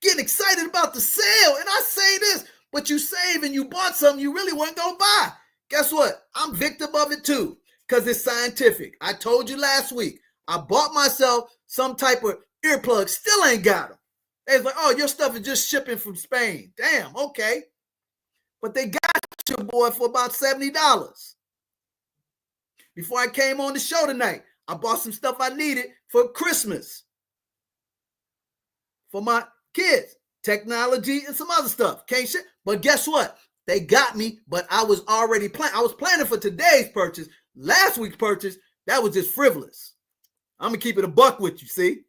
Getting excited about the sale. And I say this, but you save and you bought something you really weren't going to buy. Guess what? I'm victim of it too because it's scientific. I told you last week, I bought myself some type of earplug, still ain't got them. They was like, oh, your stuff is just shipping from Spain. Damn, okay. But they got your boy for about $70. Before I came on the show tonight, I bought some stuff I needed for Christmas for my kids, technology and some other stuff. Can't shit. But guess what? They got me, but I was already planning. I was planning for today's purchase. Last week's purchase, that was just frivolous. I'm going to keep it a buck with you, see?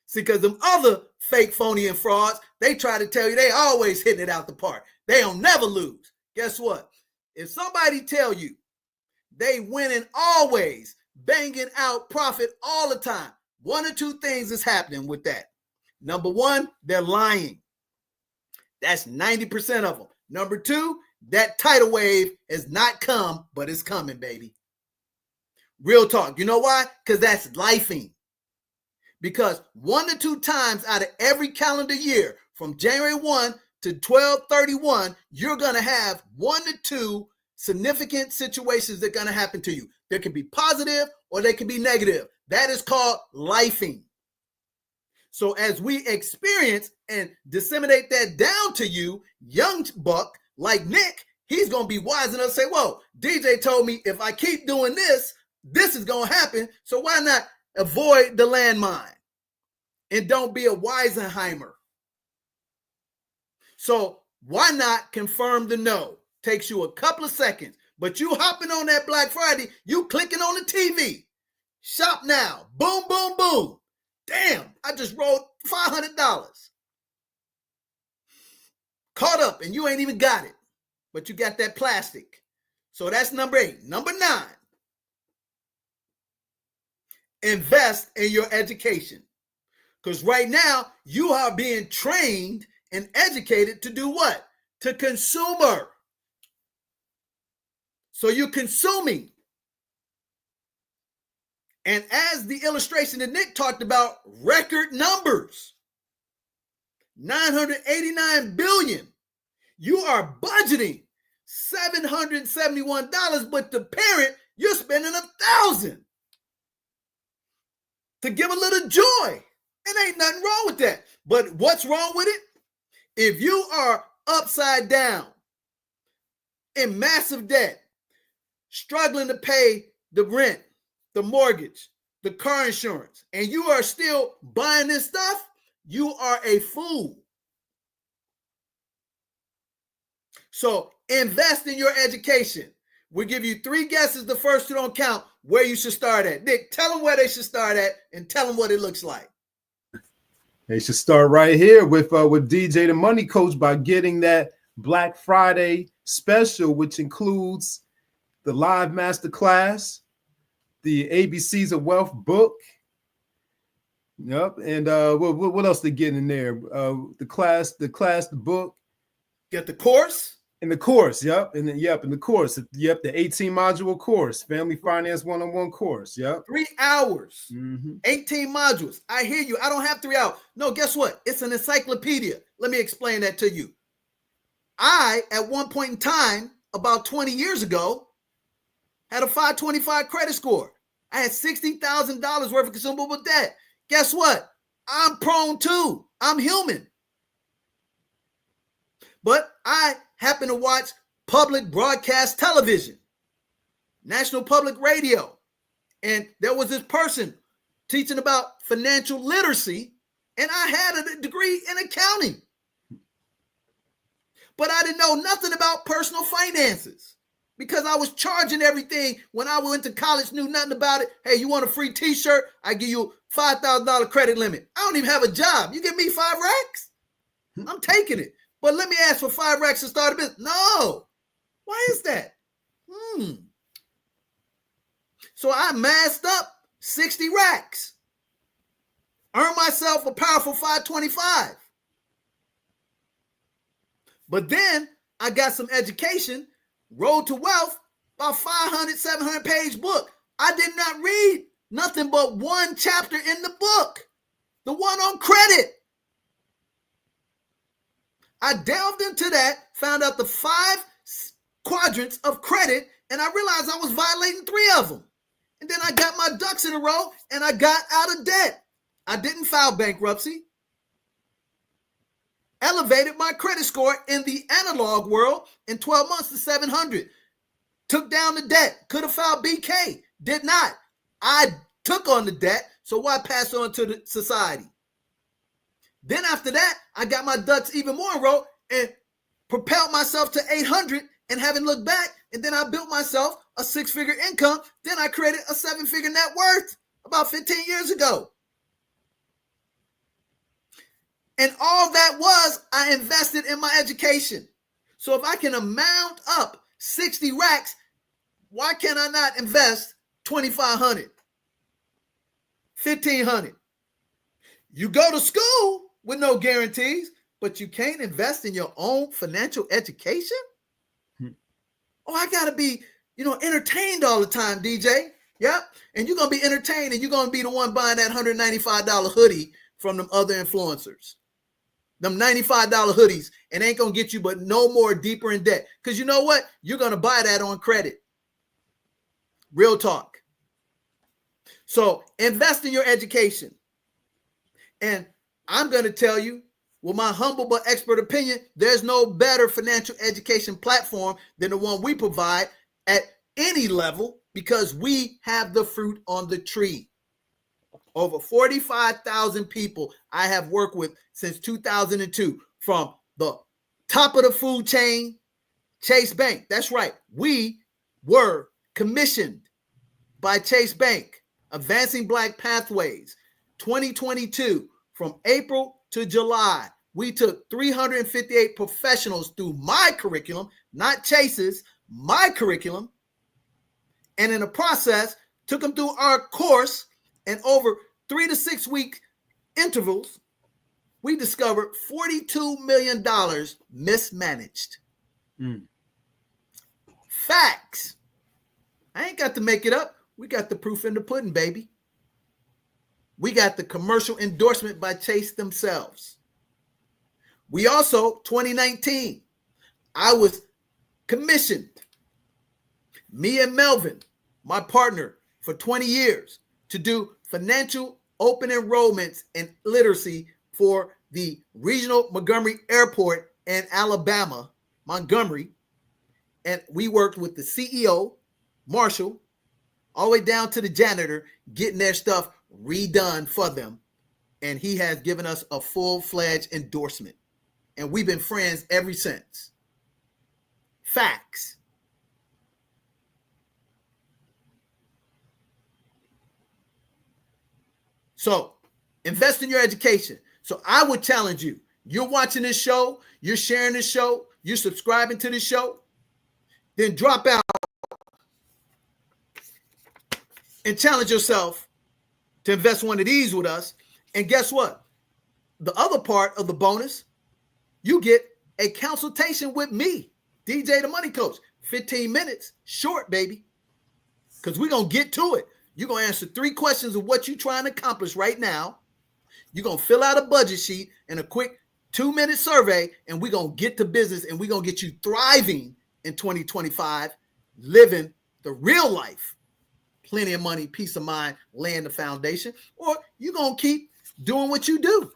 See, because them other fake, phony, and frauds, they try to tell you they always hitting it out the park. They don't never lose. Guess what? If somebody tell you they winning always, banging out profit all the time, 1 or 2 things is happening with that. Number 1, they're lying. That's 90% of them. Number 2, that tidal wave has not come, but it's coming, baby. Real talk. You know why? Because that's lifing. Because 1 to 2 times out of every calendar year, from January 1 to 12/31, you're going to have 1 to 2 significant situations that are going to happen to you. They can be positive or they can be negative. That is called lifing. So as we experience and disseminate that down to you, young buck like Nick, he's going to be wise enough to say, whoa, DJ told me if I keep doing this, this is going to happen. So why not avoid the landmine and don't be a Weisenheimer? So why not confirm the no? Takes you a couple of seconds, but you hopping on that Black Friday, you clicking on the TV. Shop now. Boom, boom, boom. Damn, I just rolled $500. Caught up and you ain't even got it, but you got that plastic. So that's number 8. Number 9, invest in your education. Because right now you are being trained and educated to do what? To consumer. So you're consuming. And as the illustration that Nick talked about, record numbers, $989 billion. You are budgeting $771, but the parent, you're spending $1,000 to give a little joy. And ain't nothing wrong with that. But what's wrong with it? If you are upside down in massive debt, struggling to pay the rent, the mortgage, the car insurance, and you are still buying this stuff, you are a fool. So invest in your education. We'll give you 3 guesses. The first 2 don't count. Where you should start at. Nick, tell them where they should start at and tell them what it looks like. They should start right here with DJ the Money Coach by getting that Black Friday special, which includes the live masterclass, the ABCs of Wealth book. Yep. And what else they getting in there? The book. Get the course. In the course, yep. And then, in the course. Yep, the 18 module course, Family Finance 101 course. Yep. 3 hours, 18 modules. I hear you. I don't have 3 hours. No, guess what? It's an encyclopedia. Let me explain that to you. I, at one point in time, about 20 years ago, had a 525 credit score. I had $60,000 worth of consumable debt. Guess what? I'm prone too. I'm human. But I happen to watch public broadcast television, National Public Radio. And there was this person teaching about financial literacy, and I had a degree in accounting. But I didn't know nothing about personal finances because I was charging everything. When I went to college, knew nothing about it. Hey, you want a free t-shirt? I give you $5,000 credit limit. I don't even have a job. You give me 5 racks? I'm taking it. But let me ask for 5 racks to start a business. No. Why is that? So I masked up 60 racks. Earned myself a powerful 525. But then I got some education, Road to Wealth, about 500, 700 page book. I did not read nothing but 1 chapter in the book, the one on credit. I delved into that, found out the 5 quadrants of credit, and I realized I was violating 3 of them. And then I got my ducks in a row and I got out of debt. I didn't file bankruptcy. Elevated my credit score in the analog world in 12 months to 700. Took down the debt. Could have filed BK. Did not. I took on the debt, so why pass on to the society? Then after that, I got my ducks even more in a row and propelled myself to 800 and haven't looked back. And then I built myself a 6-figure income. Then I created a 7-figure net worth about 15 years ago. And all that was, I invested in my education. So if I can amount up 60 racks, why can I not invest 2,500, 1,500? You go to school with no guarantees, but you can't invest in your own financial education? Oh, I got to be, entertained all the time, DJ. Yep. And you're going to be entertained and you're going to be the one buying that $195 hoodie from them other influencers. Them $95 hoodies, and ain't going to get you but no more deeper in debt. Because you know what? You're going to buy that on credit. Real talk. So invest in your education. And I'm going to tell you, with my humble but expert opinion, there's no better financial education platform than the one we provide at any level, because we have the fruit on the tree. Over 45,000 people I have worked with since 2002, from the top of the food chain, Chase Bank. That's right. We were commissioned by Chase Bank, Advancing Black Pathways, 2022, from April to July. We took 358 professionals through my curriculum, not Chase's, my curriculum. And in the process, took them through our course, and over 3 to 6 week intervals, we discovered $42 million mismanaged. Facts. I ain't got to make it up. We got the proof in the pudding, baby. We got the commercial endorsement by Chase themselves. We also, 2019, I was commissioned, me and Melvin, my partner for 20 years, to do financial open enrollments and literacy for the regional Montgomery Airport in Alabama, Montgomery. And we worked with the CEO, Marshall, all the way down to the janitor, getting their stuff redone for them. And he has given us a full-fledged endorsement. And we've been friends ever since. Facts. So, invest in your education. So I would challenge you. You're watching this show, you're sharing this show, you're subscribing to this show, then drop out and challenge yourself to invest one of these with us. And guess what? The other part of the bonus, you get a consultation with me, DJ the Money Coach. 15 minutes, short, baby. Because we're going to get to it. You're going to answer 3 questions of what you're trying to accomplish right now. You're going to fill out a budget sheet and a quick 2-minute survey, and we're going to get to business, and we're going to get you thriving in 2025, living the real life. Plenty of money, peace of mind, laying the foundation. Or you're going to keep doing what you do.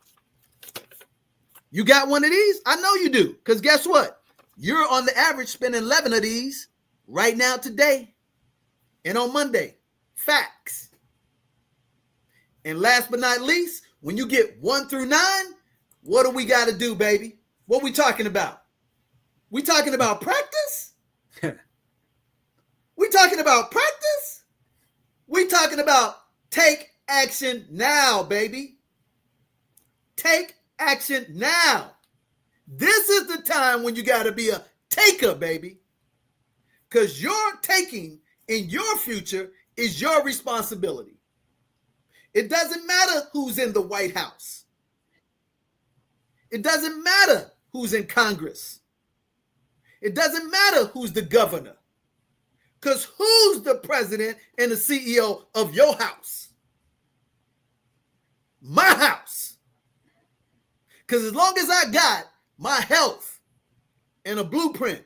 You got one of these? I know you do. Because guess what? You're on the average spending 11 of these right now today and on Monday. Facts. And last but not least, when you get 1 through 9, what do we got to do, baby? What we talking about? We talking about practice? We talking about practice? We talking about take action now, baby. Take action now. This is the time when you got to be a taker, baby. Because your taking in your future is your responsibility. It doesn't matter who's in the White House. It doesn't matter who's in Congress. It doesn't matter who's the governor. Because who's the president and the CEO of your house? My house. Because as long as I got my health and a blueprint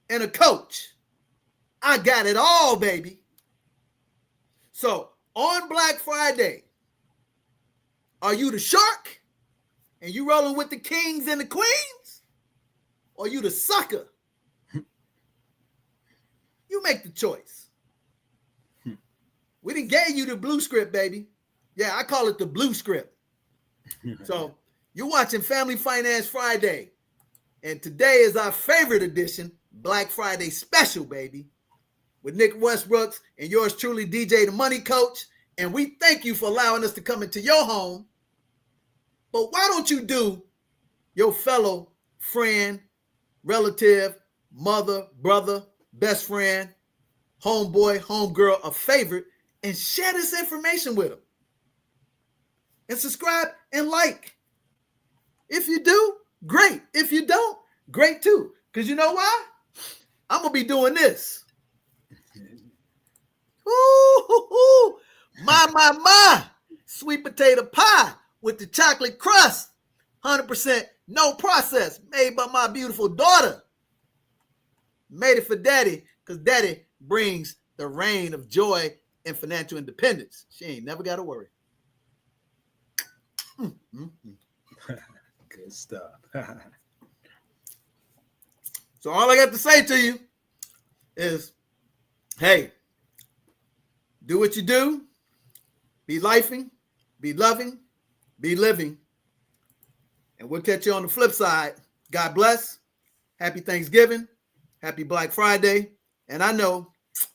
and a coach, I got it all, baby. So on Black Friday, are you the shark and you rolling with the kings and the queens? Or you the sucker? You make the choice. We done gave you the blue script, baby. Yeah, I call it the blue script. So you're watching Family Finance Friday. And today is our favorite edition, Black Friday special, baby. With Nick Westbrooks and yours truly, DJ the Money Coach. And we thank you for allowing us to come into your home. But why don't you do your fellow friend, relative, mother, brother, best friend, homeboy, homegirl a favor and share this information with them. And subscribe and like. If you do, great. If you don't, great too. Because you know why? I'm going to be doing this. Ooh, my. Sweet potato pie with the chocolate crust. 100% no process. Made by my beautiful daughter. Made it for daddy because daddy brings the reign of joy and financial independence. She ain't never got to worry. Good stuff. So all I got to say to you is, hey, do what you do. Be lifing, be loving, be living. And we'll catch you on the flip side. God bless. Happy Thanksgiving. Happy Black Friday. And I know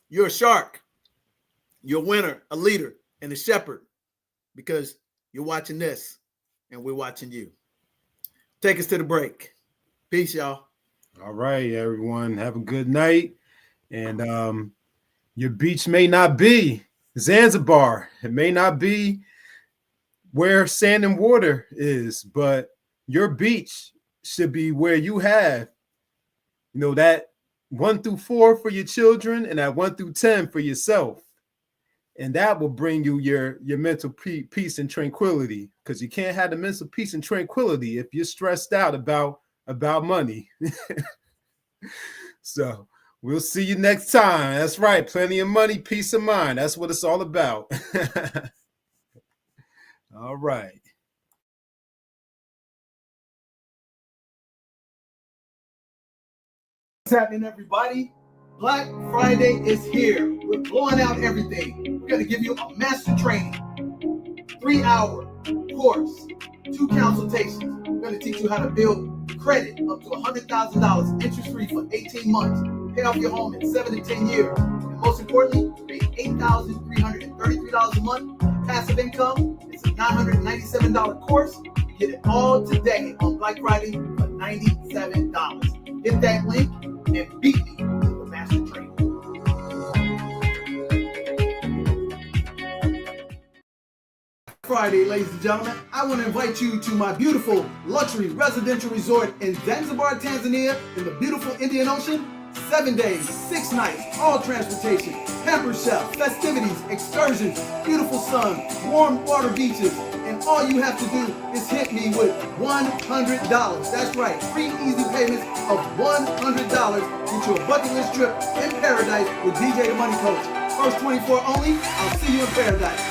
you're a shark. You're a winner, a leader, and a shepherd because you're watching this and we're watching you. Take us to the break. Peace, y'all. All right, everyone. Have a good night. And your beach may not be Zanzibar. It may not be where sand and water is, but your beach should be where you have, that 1 through 4 for your children and that 1 through 10 for yourself. And that will bring you your mental peace and tranquility, because you can't have the mental peace and tranquility if you're stressed out about money. So we'll see you next time. That's right. Plenty of money, peace of mind. That's what it's all about. All right. What's happening, everybody? Black Friday is here. We're blowing out everything. We're going to give you a master training, 3-hour course, 2 consultations. We're going to teach you how to build credit up to $100,000 interest-free for 18 months. Pay off your home in 7 to 10 years. And most importantly, pay $8,333 a month. Passive income. It's a $997 course. You get it all today on Black Friday for $97. Hit that link and beat me to the master training. Friday, ladies and gentlemen, I want to invite you to my beautiful luxury residential resort in Zanzibar, Tanzania, in the beautiful Indian Ocean. 7 days, 6 nights, all transportation, pamper chef, festivities, excursions, beautiful sun, warm water beaches, and all you have to do is hit me with $100. That's right, 3 easy payments of $100. Get you a bucket list trip in paradise with DJ the Money Coach. First 24 only. I'll see you in paradise.